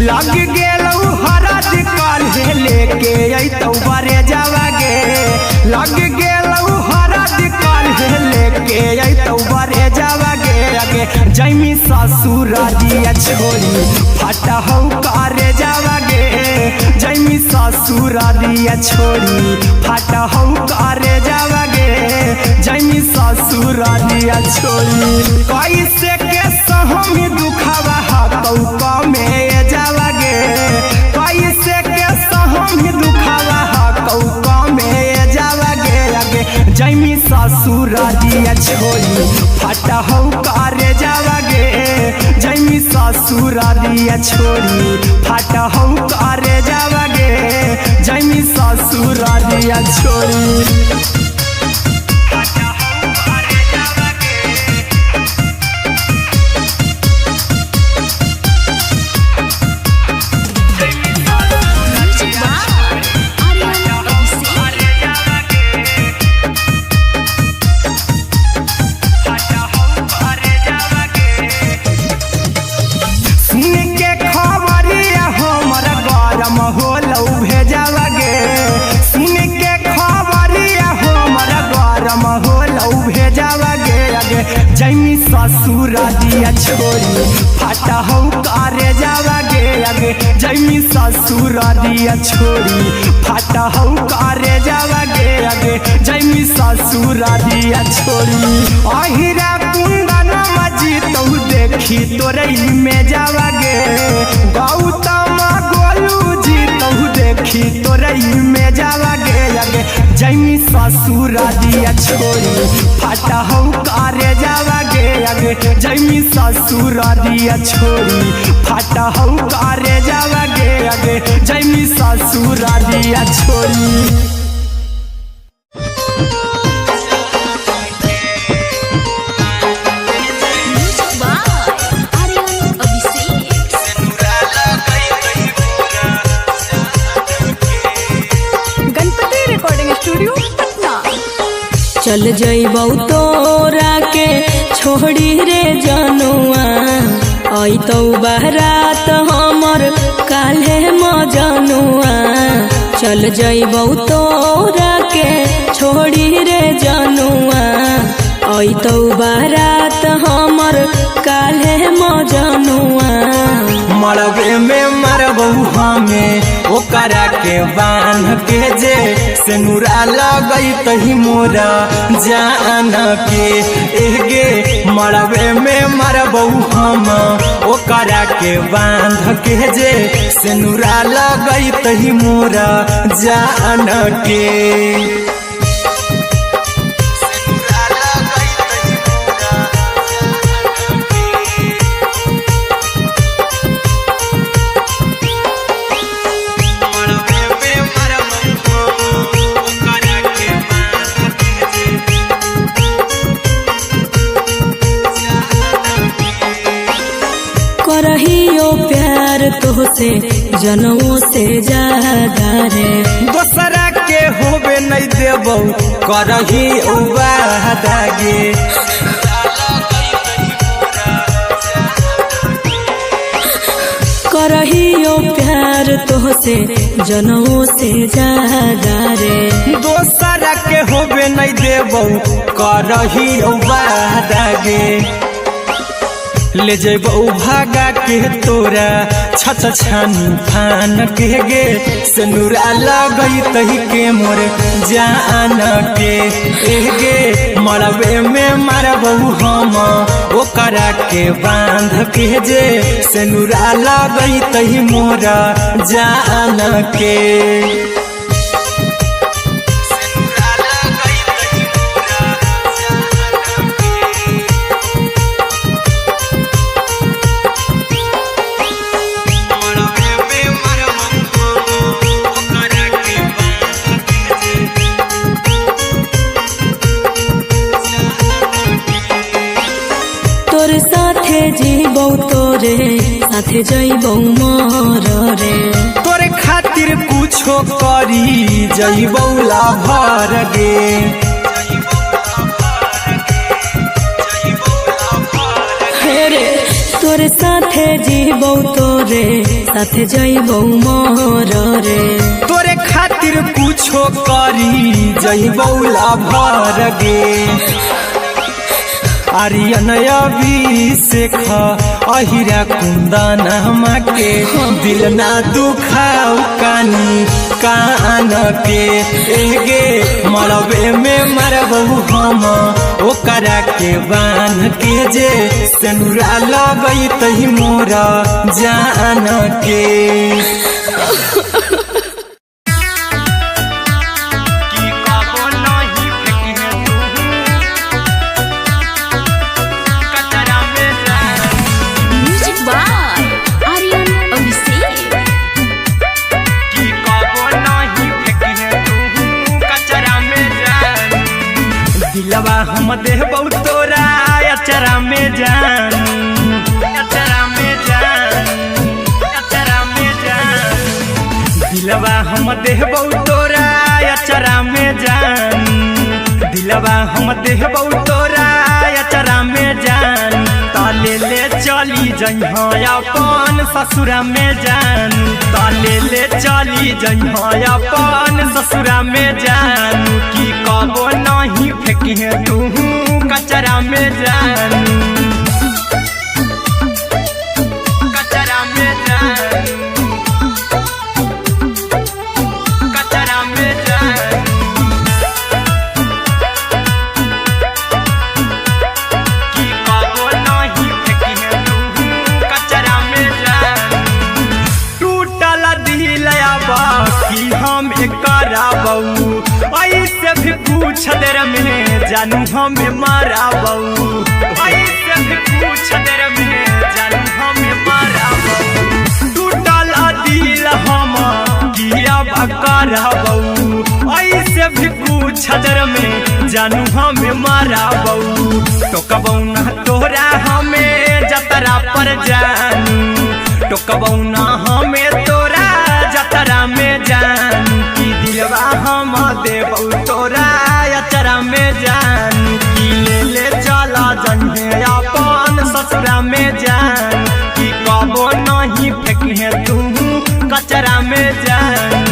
लग गेलौ हरा दिकाल लेके अइतौ बारे जावा गे लग गेलौ हरा दिकाल लेके अइतौ बारे जावा गे अगे जैमी ससुरारिया छोड़ी फाटा हौ करे जावा गे जैमी ससुरारिया छोड़ी फाटा हौ करे जावा गे जैमी ससुरारिया छोड़ी कैसे के सहमी दुखावा हतौ कमे जावा गे कैसे के सहमी दुखावा हतौ कमे जावा गे अगे जैमी ससुरारिया छोड़ी फाटा हौ करे जावा गे जैमी ससुरारिया छोड़ी फाटा हौ करे जावा गे जैमी ससुरारिया छोड़ी के ससुर दिया छोड़ी फाटा हो करे जावागे आगे जैमी ससुर दिया छोड़ी फाटा हो करे जावागे आगे जैमी ससुर दिया छोड़ी अहिरा कुंदन मजी तो देखी तोरे में जावागे गौतम गोलू जी तो देखी तोरे में जावागे आगे जैमी ससुर दिया छोड़ी फाटा हो करे जावागे आगे जैमी ससुर दिया छोड़ी फाटा हो करे जावागे आगे जैमी ससुर दिया छोड़ी चल जइबौ तोरा के छोड़ी रे जनुआ अइतौ बारात हमर काल्हे मजनुआ चल जइबौ तोरा के छोड़ी रे जनुआ अइतौ बारात हमर काल्हे मजनुआ मरबे में मरबू हमें ओकरा के बांध के जे सेनुरा लगई तही मोरा जान के एगे मरबे में मरबू हम ओकरा के बांध के जे सेनुरा लगई तही मोरा जान के करहियो प्यार तोहसे जनों से ज्यादा रे दोसरा के होबे नहीं देबौ करही वादागे करहियो प्यार तोहसे जनों से ज्यादा रे दोसरा के होबे नहीं देबौ करही वादागे ले जेबौ भागा के तोरा छछ छानी फान के गे सेनुरा लगई तही के मोर जान के एगे मरबे में मरबौ हम ओकरा के बांध के जे सेनुरा लगई तही मोरा जान के जीबौ तोरे साथे जइबौ मोर रे तोरे खातिर कुछो करी जइबौ लाभर गे रे तोरे साथे जीबौ तोरे साथे जइबौ मोर रे तोरे खातिर कुछो करी जइबौ लाभर गे आर्यन अभिषेक अहिरा कुंदन के दिल ना दुखाऊ कानी कान के एगे मरबे में मरबू हम ओकरा के बांध के जे सेनुरा लगई तही मोरा जान के दिलवा हम देबौ तोरा अचरा में जान अचरा में जान अचरा में जान दिलवा हम देबौ तोरा अचरा में जान दिलवा हम देबौ तोरा अचरा में जान ताले ले चली जइहा अपन ससुरा में जान ताले ले चली जइहा अपन ससुरा में जान की कबो नहीं फेंकी तू कचरा में जान देर में जानू हमें मारा बहू ऐसे भी कुछ देर में जानू हमें मारा बहू टूटल दिल हम किया बकरा बहू ऐसे भी कुछ देर में जानू हमें मारा बहू टोकबौ ना तोरा हमें जतरा पर जानू टोकबौ ना हमें तोरा जतरा में जानू की दिलवा हम देबौ तोरा अचरा में जानू की ले चला जन्हे अपन ससुरा में जान की कबो नहीं फेंके तू कचरा में जानू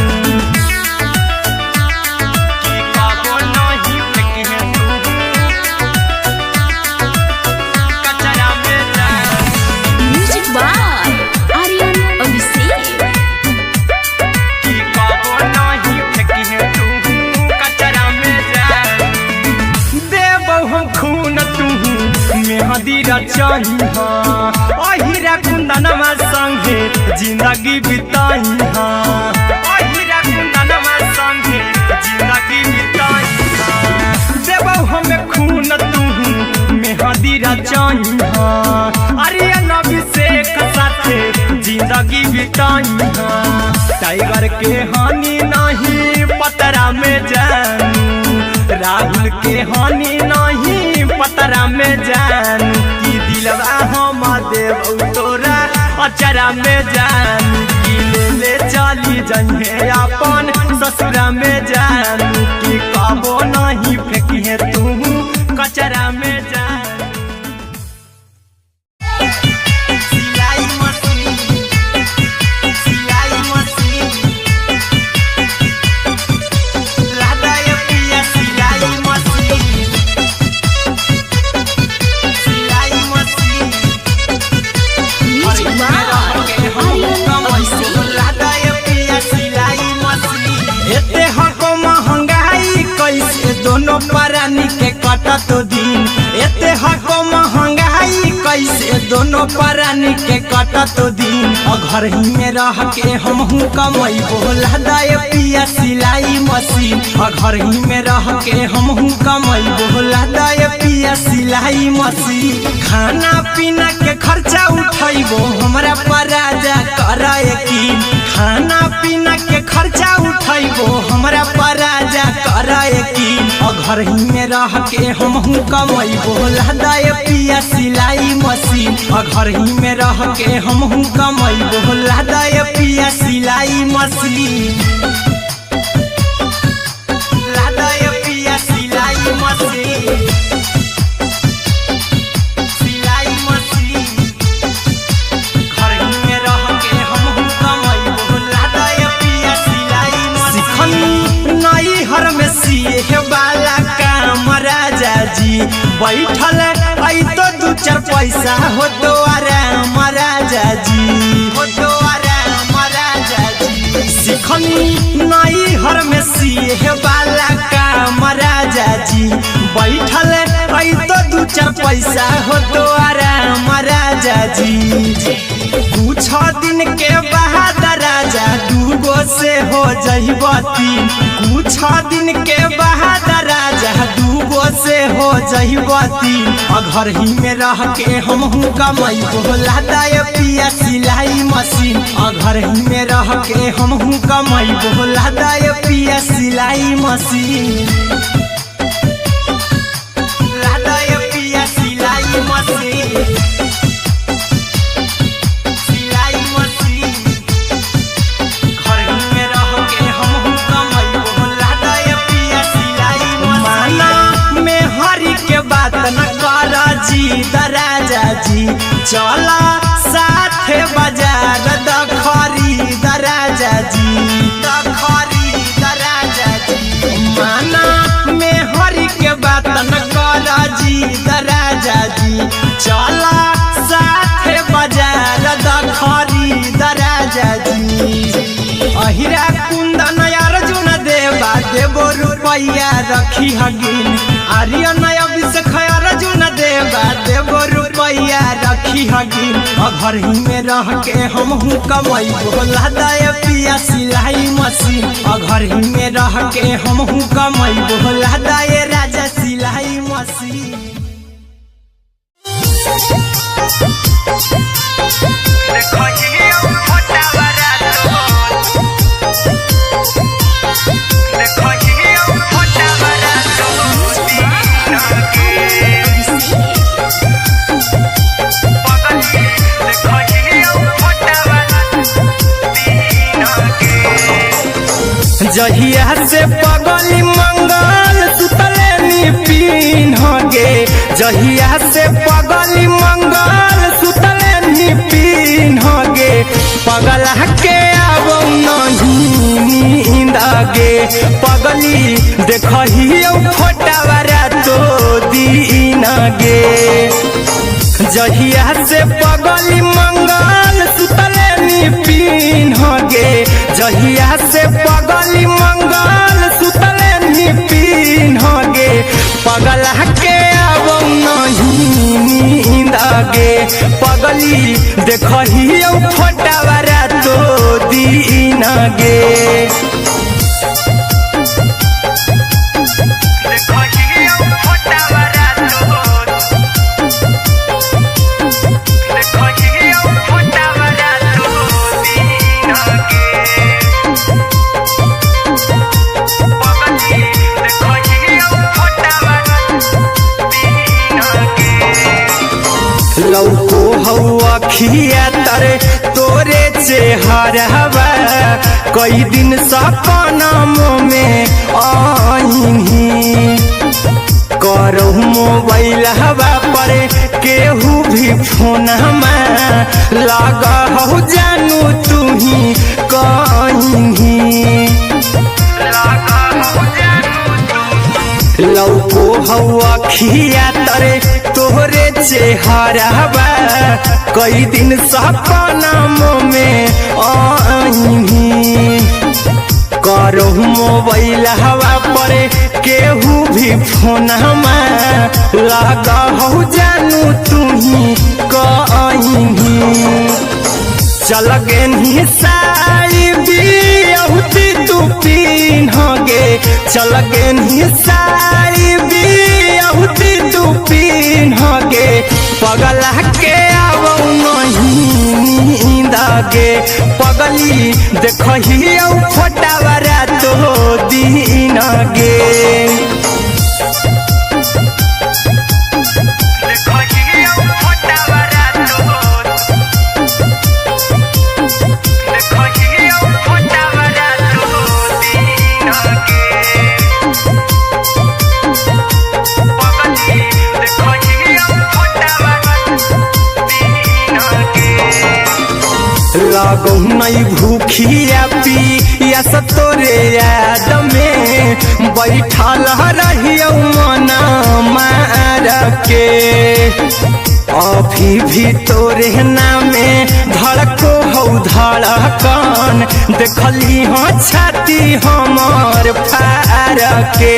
अहिरा कुंदनमा संगे जिंदगी बिताई अहिरा कुंदनमा संगे जिंदगी बिताई देबौ हमें खून तू मेहदी रचाई आर्यन अभिषेक साथे जिंदगी बिताई टाइगर के हानि नहीं पतरा में जानू राहुल के हानि नहीं पतरा में जानू की दिलवा हम देबौ तोरा अचरा में जानू की ले चली जन्हे अपन ससुरा में जानू की कबो नहीं फेंकिए तू कचरा में जानू दोनों परानी के कटत दिन एते हको महंगाई कैसे दोनों परानी के कटत दिन घर ही में रह के हमहू कमाई बोला दाय पिया सिलाई मशीन घर ही में रह के हमहू कमाई बोला दाय पिया सिलाई मशीन खाना पीना के खर्चा उठाइबो हमरा पराजा कराए की खाना पीना के खर्चा उठाइबो हमरा पराजा कराए की घर ही में रह के हमहू कमाई बोला दाय पिया सिलाई मशीन घर ही में रह के हमहू कमाई बोला दाय पिया सिलाई मशीन लादाय पिया सिलाई मशीन सिलाई मशीन घर ही में रह के हमहू कमाई बोला दाय पिया सिलाई मशीन नई हर में सिए वाला काम राजा जी बैठल आई तो दू चार पैसा हो तो आराम राजा जी हो तो आराम राजा जी सिखनी नई हर में सिए वाला काम राजा जी बैठल आई तो दू चार पैसा हो तो आराम राजा जी कुछ दिन के बाद राजा दूगो से हो जहिबती कुछ दिन के बाद राजा दूगो से हो जहिबती घर ही में रह के हमहू कमाई बोला दाय पिया सिलाई मशीन घर ही में रह के हमहू कमाई बोला दाय पिया सिलाई मशीन लादाय पिया सिलाई मशीन राजा जी चला साथे बाजार द खरीद राजा जी द खरीद राजा जी माना में हरी के बात न कर जी द राजा जी चला साथे बाजार द खरीद राजा जी अहिरा कुंदन अर्जुन देवा देबो रुपया रखी हगिन आर्यन अभिषेक अर्जुन देवा देबो रुपया रखी हगिन घर ही में रह के हमहू कमाई बोला दाय पिया सिलाई मशीन घर ही में रह के हमहू कमाई बोला दाय राजा जहिया से पगली मंगल सुतले निपिन गे जहिया से पगली मंगल सुतले निपिन गे पगला के अब नहीं नींद गे पगली देखही फोटावारा तो दीन गे जहिया से पगली मंगल सुतले निपिन गे जहिया से पगली मंगल सुतले निपिन गे पगला के अब नहीं नींद गे पगली देखही फोटावारा तो दीन गे लौको हवा खिया तरे तोरे चेहरवा कई दिन सपनों में आईनी करो मोबाइल हवा पर केहू भी फोन में लगा हो जानू तू ही कहीं लौको हवा खिया तरे तोहरे चेहरवा कई दिन सपनों में आईनी करो मोबाइल हवा पर केहू भी फोन में लगा हो जानू तू ही कहीं चल गे साड़ी बिहुती तू पीन गे चल गे साड़ी बिहुती तू पीन गे पगला के अब नहीं नींद गे पगली देखही फोटावारा तो दीन गे लागो नहीं भूखिया पिया तोरे याद में बैठल रहियो मन मार के अभी भी तोरे नामे धड़को हो धड़कन देखली हो छाती हमर फार के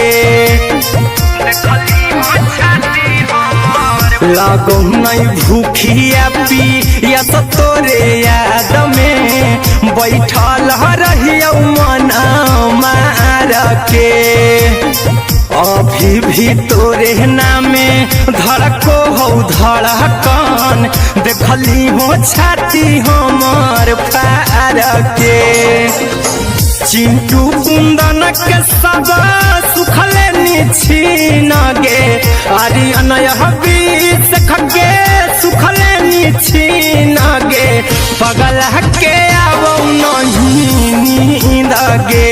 लागो नहीं भूखिया पिया तोरे याद में बैठल रहियो मन मार के अभी भी तोरे नामे धड़को हो धड़कन देखली हो छाती हमर फार के चिंटू कुंदन के सब सुखले निछीन गे आर्यन बीच खगे सुखले निछीन गे पगला के अब नहीं नींद गे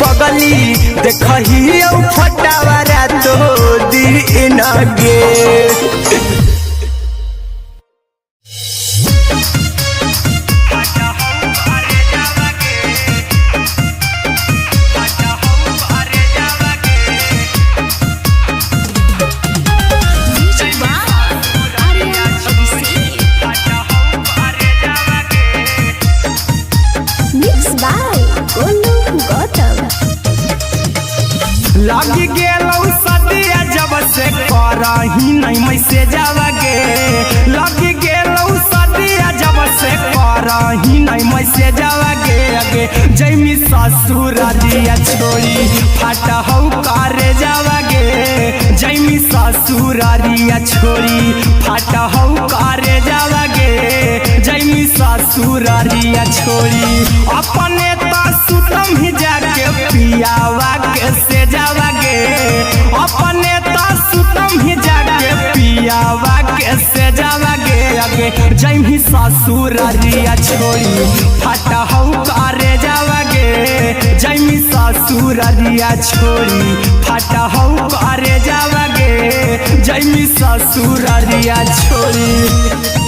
पगली देखही फटावारा तो दीन गे लगी गेलौ सदिया जब से करही नहीं मैसेजवा गे लगी गेलौ सदिया जब से करही नहीं मैसेजवा गे अगे जैमी ससुरारिया छोड़ी फाटहौ करे जावा गे जैमी ससुरारिया छोड़ी फाटहौ करे जावा गे जैमी ससुरारिया छोड़ी अपने तो सुतम ही जाके पियावा के से जावागे अपने तो सुतम ही जाके पियावा के से जावागे आगे जैमी ससुरारिया छोड़ी फटा हऊ करे जावागे जैमी ससुरारिया छोड़ी फटा हऊ करे जावागे जैमी ससुरारिया छोड़ी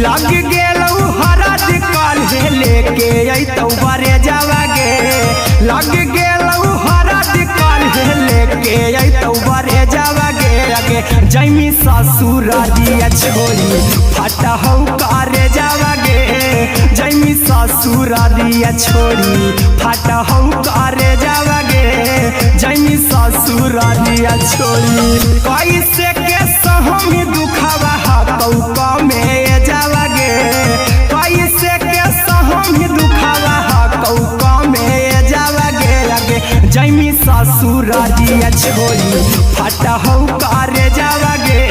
लग गेलौ हरद काल्हे लेके अइतौ बरे जावागे लग गेलौ हरद काल्हे लेके अइतौ बरे जावागे आगे जैमी ससुरारिया छोड़ी फटा हऊ करे जावागे जैमी ससुरारिया छोड़ी फटा हऊ करे जावागे जैमी ससुरारिया छोड़ी कैसे के सहम दुखवा हकौ कमे जावागे कैसे के सहम दुखवा हकौ कमे जावागे आगे जैमी ससुरारिया छोड़ी फटा हऊ करे जावागे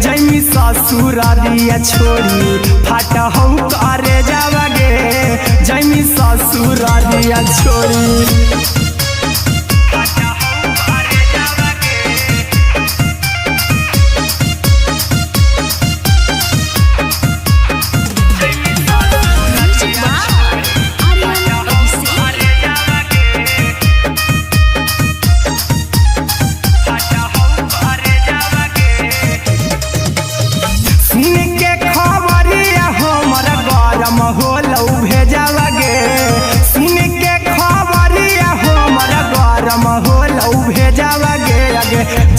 जैमी ससुरारिया छोड़ी फटा हऊ करे जावागे जैमी ससुरारिया छोड़ी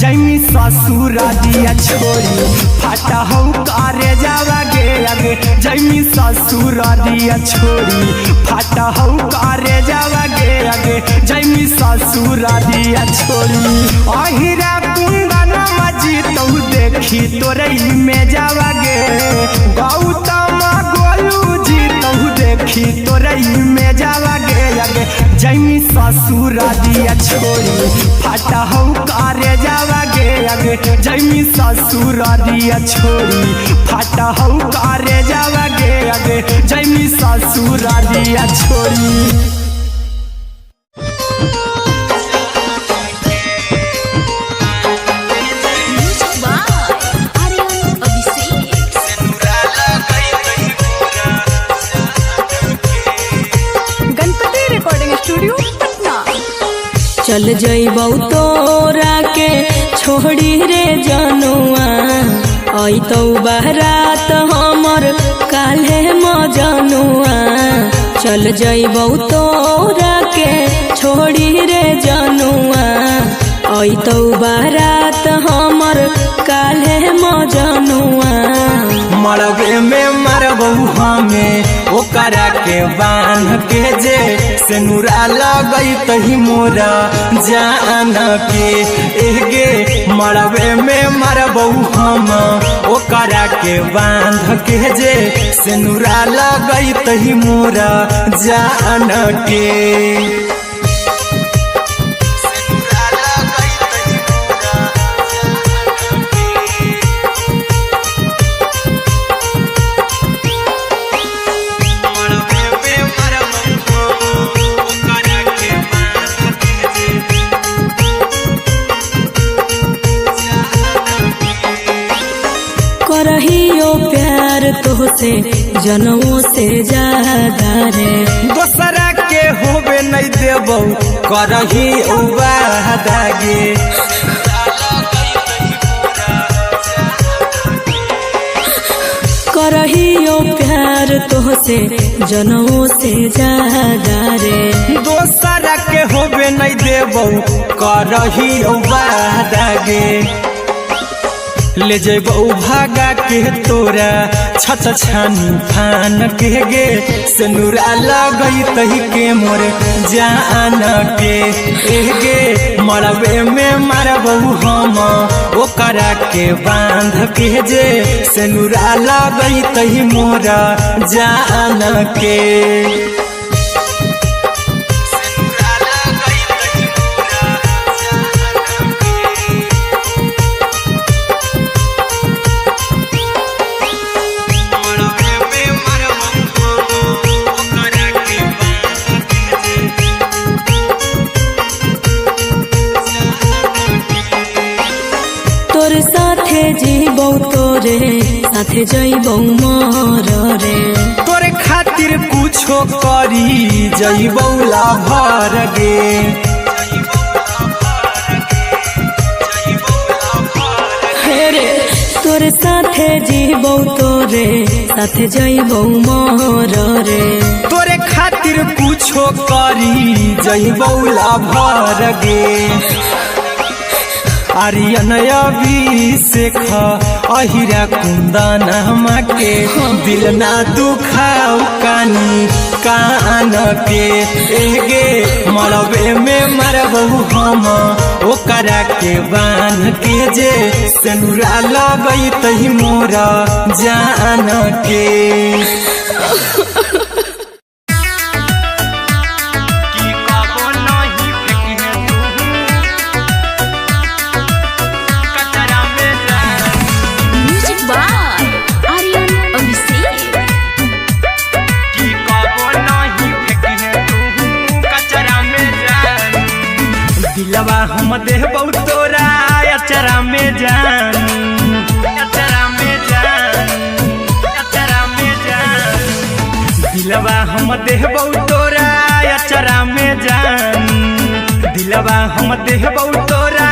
जैमी ससुरारिया छोड़ी फटा हऊ करे जावागे आगे जैमी ससुरारिया छोड़ी फटा हऊ करे जावागे आगे जैमी ससुरारिया छोड़ी अहिरा कुंदन मजी तो देखी तोरई में जावागे गौतम गोलू जी तो देखी तोरई में जावागे आगे जैमी ससुरारिया छोड़ी फटा हऊ करे जावागे आगे जैमी ससुरारिया छोड़ी फटा हऊ करे जावागे आगे जैमी ससुरारिया छोड़ी चल जइबौ तोरा के छोड़ी रे जनुआ अइतौ बारात हमर काल्हे मजनुआ चल जइबौ तोरा के छोड़ी रे जनुआ अइतौ बारात हमर काल्हे मजनुआ मरबे में मरबौ हमें ओकरा के बांध के जे सेनुरा लगई तही मोरा जान के एगे मरबे में मरबौ हम ओकरा के बांध के जे सेनुरा लगई तही मोरा जान के करहियो प्यार तोहसे जनमों से ज्यादा रे दोसरा के होबे नहीं देबौ करही वादागे करहियो प्यार तोहसे जनमों से ज्यादा रे दोसरा के होबे नहीं देबौ करही वादागे ले जेबौ भागा के तोरा छत छानी फान के गे सिनुरा लगई तही के मोर जान के गे मरबे में मारबौ हम ओकरा के बांध के जे सिनुरा लगई तही मोर जान के जीबौ तोरे साथे जइबौ मर रे तोरे खातिर कुछो करी जइबौ लाभर गे रे तोरे साथे जीबौ तोरे साथे जइबौ मर रे तोरे खातिर कुछो करी जइबौ लाभर गे आर्यन अभिषेक अहिरा कुंदन के दिल ना दुखाऊ कानी कान के एगे मरबे में मरबौ हम ओकरा के बांध के जे सिनुरा लगई तही मोरा जान के दिलवा हम देबौ तोरा अचरा में जान अचरा में जान अचरा में जान दिलवा हम देबौ तोरा अचरा में जान दिलवा हम देबौ तोरा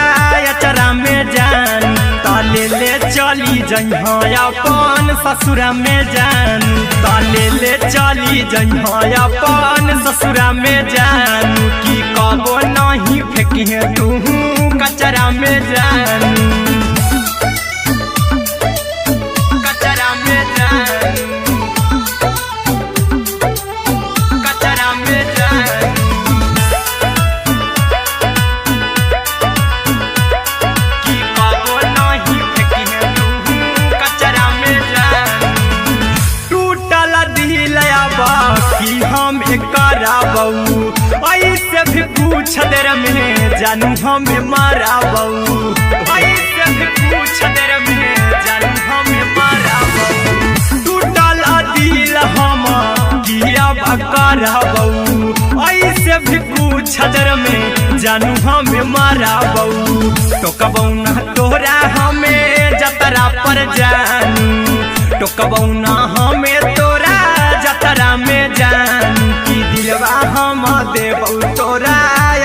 अचरा में जान ताले ले चली जइहा अपन ससुरा में जान ताले ले चली जइहा अपन ससुरा में जान की कबो नहीं फेंकिहे तू कचरा में जान कचरा में जान कचरा में जान की कबो नहीं फेंकिहे तू कचरा में जान टूटल दिल आबा कि हम कराबौ ऐसे भी पूछ देर में जानू हमें माराबौ ऐसे भी पूछ देर में जानू हमें माराबौ टूटल दिल हम किया कराबौ ऐसे भी पूछ देर में जानू हमें माराबौ टोकबौ ना तोरा हमें जतरा पर जानू टोकबौ ना हमें तोरा जतरा में जानू की दिलवा हम देबौ तोरा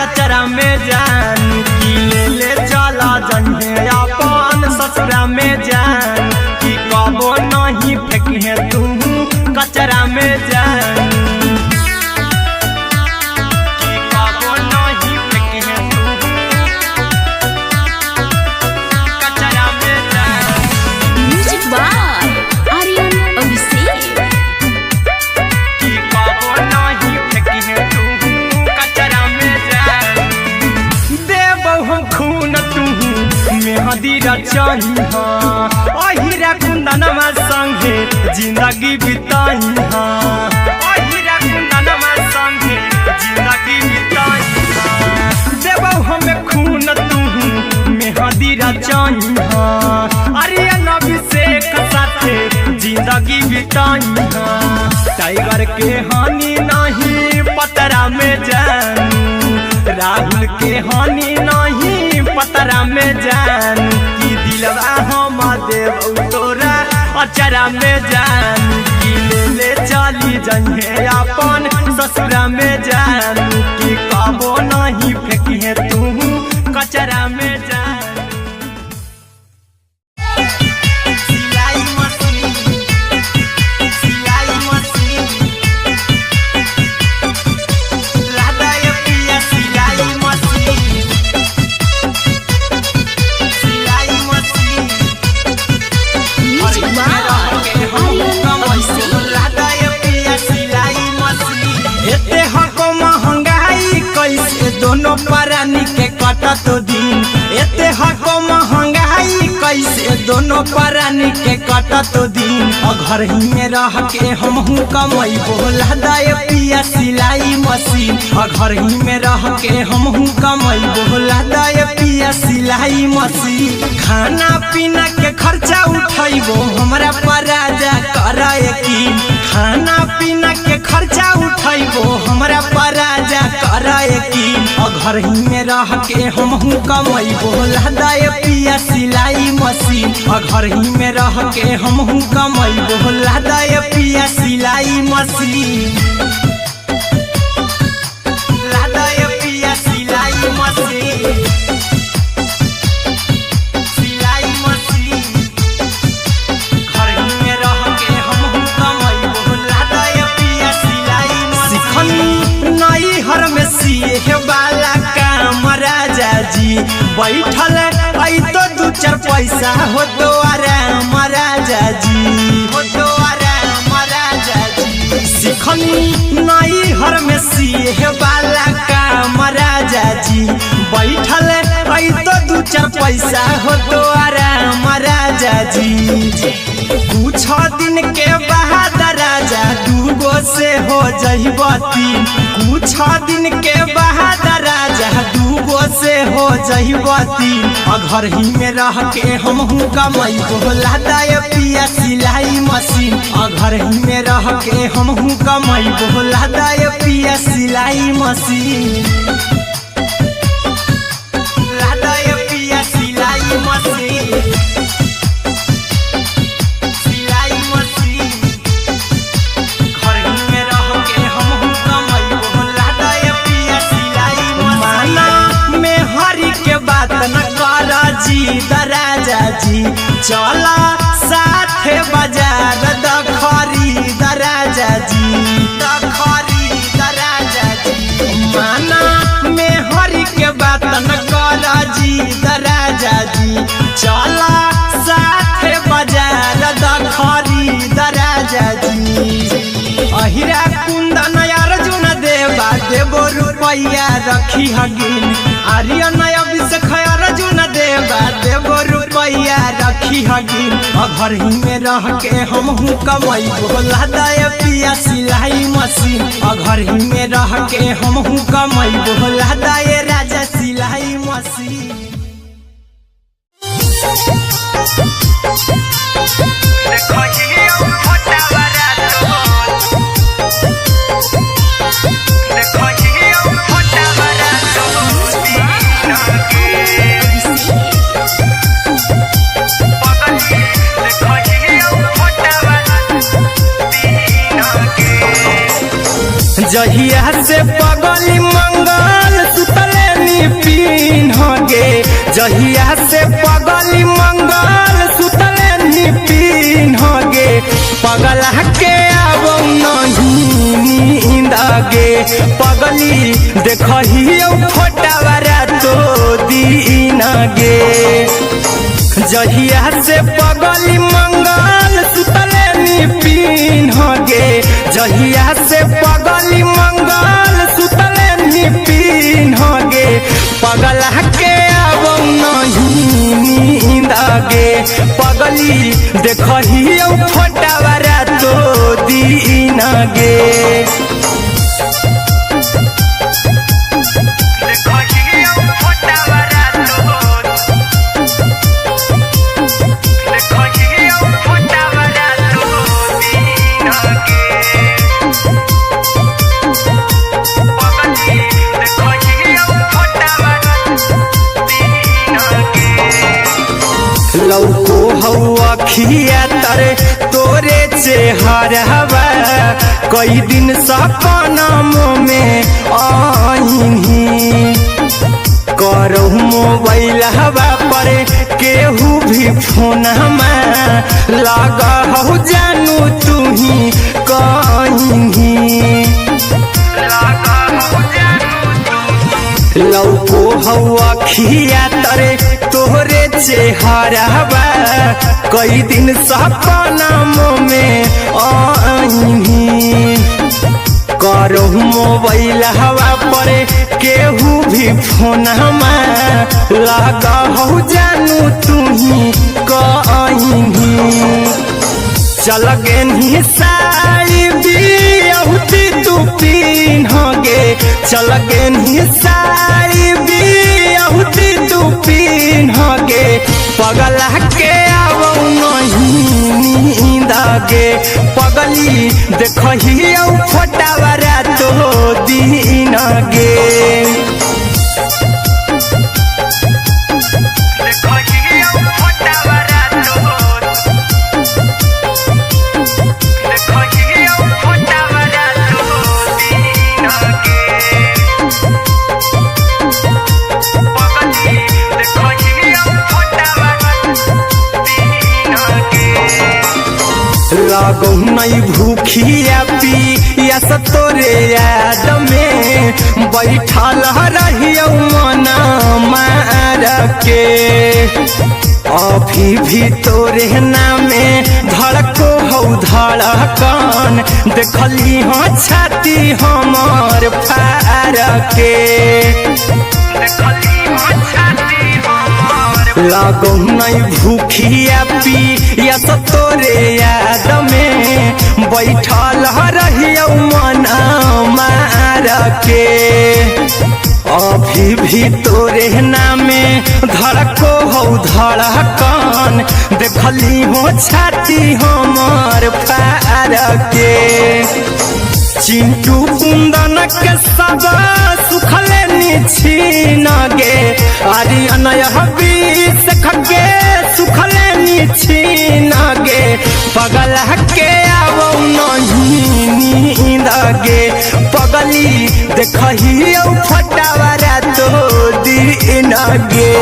अचरा में जान की ले ले चला जन्हे अपन ससुरा में जान की कबो नहीं फेंकिहे तू कचरा में जान की कबो नहीं फेंकिहे तू कचरा में जान म्यूजिक बाय आर्यन अभिषेक की कबो नहीं फेंकिहे तू कचरा में जान देबौ हम खून तू मेहदी रचइहा अहिरा कुंदनमा संगे जिंदगी बिताइहा अहिरा कुंदनमा संगे जिंदगी बिताइहा देबौ हमें खून तू मेहदी रचइहा आर्यन अभिषेक साथे जिंदगी बिताइहा टाइगर के हानि नहीं पतरा में जानू राहुल के हानि नहीं पतरा में जानू की दिलवा हम देबौ तोरा अचरा में जानू की ले ले चली जइहे अपन ससुरा में जानू की कबो नहीं फेंकिहे तू कचरा में जानू दोनों प्राणी के कटत दिन एते हको महंगाई कैसे दोनों प्राणी के कटत दिन घर ही में रह के हमहू कमाई बोला दाय पिया सिलाई मशीन घर ही में रह के हमहू कमाई बोला दाय पिया सिलाई मशीन खाना पीना के खर्चा उठाइबो हमरा पर राजा कराए की खाना पीना के खर्चा उठाइबो हमरा पर राजा कराए की घर ही में रह के हमहू कमाई बोला दाय पिया सिलाई मशीन घर ही में रह के हमहू कमाई बोला दाय पिया सिलाई मशीन लादाय पिया सिलाई मशीन सिलाई मशीन घर ही में रह के हमहू कमाई बोला दाय पिया सिलाई मशीन नई हर में सिए वाला काम राजा जी बैठल आई तो दू चार पैसा हो तो आराम राजा जी हो तो आराम राजा जी सिखनी नई हर में सिए वाला काम राजा जी बैठल आई तो दू चार पैसा हो तो आराम राजा जी कुछ दिन के बाद राजा दूगो से हो जहिबती कुछ दिन के बाद राजा दूगो से हो जहिबती घर ही में रह के हमहू कमाई बोला दाय पिया सिलाई मशीन घर ही में रह के हमहू कमाई बोला दाय पिया सिलाई मशीन लादाय पिया सिलाई मशीन सिलाई मशीन घर ही में रह के हमहू कमाई बोला दाय पिया सिलाई मशीन में हरि के बात न कर जी दराजा जी चला साथे बाजार दखरी दराजा जी दखरी दराजा जी माना में हरि के बात न कर जी दराजा जी चला साथे बाजार दखरी दराजा जी अहिरा कुंदन अर्जुन देवा देवो रुपैया रखी हगिन आर्यन अभिषेक अर्जुन देवा देवो रुपैया रखी हगिन घर ही में रह के हमहू कमाई बोला दाय पिया सिलाई मशीन घर ही में रह के हमहू कमाई बोला दाय राजा सिलाई मशीन जहिया से पगली मंगल सुतले निपिन गे जहिया से पगली मंगल सुतले निपिन गे पगला के अब नहीं नींद गे पगली देखही फोटावरा तो दीन गे जहिया से पगली मंगल सुतले निपिन गे जहिया से पगली मंगल सुतले निपिन गे पगला के अब नहीं नींद गे पगली देखही फोटावरा तो दीन गे लौको हवा खिया तरे तोरे चेहरवा कई दिन सपना में आईनी करो मोबाइल हवा पर केहू भी फोन में लगा हो जानू तू ही कहीं लौको हवा खिया तरे तोहरे चेहरवा कई दिन सपना में आईनी करो मोबाइल हवा पर केहू भी फोन लगा हो जानू तुही कहीं चल गे साड़ी बियहुती तू पिन्हगे चल गे साड़ी बियहुती तू पिन्हगे पगला के आवो नहीं नींदगे पगली देखही फोटावरा तो दिन गे लागो नहीं भूखिया पिया तोरे याद में बैठल रहियो मन मार के अभी भी तोरे नामे धड़को हो धड़कन देखली हाँ छाती हमर फार के लागो नहीं भूखिया पिया तोरे याद में बैठल रहियो मन मार के अभी भी तोरे नामे धड़को हो धड़कन देखली हो छाती हमर फार के चिंटू कुंदन के सब सुखले छीन गे आर्यन बीस खगे सुखले छीन गे पगला के आवो नहीं नींद गे पगली देखही फटावरा तो दिन गे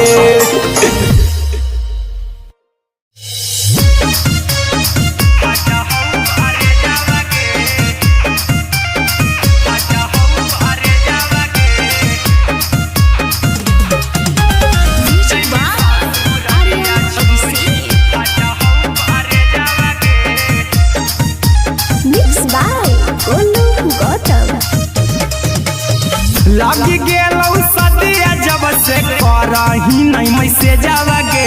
लगी गेलौ सदिया जब से करही नहीं मैसेजवा गे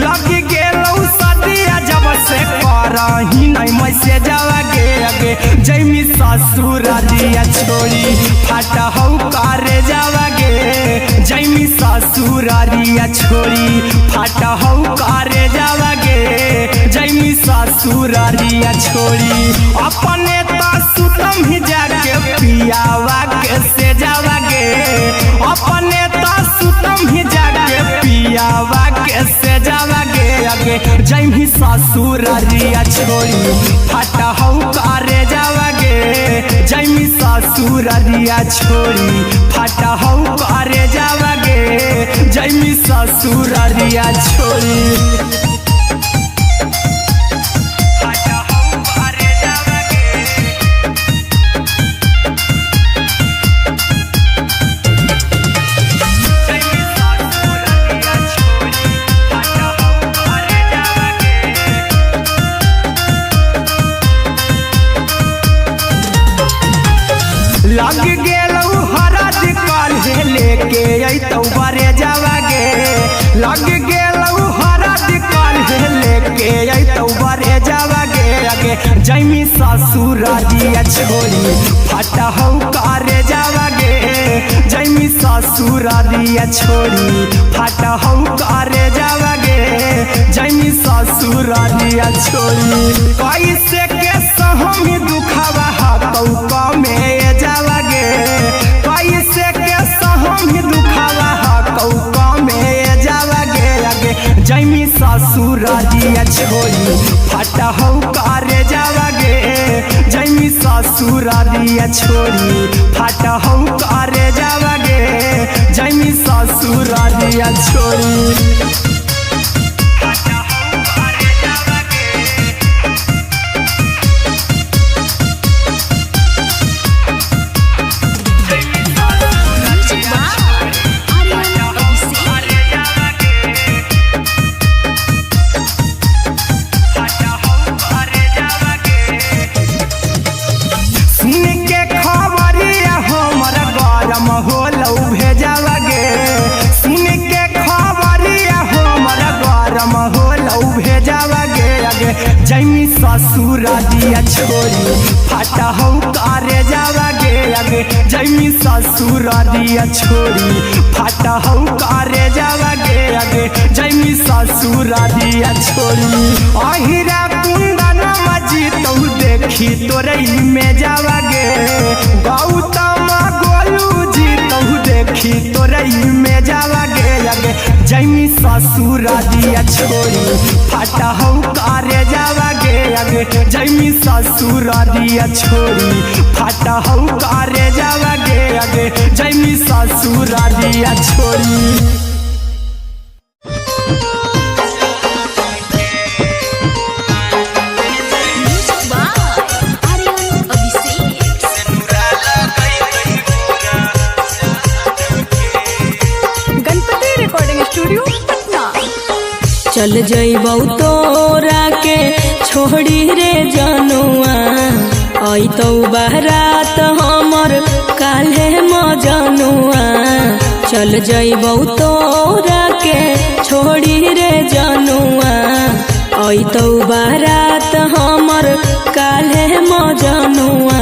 लगी गेलौ सदिया जब से करही नहीं मैसेजवा गे अगे जैमी ससुरारिया छोड़ी फाटा हौ करे जावा गे जैमी ससुरारिया छोड़ी फाटा हौ करे जावा गे जैमी ससुरारिया छोड़ी अपने सुतम ही जाके पियावा के से जावा गे अपने सुतम ही जाके पियावा के से जावा गे अगे जैमी ससुरारिया छोड़ी फाटा हौ करे जावा गे जैमी ससुरारिया छोड़ी फाटा हौ करे जावा गे जैमी ससुरारिया छोड़ी लग गेलौ हरद काल्हे लेके अइतौ बरे जावा गे लग गेलौ हरद काल्हे लेके अइतौ बरे जावा गे अगे जैमी ससुरारिया छोड़ी फाटा हौ करे जावा गे जैमी ससुरारिया छोड़ी फाटा हौ करे जावा गे जैमी ससुरारिया छोड़ी कैसे के सहम दुखवा हतौ कमे जावा गे कैसे के सहम दुखवा हतौ कमे जावा गे अगे जैमी ससुरारिया छोड़ी फाटा हौ करे जावा गे जैमी ससुरारिया छोड़ी फाटा हौ करे जावा गे जैमी ससुरारिया छोड़ी ससुरा दिया छोड़ी फाटा हो करे जावा गे आगे जैमी ससुरा दिया छोड़ी फाटा हो करे जावा गे आगे जैमी ससुरा दिया छोड़ी अहिरा कुंदन मजी तो देखी तोरई में जावा गे गौतम गोलू जी तो देखी तोरई में जावा गे आगे जैमी ससुरा दिया छोड़ी फाटा हो करे जावा गे आगे जैमी ससुरा दिया छोड़ी फाटा हो करे जावा गे आगे जैमी ससुरा दिया छोड़ी चल जइबौ तोरा के छोड़ी रे जनुआ अइतौ बारात हमर काल्हे मजनुआ चल जइबौ तोरा के छोड़ी रे जनुआ अइतौ बारात हमर काल्हे मजनुआ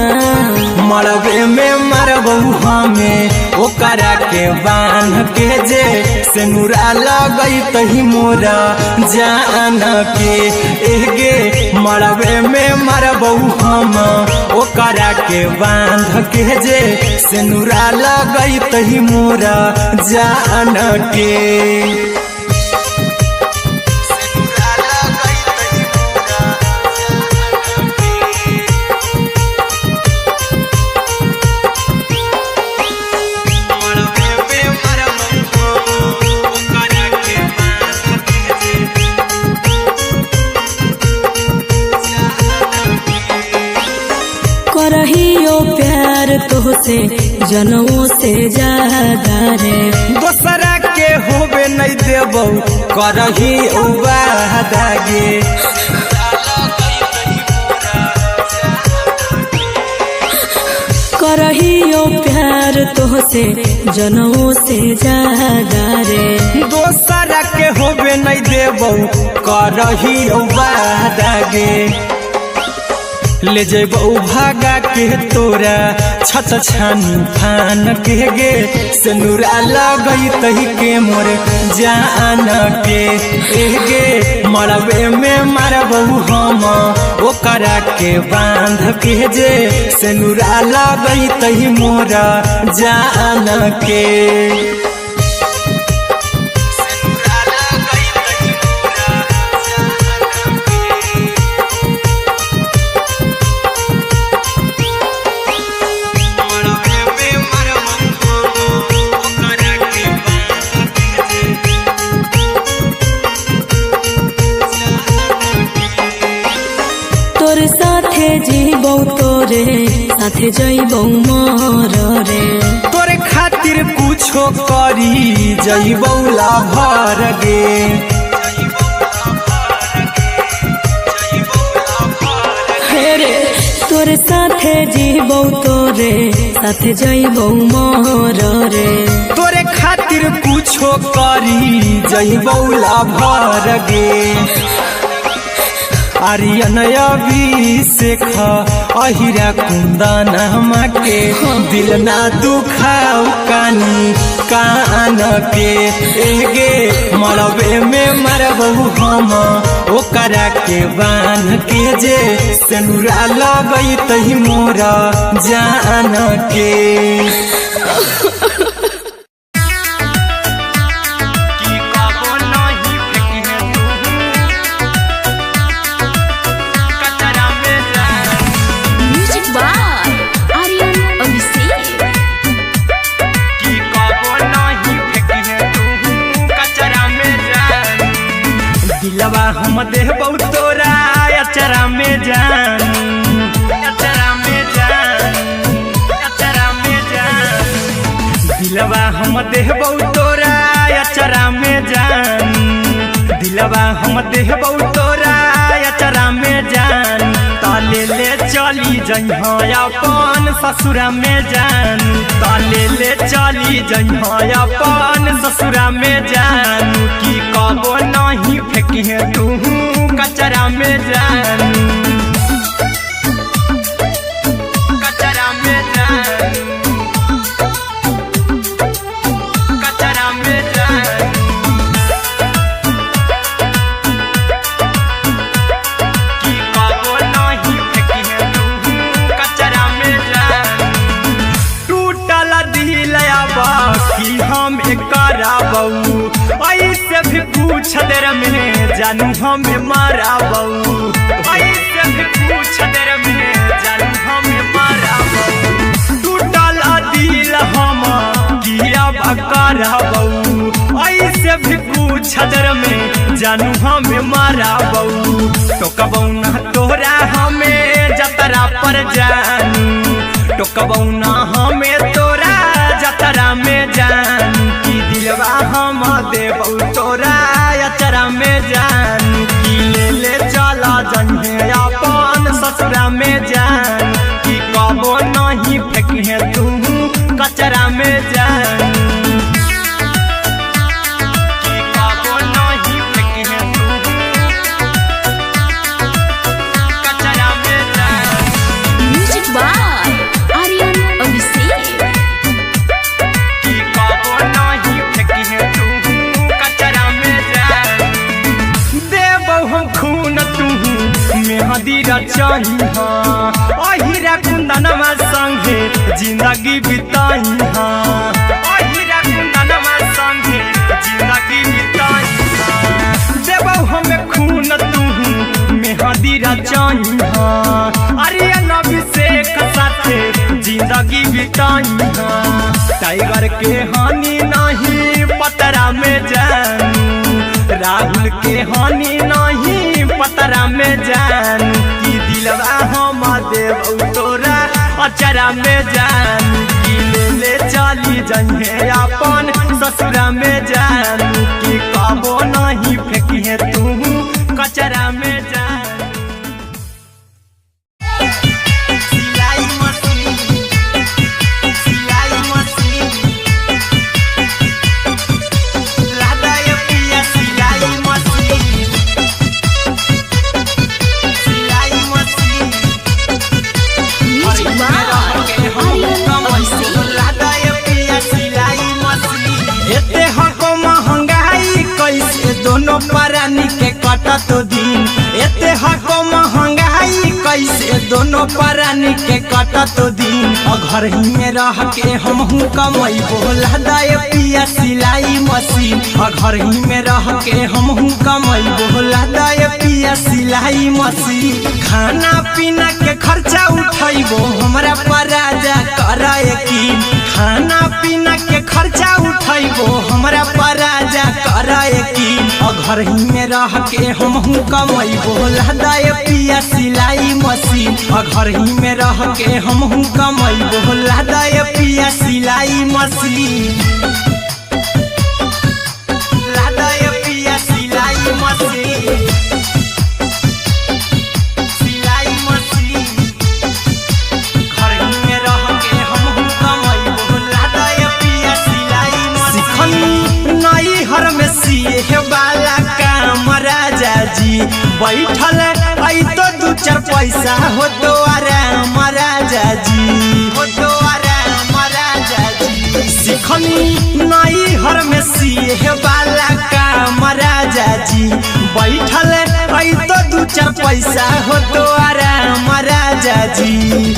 मरबे में मरबू हमें ओकरा के बांध के जे सेनुरा लगई तही मोरा जान के एगे मरबे में मरबू हम ओकरा के बांध के जे सेनुरा लगई तही मोरा जान के करहियो प्यार तोहसे जनों से ज्यादा रे दोसरा के होबे नहीं देबौ करही वादा गे करहियो प्यार तोहसे जनों से ज्यादा रे दोसरा के होबे नहीं देबौ करही वादा गे ले जेबौ भागा के तोरा छत छानी फान के गे सेनुरा लगई तही के मोर जान के एगे मरबे में मरबौ हम ओकरा के बांध के जे सेनुरा लगई तही मोरा जान के जीबौ तोरे साथे जइबौ मोर रे तोरे खातिर कुछो करी जइबौ लाभर गे रे तोरे साथे जीबौ तोरे साथे जइबौ मोर रे तोरे खातिर कुछो करी जइबौ लाभर गे आर्यन अभिषेक अहिरा कुंदन के दिल ना दुखाऊ कानी कान के एगे मरबे में मरबू हम ओकरा के बांध के जे सेनुरा लगई तही मोरा जान के दिलवा हम देबौ तोरा अचरा में जान अचरा में जान अचरा में जान दिलवा हम देबौ तोरा अचरा में जान दिलवा हम देबौ तोरा अचरा में जान ताले ले चली जइहा अपन ससुरा में जान ताले ले चली जइहा अपन ससुरा में जान की कबो नहीं फेंकी तू कचरा में जान दिल कि हम कराबू ऐसे भी पूछ देर में जानू हमें माराबू ऐसे भी पूछ देर में जानू हमें माराबू टूटल दिल हम अब कराबू ऐसे भी पूछ देर में जानू हमें माराबू टोकबू ना तोरा हमें जतरा पर जानू टोकबू ना हमें तोरा जतरा में जानू की दिलवा हम देबू तोरा अचरा में जानू की ले चला जन्हे अपन ससुरा में जान की कबो नहीं फेंके तू कचरा में जानू अहिरा कुंदनमा संगे जिंदगी बिताई अहिरा कुंदनमा संगे जिंदगी बिताई देबो हमें खून तू मेहदी रचाई आर्यन अभिषेक साथे जिंदगी बिताई टाइगर के हानि नहीं पतरा में जानू राहुल के हानि नहीं पतरा में जानू की दिलवा हम देबू तोरा अचरा में जानू की ले चली जन्हे अपन ससुरा में जानू की कबो नहीं फेंकिए तू कचरा में जानू परानी के कटा तो दिन एते हको महंगाई कैसे दोनों परानी के कटा तो दिन घर ही में रह के हमहू कमाई बोला दाए पिया सिलाई मशीन घर ही में रह के हमहू कमाई बोला दाए पिया सिलाई मशीन खाना पीना के खर्चा उठाइबो हमरा पराजा कराए की खाना पीना के खर्चा उठाइबो हमरा पराजा कराए की घर ही में रह के हमहू कमाई बोला दाए पिया सिलाई मशीन घर ही में रह के हमहू कमाई बोला दाए पिया सिलाई मशीन लादाए पिया सिलाई मशीन सिलाई मशीन घर ही में रह के हमहू कमाई बोला दाए पिया सिलाई मशीन नई हर में सिए वाला काम राजा जी बैठल आई तो दू चार पैसा हो तो आराम राजा जी हो तो आराम राजा जी सिखनी नई हर में सिए वाला काम राजा जी बैठल आई तो दू चार पैसा हो तो आराम राजा जी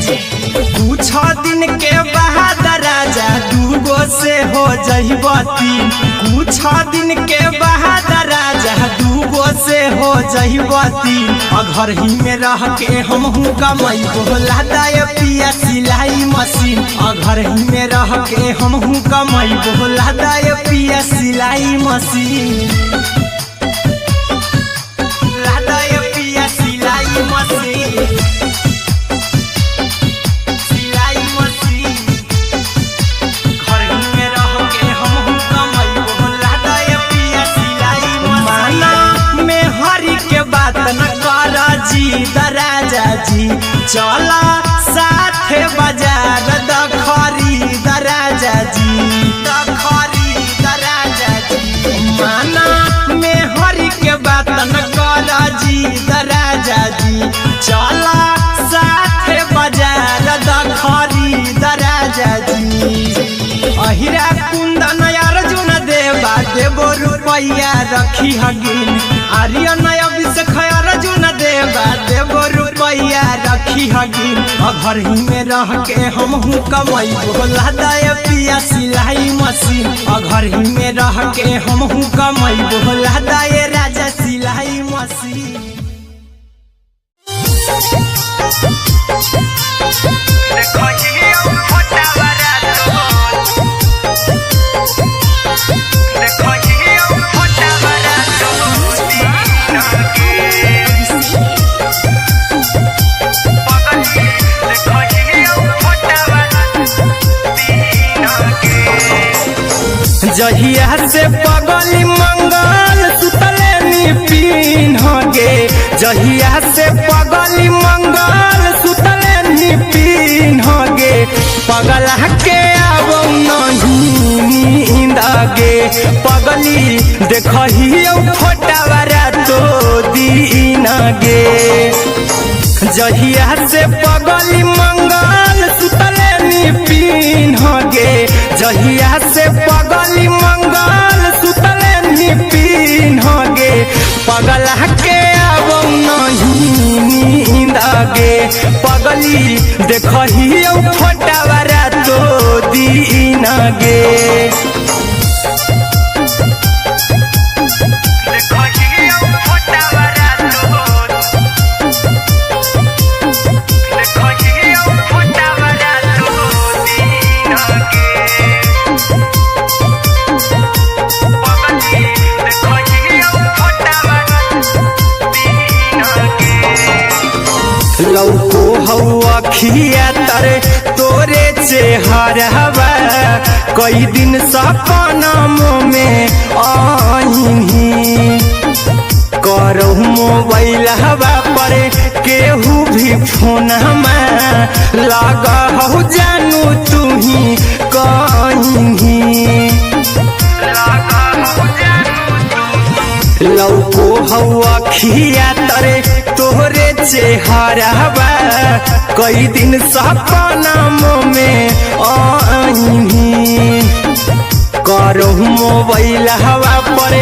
कुछ दिन के बाद राजा दूगो से हो जहिबती कुछ दिन के बाद राजा दूगो से हो जहिबती घर ही में रह के हमहू कमाई बोला दाए पिया सिलाई मशीन घर ही में रह के हमहू कमाई बोला दाए पिया सिलाई मशीन लादाए पिया सिलाई मशीन राजा जी चला साथे बाजार द खरीद राजा जी द खरीद राजा जी माना में हरी के बात न कर जी द राजा जी चला साथे बाजार द खरीद राजा जी अहिरा कुंदन अर्जुन देवा देबो रुपया रखी हगिन आर्यन अभिषेक अर्जुन देवा देबो रुपया रखी रखी हगी घर ही में रह के हम हूँ कमाई बोला दाए पिया सिलाई मशीन घर ही में रह के हम हूँ कमाई बोला दाए राजा सिलाई मशीन। जहिया से पगली मंगल सुतले निपिन गे जहिया से पगली मंगल सुतले निपिन गे पगला के आब नहीं नींद गे पगली देखही फोटावारा तो दीन गे जहिया से पगली मंगल सुतले निपिन गे जहिया से पगली मंगल सुतले निपिन गे पगला के आब नहीं नींद गे पगली देखही फोटावारा तो दीन गे। लौको हवा खिया तरे तोरे चेहरवा कई दिन सपना में आईनी करो मोबाइल हवा पर केहू भी फोन में लगा हो जानू तू ही कहीं लौको हवा खिया तरे तोहरे चेहरवा कई दिन सपना में आईनी करो मोबाइल हवा पर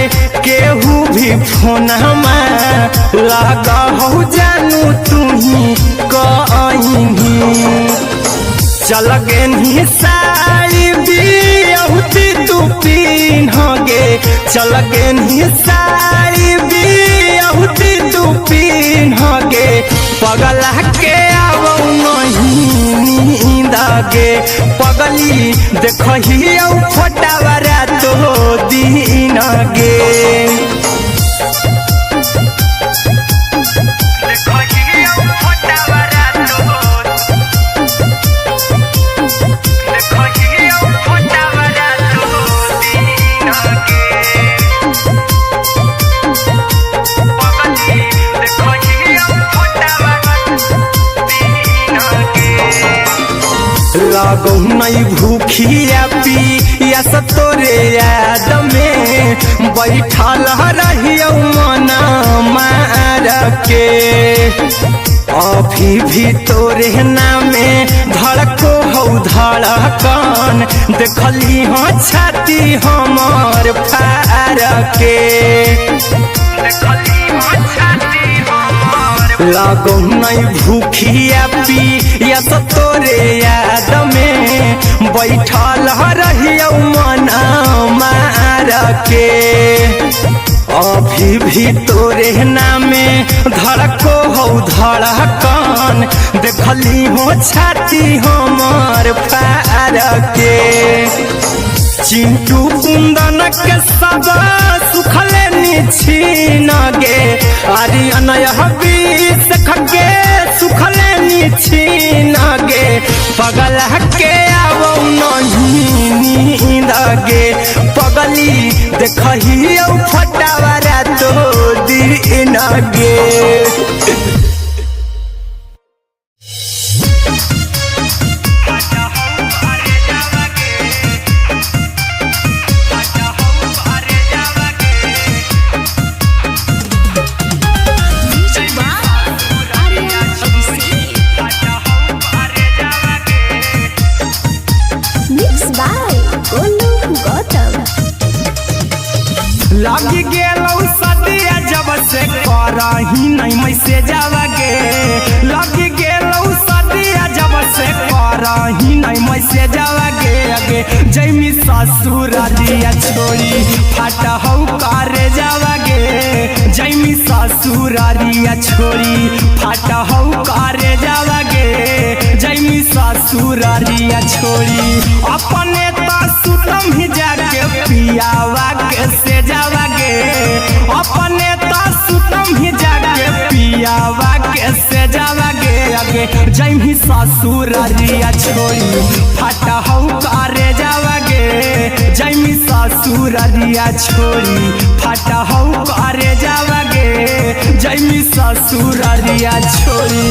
केहू भी फोन में लगा हो जानू तू ही कहीं चल गे साड़ी बिहुती तू पीन गे चल गे साड़ी बिहुती तू पीन गे पगला के आब नहीं नींद गे पगली देखही फोटावारा तो दीन गे। लागो नहीं भूखिया पिया तोरे याद में बैठल रहियो मना मार के अभी भी तोरे नामे धड़को हो धड़कन देखली हो छाती हमर फार के लागो नहीं भूखिया पिया तोरे याद में बैठल रहियो मना मार के अभी भी तोरे नामे धड़को हो धड़कन देखली हो छाती हमर फार के चिंटू कुंदन के सब सुखले निछीन गे आर्यन बीस खगे सुखले निछीन गे पगला के आब नहीं नींद गे पगली देखही फटावारा तो दीन गे। लगी गेलौ सदिया जब से करही नहीं मैसेज आवा गे लगी गेलौ करही नहीं मैसेजवा गे जैमी ससुरारिया छोड़ी फाटा हौ करे जावा गे जैमी ससुरारिया छोड़ी फाटा हौ करे जावा गे जैमी ससुरारिया छोड़ी अपने तो सुतम ही जाके पियावा के से जावा गे अपने तो सुतम ही जाके पियावा के से जावा गे जैमी ससुरारिया छोड़ी फाटा हौ करे जावा गे जैमी ससुरारिया छोड़ी फाटा हौ करे जावा गे जैमी ससुरारिया छोड़ी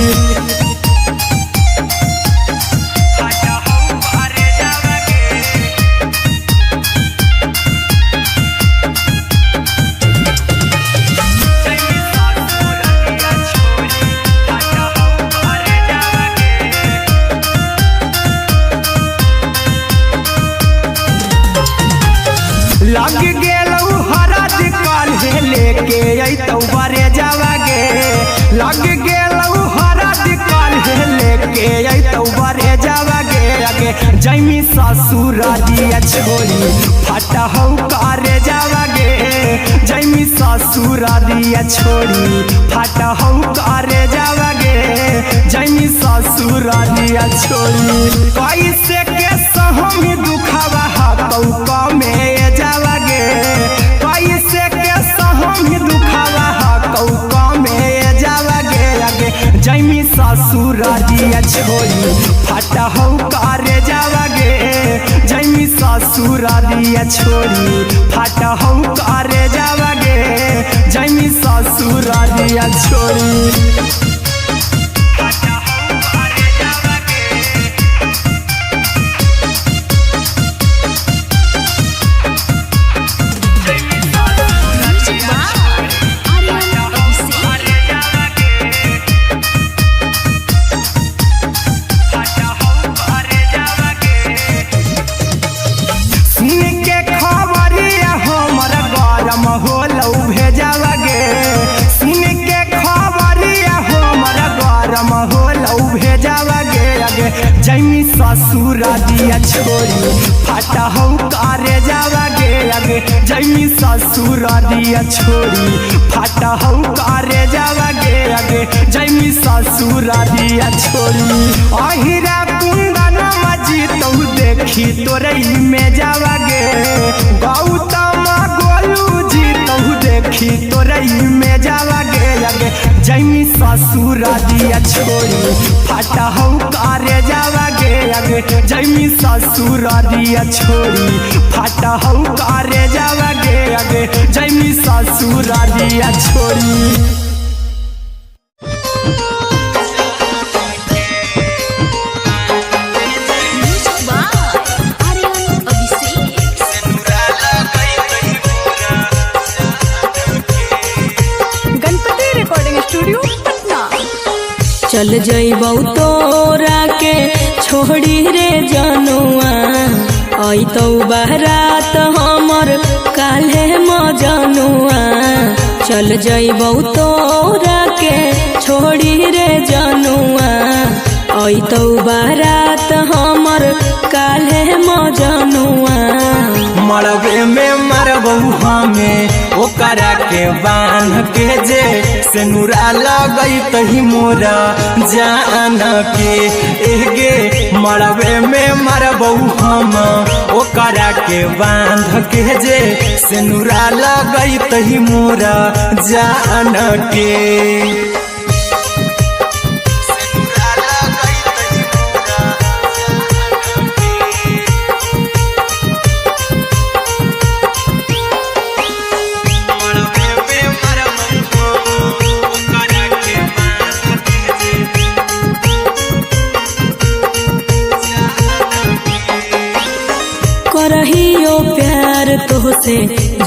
लग गेलौ हरद काल्हे लेके अइतौ बरे जावा गे लग गेलौ हरद काल्हे लेके अइतौ बरे जावा गे जैमी ससुरारिया छोड़ी फाटा हौ करे जावा गे जैमी ससुरारिया छोड़ी फाटा हौ करे जावा गे जैमी ससुरारिया छोड़ी कैसे के सहम दुखवा हतौ कमे जावा गे कैसे के सहम दुखवा हतौ कमे जावा गे जैमी ससुरारिया छोड़ी फाटा हौ करे जावा गे जैमी ससुरारिया छोड़ी फाटा हौ करे जावा गे जैमी ससुरारिया छोड़ी जैमी ससुरारिया छोड़ी फाटा हौ करे जावा गे जैमी ससुरारिया छोड़ी फाटा हौ करे जावा गे जैमी ससुरारिया छोड़ी अहिरा कुंदन मजीतौ देखी तोरई में जावा गे गौतम गोलू जीतौ देखी तोरई में जावा गे जैमी ससुरारिया छोड़ी फाटा हौ करे जावा गे जैमी ससुरारिया छोड़ी फाटा हौ करे जावा गे जैमी ससुरारिया छोड़ी चल जइबौ तोरा के छोड़ी रे जनुआ अइतौ बारात हमर काल्हे मजनुआ चल जइबौ तोरा के छोड़ी रे जनुआ अइतौ बारात हमर काल्हे मजनुआ मरबे में मरबौ हमें ओकरा के बांध के जे सेनुरा लगैतहि मोरा जान के एगे मरबे में मरबौ हम ओकरा के बांध के जे सेनुरा लगैतहि मोरा जान के करहियो प्यार तोहसे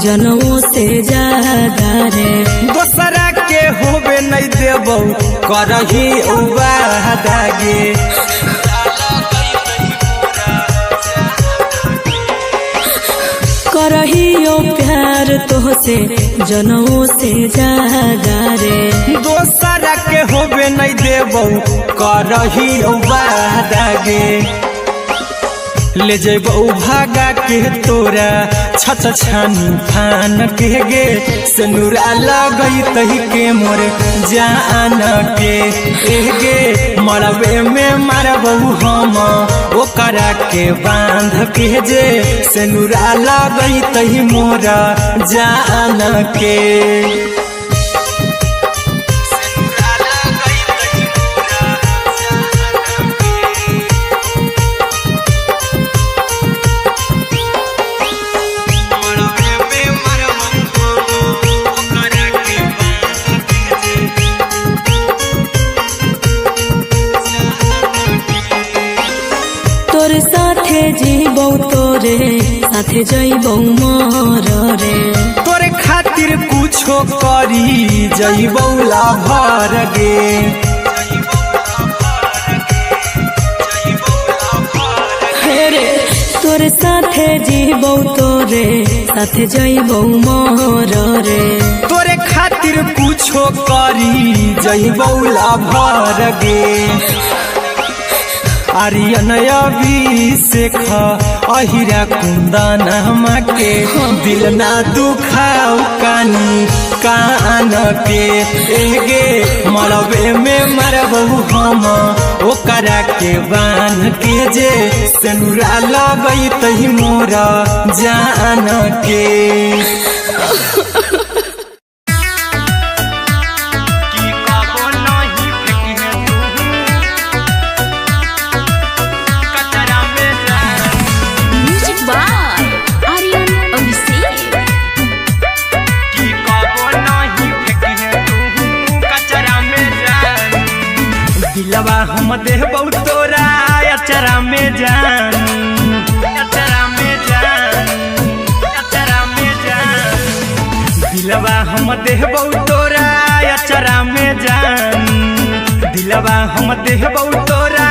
जनमों से ज्यादा रे दोसरा के होबे नहीं देबौ करही वादा गे करहियो प्यार प्यार तोहसे जनमों से ज्यादा रे। दोसरा के होबे नहीं देबो करही वादागे ले जेबो भागा के तोरा छत छानी फान के गे सनुरा लगई तही के मोर जान के गे मरबे में मारबो हम ओकरा के बांध के जे सनुरा लगई तही मोर जान के। तोरे साथे जीबो तोरे साथे जइबो मर रे। तोरे खातिर कुछो करी जइबो लाभर गे रे। तोरे साथे जीबो तोरे साथे जइबो मर रे। तोरे खातिर कुछो करी जइबो लाभर गे आर्यन अभिषेक अहिरा कुंदन के दिल ना दुखाओ कानी कान के एगे मरबे में मरबो हम ओकरा के बांध के जे सनुरा लगई तही मोरा जान के। दिलवा हम देबो तोरा अचरा में जान अचरा में जान अचरा में जान दिलवा हम देबो तोरा अचरा में जान दिलवा हम देबो तोरा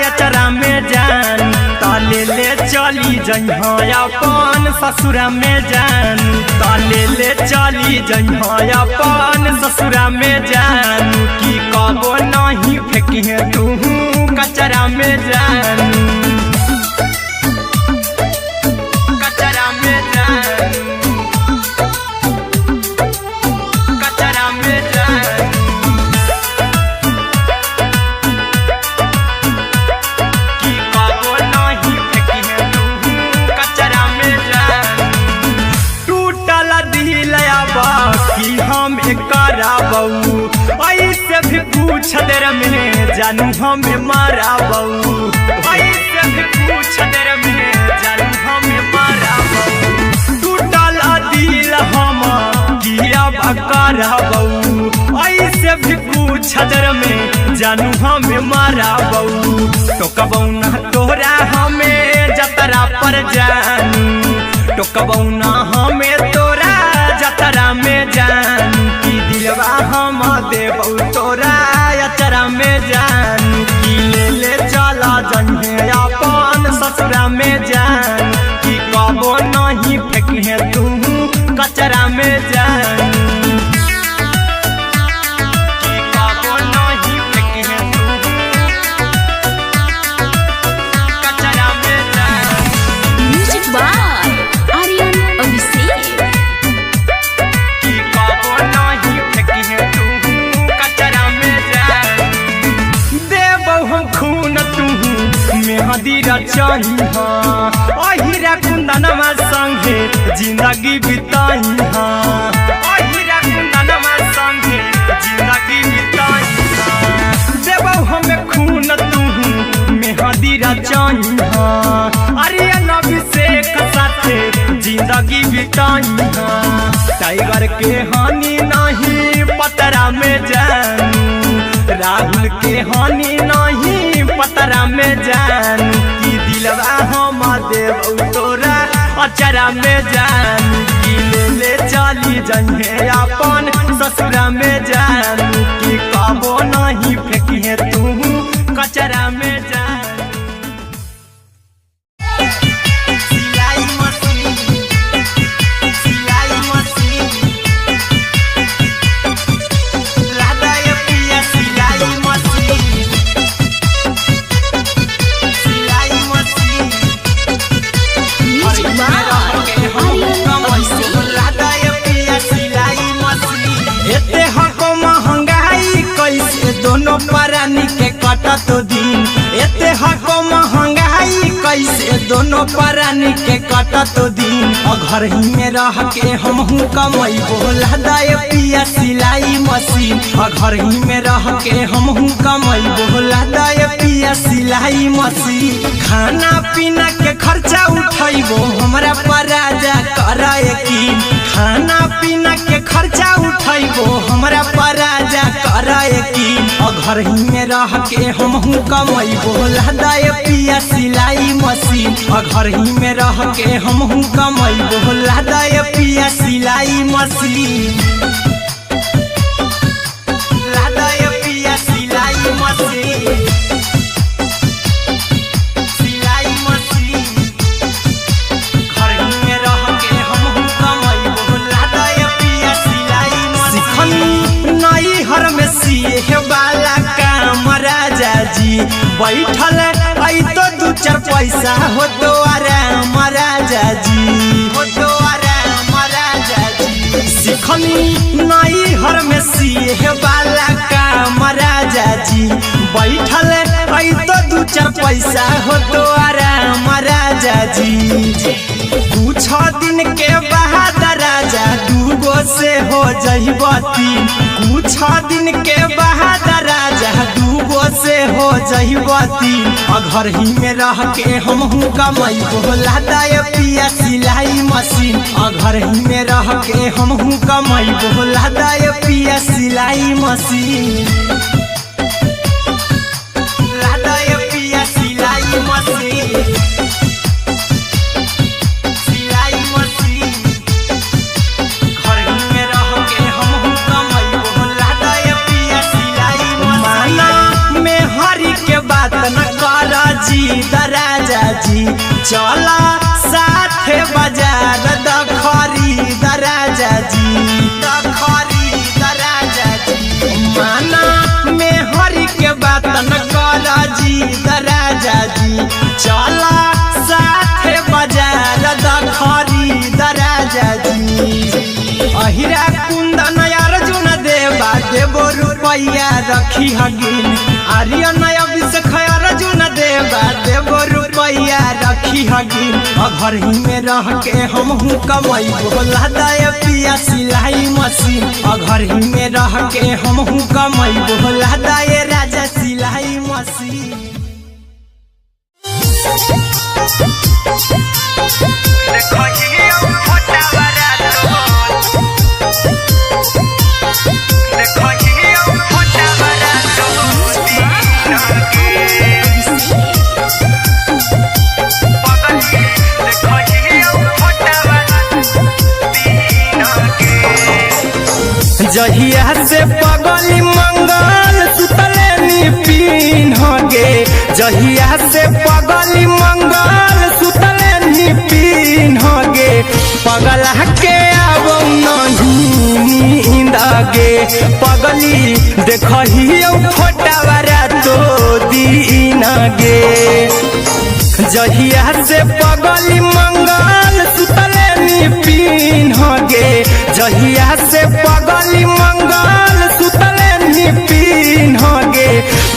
अचरा में जान ताले ले चली जइहा अपन ससुरा में जान ताले ले चली जइहा अपन ससुरा में जान की कबो नहीं फेंकिहे तू कचरा में जान कचरा में जान कचरा में जान की कबो नहीं फेंकिहे तू कचरा में जान टूटल दिल बाकी हम कराबू ऐसे भी पूछ देर में जानू हमें माराबू ऐसे भी पूछ देर में जानू हमें माराबू टूटल दिल हम किया कराबू ऐसे भी पूछ देर में जानू हमें माराबू टोकबू ना तोरा हमें जतरा पर जानू टोकबू ना हमें तोरा जतरा में जानू की दिलवा हम देबो तोरा अचरा में जानू की ले ले चला जन्हे अपन ससुरा में जान की कबो नहीं फेंकिहे तू कचरा में जानू की कबो नहीं फेंकिहे तू कचरा में जान। Music by Aryan Abhishek. की कबो नहीं फेंकिहे तू कचरा में जान देबो हम खून तू मेहदी रचही अहिरा कुंदनमा संगे जिंदगी बिताई अहिरा कुंदनमा संगे जिंदगी बिताई देबो हमें खून तू मेहदी रचही आर्यन अभिषेक साथे जिंदगी बिताई टाइगर के हानि नहीं पतरा में जानू राहुल के हानि नहीं पतरा में जानू की दिलवा हम देबो तोरा अचरा में जानू की ले ले चली जइहे अपन ससुरा में जानू की कबो नहीं फेंकिहे तू कचरा में जानू। सिलाई मशीन दोनों परानी के कटत दिन एते हको महंगाई कैसे दोनों परानी के कटत दिन और घर ही में रह के हमहू कमाई बोला दाय पिया सिलाई मशीन और घर ही में रह के हमहू कमाई बोला दाय पिया सिलाई मशीन खाना पीना के खर्चा उठाइबो हमरा पर राजा कराए की खाना पीना के खर्चा उठाइबो हमरा पर राजा कराए की और घर ही में रह के हमहू कमाई बोला दाय पिया सिलाई मशीन और घर ही में रह के हमहू कमाई बोला दाय पिया सिलाई मशीन लादाय पिया सिलाई मशीन सिलाई मशीन घर ही में रह के हमहू कमाई बोला दाय पिया सिलाई मशीन नई हर में सिए वाला काम राजा जी बैठल आई तो दू चार पैसा हो तो आराम राजा जी हो तो आराम राजा जी सिखनी नई हर में सिए वाला काम राजा जी बैठल आई तो दू चार पैसा हो तो आराम राजा जी कुछ दिन के बाद राजा दूगो से हो जहिबती कुछ दिन के बाद राजा दूगो से हो जहिबती और घर ही में रह के हमहू कमाई बोला दाय पिया सिलाई मशीन और घर ही में रह के हमहू कमाई बोला दाय पिया सिलाई मशीन लादाय पिया सिलाई मशीन सिलाई मशीन घर ही में रह के हमहू कमाई बोला दाय पिया सिलाई मशीन में हरी के बात न कर जी दराजा जी चला साथे बाजार दखरी दराजा जी दखरी दराजा जी माना में हरी के बात न कर जी दराजा जी चला साथे बाजार दखरी दराजा जी अहिरा कुंदन अर्जुन देवा देवो रुपया रखी हगिन आर्यन अभिषेक अर्जुन देवा देवो रुपया रखी हगिन और घर ही में रह के हमहू कमाई बोला दाय पिया सिलाई मशीन और घर ही में रह के हमहू कमाई बोला दाय राजा सिलाई मशीन जहिया से पगली मंगल सुतले पिन गे जहिया से पगली मंगल सुतले पिन गे पगला के आब नहीं नींद गे पगली देखही फोटावारा तो दीन गे जहिया से पगली मंगल सुतले पिन गे जहिया से पगली मंगल सुतले पिन गे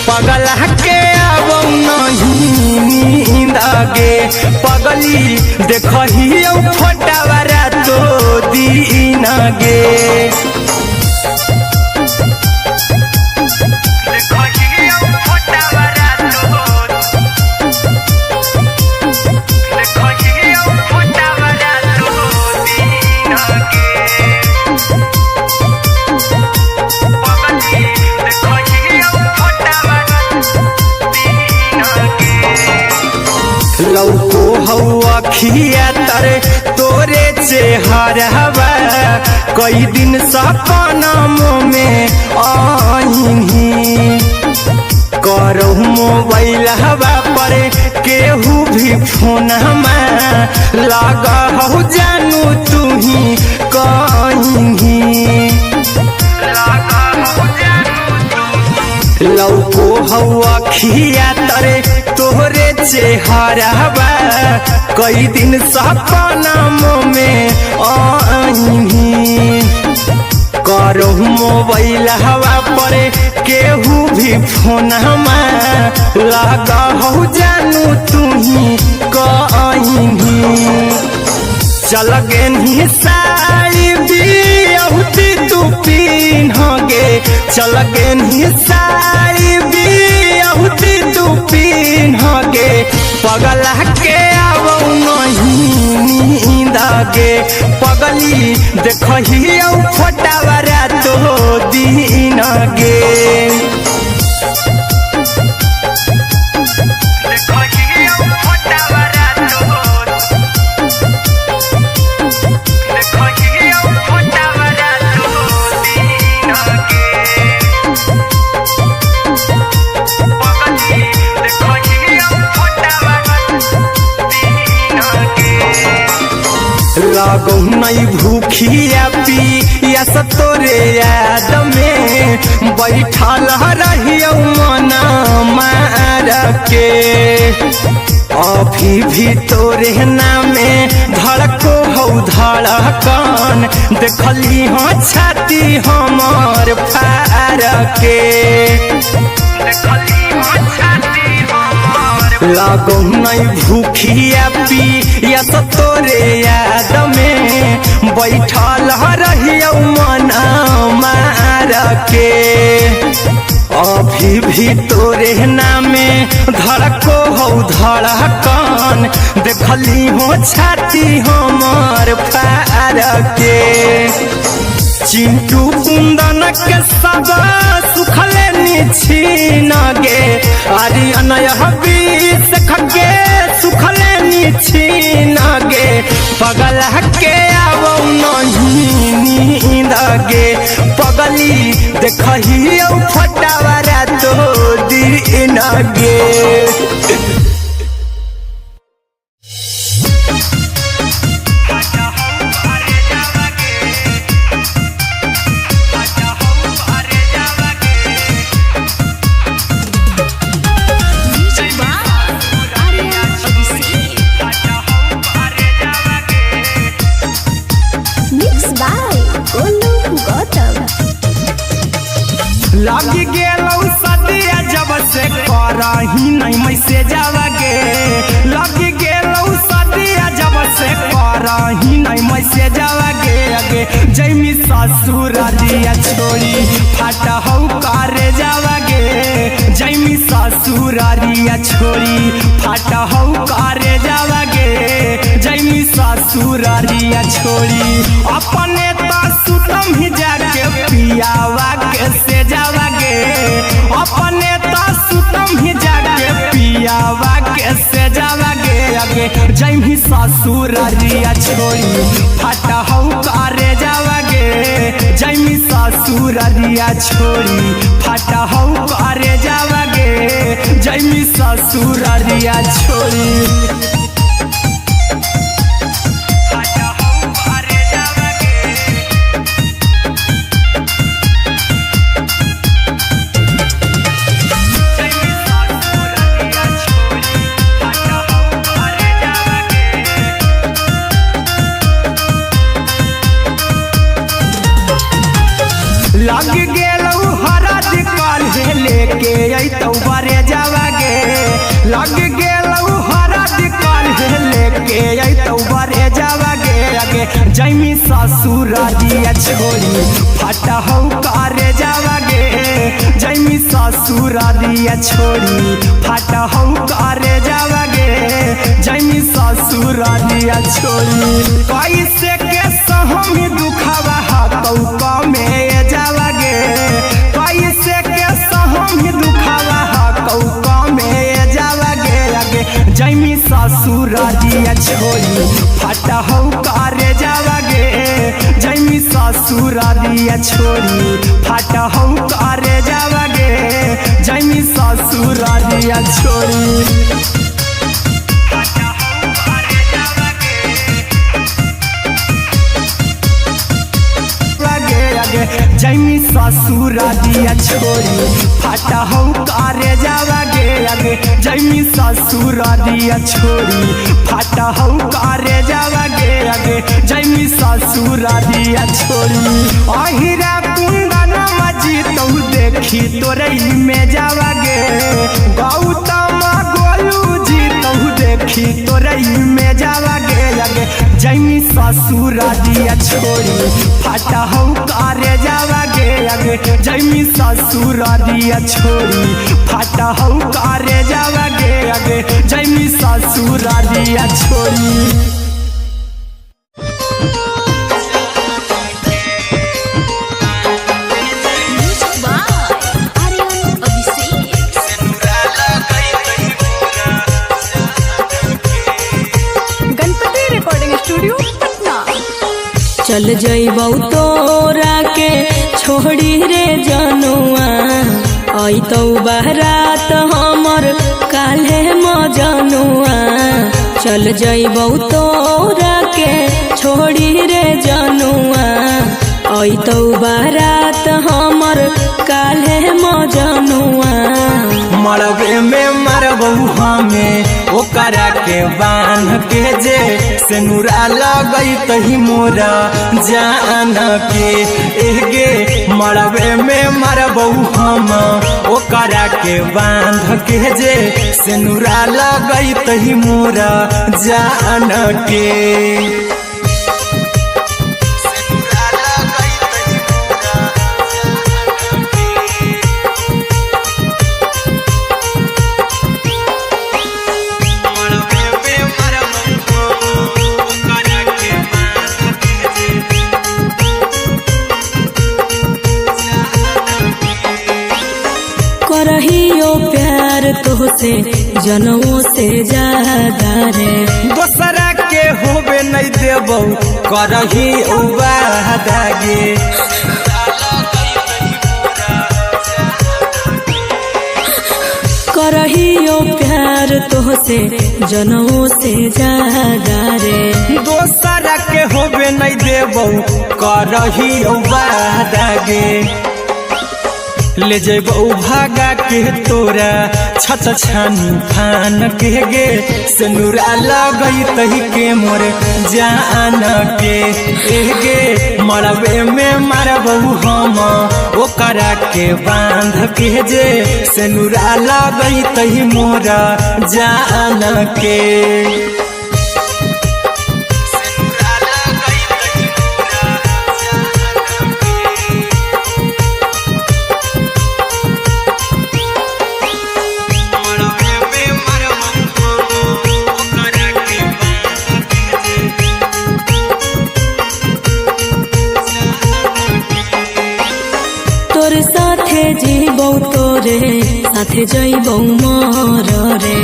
पगला के आब नहीं नींद गे पगली देखही फोटावारा तो दीन गे लौको हवा खिया तरे तोरे चेहरवा कई दिन सपनों में आईनी करो मोबाइल हवा पर केहू भी फोन लगा हो जानू तू ही कहीं लौको हवा खिया तरे तोहरे चेहरवा कई दिन सपनों में आईनी करो मोबाइल हवा पर हमरे केहू भी फोन लगा हो जानू तुही कहीं चल गे साड़ी बियहुती तू पिन्हगे चल गे साड़ी बियहुती तू पिन्हगे पगला के आवौ नहीं नींदगे पगली देखही फोटावरा तो दिन गे लागो नहीं भूखिया पिया तोरे याद में बैठल रहियो मन मार के अभी भी तोरे नामे धड़को हो धड़कन देखली हो छाती हमर फार के लागो नहीं भूखिया पिया तोरे याद में बैठल रहियो मन मार के अभी भी तोरे नामे धड़को हो धड़कन देखली हो छाती हमर फार के चिंटू कुंदन के सब सुखले निछीन गे आर्यन बीस खगे सुखले निछीन गे पगला के आवौ नहीं नींद गे पगली देखही फटावरा तो दिन गे लगी गेलौ सदिया जब से करही नहीं मैसेजवा गे लगी गेलौ सदिया जब से करही नहीं मैसेजवा गे अगे जैमी ससुरारिया छोड़ी फाटा हौ करे जावा गे जैमी ससुरारिया छोड़ी फाटा हौ करे जावा गे जैमी ससुरारिया छोड़ी अपने तो सुतम ही जाके पियावा के से जावा गे अपने तो सुतम ही जाके पियावा के से जावा गे अगे जैमी ससुरारिया छोड़ी फाटा हौ करे जावा गे जैमी ससुरारिया छोड़ी फाटा हौ करे जावा गे जैमी ससुरारिया छोड़ी लग गेलौ हरा दिकाल हे लेके अइतौ बरे जावा गे लग गेलौ हरा दिकाल हे लेके अइतौ बरे जावा गे अगे जैमी ससुरारिया छोड़ी फाटा हौ करे जावा गे जैमी ससुरारिया छोड़ी फाटा हौ करे जावा गे जैमी ससुरारिया छोड़ी कैसे के सहम दुखवा हतौ कमे जावा गे कैसे के सहम दुखवा हतौ कमे जावा गे अगे जैमी ससुरारिया छोड़ी फाटा हौ करे जावा गे जैमी ससुरारिया छोड़ी फाटा हौ करे जावा गे जैमी ससुरारिया छोड़ी जैमी ससुरारिया छोड़ी फाटा हौ करे जावा गे अगे जैमी ससुरारिया छोड़ी फाटा हौ करे जावा गे अगे जैमी ससुरारिया छोड़ी अहिरा कुंदन सनम जी तू देखी तोरे में जावागे गौतम गोलू जी तू देखी तोरे में जावागे लगे जैमी ससुर दिया छोड़ी फाटा हो करे जावागे लगे जैमी ससुर दिया छोड़ी फाटा हो करे जावागे लगे जैमी ससुर दिया छोड़ी। चल जइबौ तोरा के छोड़ी रे जनुआ अइतौ बारात हमर काल्हे मजनुआ चल जइबौ तोरा के छोड़ी रे जनुआ अइतौ बारात हमर काल्हे मजनुआ मरबे में मरबहू हमें ओकरा के बांध के जे सेनुरा लगई तही मोरा जान के एगे मरबे में मरबहू हम ओकरा के बांध के जे सेनुरा लगई तही मोरा जान के। करहियो प्यार तोहसे जनमों से ज्यादा रे दोसरा के होबे नहीं देबौ करही उबादागे करहियो प्यार तोहसे जनमों से ज्यादा रे दोसरा के होबे नहीं देबौ करही उबादागे ले जइबौ भागा के तोरा छछ छानी फान के गे सेनुरा लगई तही के मोर जान के एगे मरबे में मरबौ हम ओकरा के बांध के जे सेनुरा लगई तही मोरा जान के। तोरे साथे जीबौ तोरे साथे जइबौ मर रे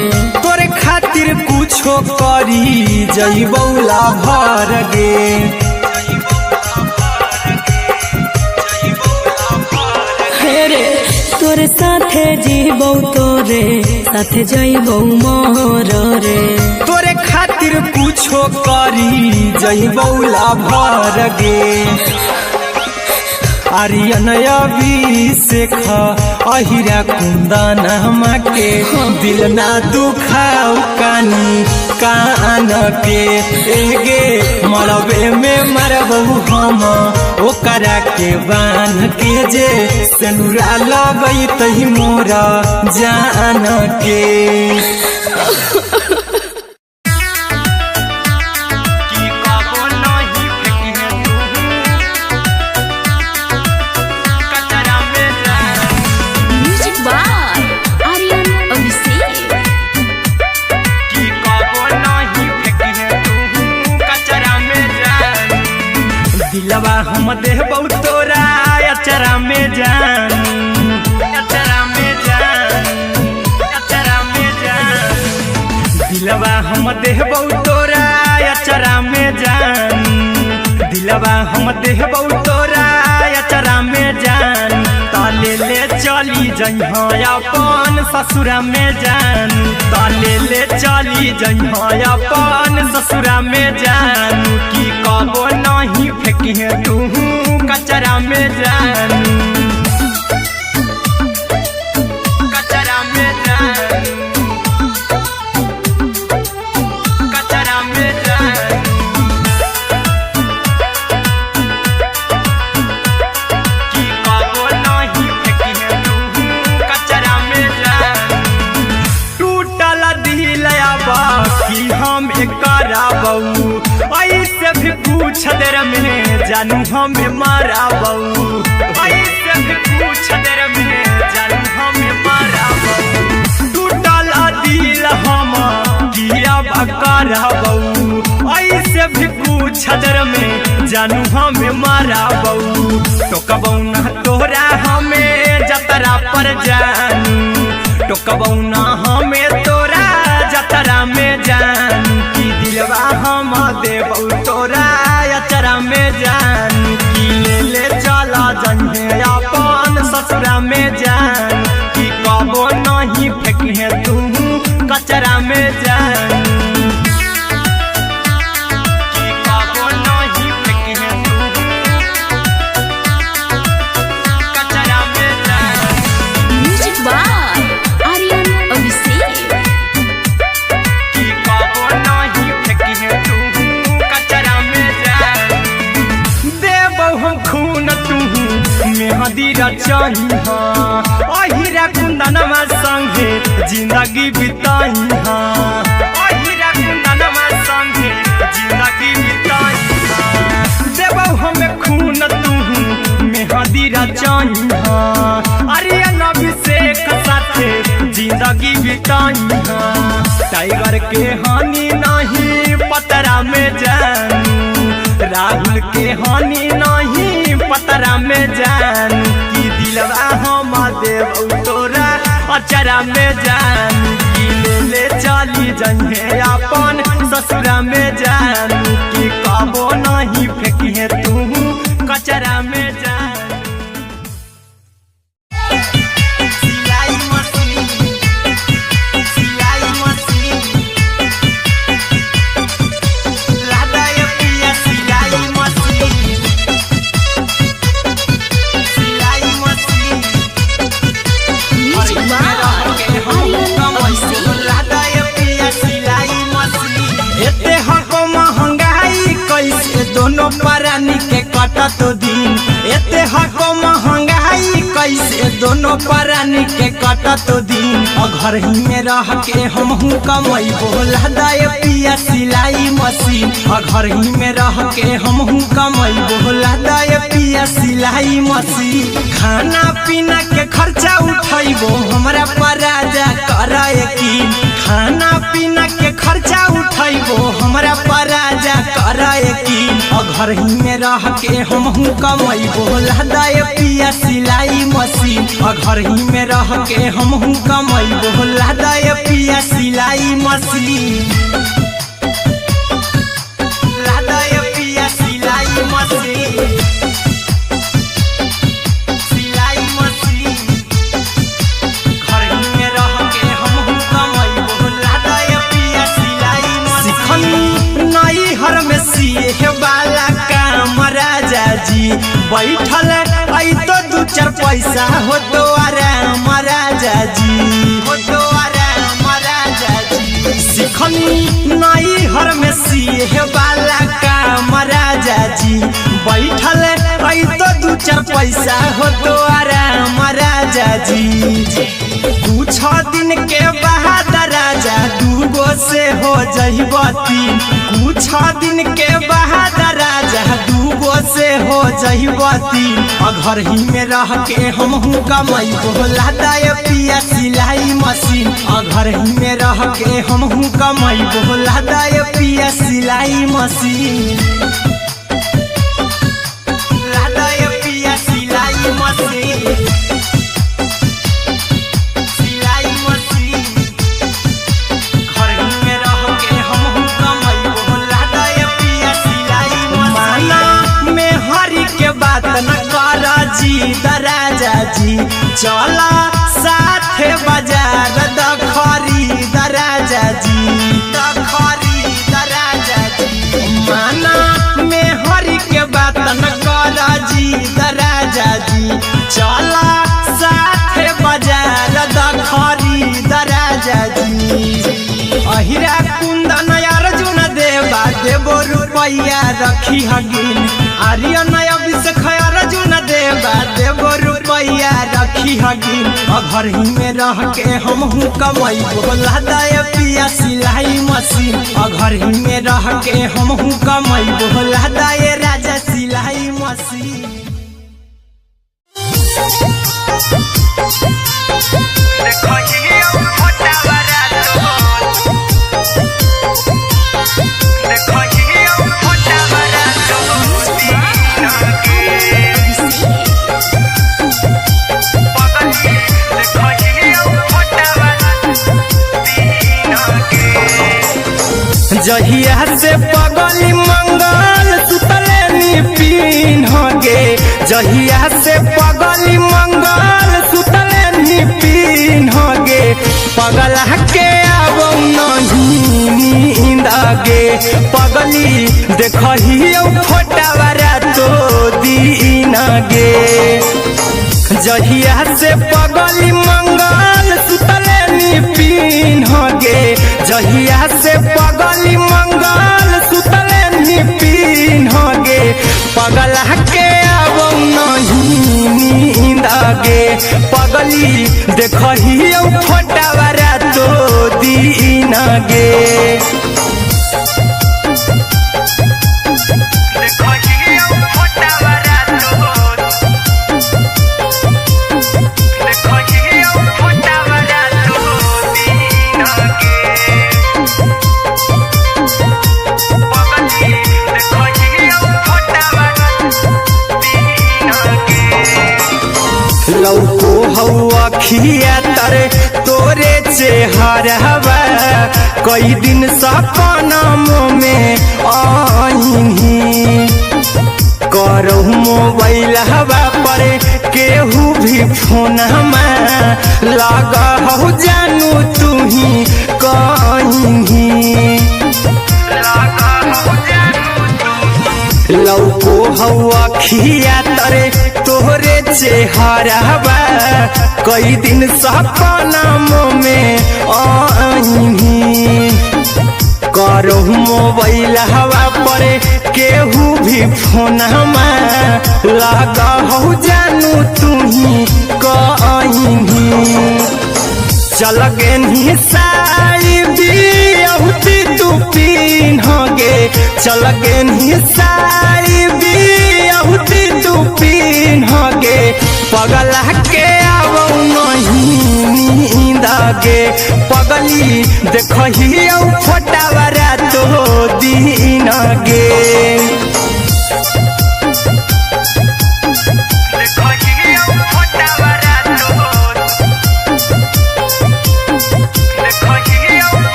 तोरे खातिर कुछो करी जइबौ लाभर गे हेरे तोरे साथे जीबौ तोरे साथे जइबौ मर रे तोरे खातिर कुछो करी जइबौ लाभर गे आर्यन अभिषेक अहिरा कुंदन के दिल ना दुखाऊ कानी कान के एगे मरबे में मरबहू हम ओकरा के बांध के जे सेनुरा लगई तही मोरा जान के। दिलवा हम देबौ तोरा अचरा में जान अचरा में जान अचरा में जान दिलवा हम देबौ तोरा अचरा में जान दिलवा हम देबौ तोरा अचरा में जान ताले ले चली जइहा अपन ससुरा में जान ताले ले चली जइहा अपन ससुरा में जान की कबो नहीं फेंकी तू कचरा में जान कचरा में जान कचरा में जान की कबो ऐसे भी पूछ देर में जानू हमें मारा बऊ ऐसे भी पूछ देर में जानू हमें मारा बऊ टूटल दिल हम किया बकरा बऊ ऐसे भी पूछ देर में जानू हमें मारा बऊ टोकबऊ ना तोरा हमें जतरा पर जानू टोकबऊ ना हमें तोरा जतरा में जानू की दिलवा हम देबऊ तोरा अचरा में जानू की ले चला जन्हे अपन ससुरा में जानू की कबो नहीं फेंके तू कचरा में जानू अहिरा कुंदनमा संगे जिंदगी बिताई अहिरा कुंदनमा संगे जिंदगी बिताई देबौ हमें खून तू मेहदी रचाई अरे अभिषेक साथे जिंदगी बिताई टाइगर के हानि नहीं पतरा में जानू राहुल के हानि नहीं पतरा में जानू की दिलवा हम देबौ तोरा अचरा में जानू की ले चली जन्हे अपन ससुरा में जानू की कबो नहीं फेंकिए तू कचरा में जानू दोनों परानी के कटा तो दिन एते हको महंगाई कैसे दोनों परानी के कटा तो दिन घर ही में रह के हमहू कमाई बोला दाए पिया सिलाई मशीन घर ही में रह के हमहू कमाई बोला दाए पिया सिलाई मशीन खाना पीना के खर्चा उठाइबो हमरा पराजा कराए की खाना पीना के खर्चा उठाइबो हमरा पराजा कराए की घर ही में रह के हमहू कमाई बोला दाए पिया सिलाई मशीन घर ही में रह के हमहू कमाई बोला दाए पिया सिलाई मशीन लादाए पिया सिलाई मशीन सिलाई मशीन घर ही में रह के हमहू कमाई बोला दाए पिया सिलाई मशीन नई हर में सिए वाला काम राजा जी बैठल आई तो दू चार पैसा हो तो आराम राजा जी हो तो आराम राजा जी सिखनी नई हर में सिए वाला काम राजा जी बैठल आई तो दू चार पैसा हो तो आराम राजा जी कुछ दिन के बाद राजा दूगो से हो जहिबती कुछ दिन के बाद राजा दूगो से हो जहिबती घर ही में रह के हमहू कमाई बोला दाए पिया सिलाई मशीन घर ही में रह के हमहू कमाई बोला दाए पिया सिलाई मशीन लादाए पिया सिलाई मशीन न कर जी दराजा जी चला साथे बाजार दखरी दराजा जी दखरी दराजा जी माना में हरी के बात न कर जी दराजा जी चला साथे बाजार दखरी दराजा जी अहिरा कुंदन अर्जुन देवा देबो रुपया रखी हगिन आर्यन अभिषेक अर्जुन देवा देबो रुपया रुपया रखी हगिन घर ही में रह के हमहू कमाई बोला दाए पिया सिलाई मशीन घर ही में रह के हमहू कमाई बोला दाए राजा सिलाई मशीन। जहिया से पगली मंगल सुतले निपिन गे जहिया से पगली मंगल सुतले निपिन गे पगला के आबो नहीं नींद गे पगली देखही फोटावा तो दीन गे जहिया से पगली मंगल सुतले निपिन गे जहिया से पगली मंगल सुतले निपिन गे पगला के आबो नहीं नींद गे पगली देखही फोटावा तो दीन गे लौको हवा खिया तरे तोरे चेहरवा कई दिन सपनम में आईनी करहु मोबाइल हवा पर केहू भी फोन लगा हो जानू तू ही कहीं लौको हवा खिया तरे तोहरे चेहरवा कई दिन सपनम में आईनी करहु मोबाइल हवा पर केहू भी फोन लगा हो जानू तू ही कहीं चल गे साड़ी बियाहुती तू पीन गे चल गे साड़ी बियाहुती तू पीन गे पगला के आबो नहीं नींद गे पगली देखही फोटावा तो दीन गे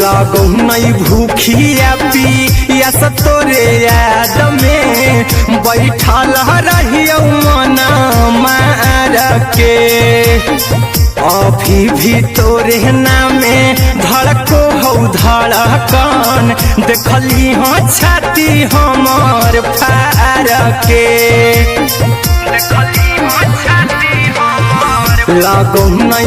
लागो नहीं भूखिया पिया तोरे याद में बैठल रहियो मन मार के अभी भी तोरे नामे धड़को हो धड़कन देखली हाँ छाती हमार फार के लागो नहीं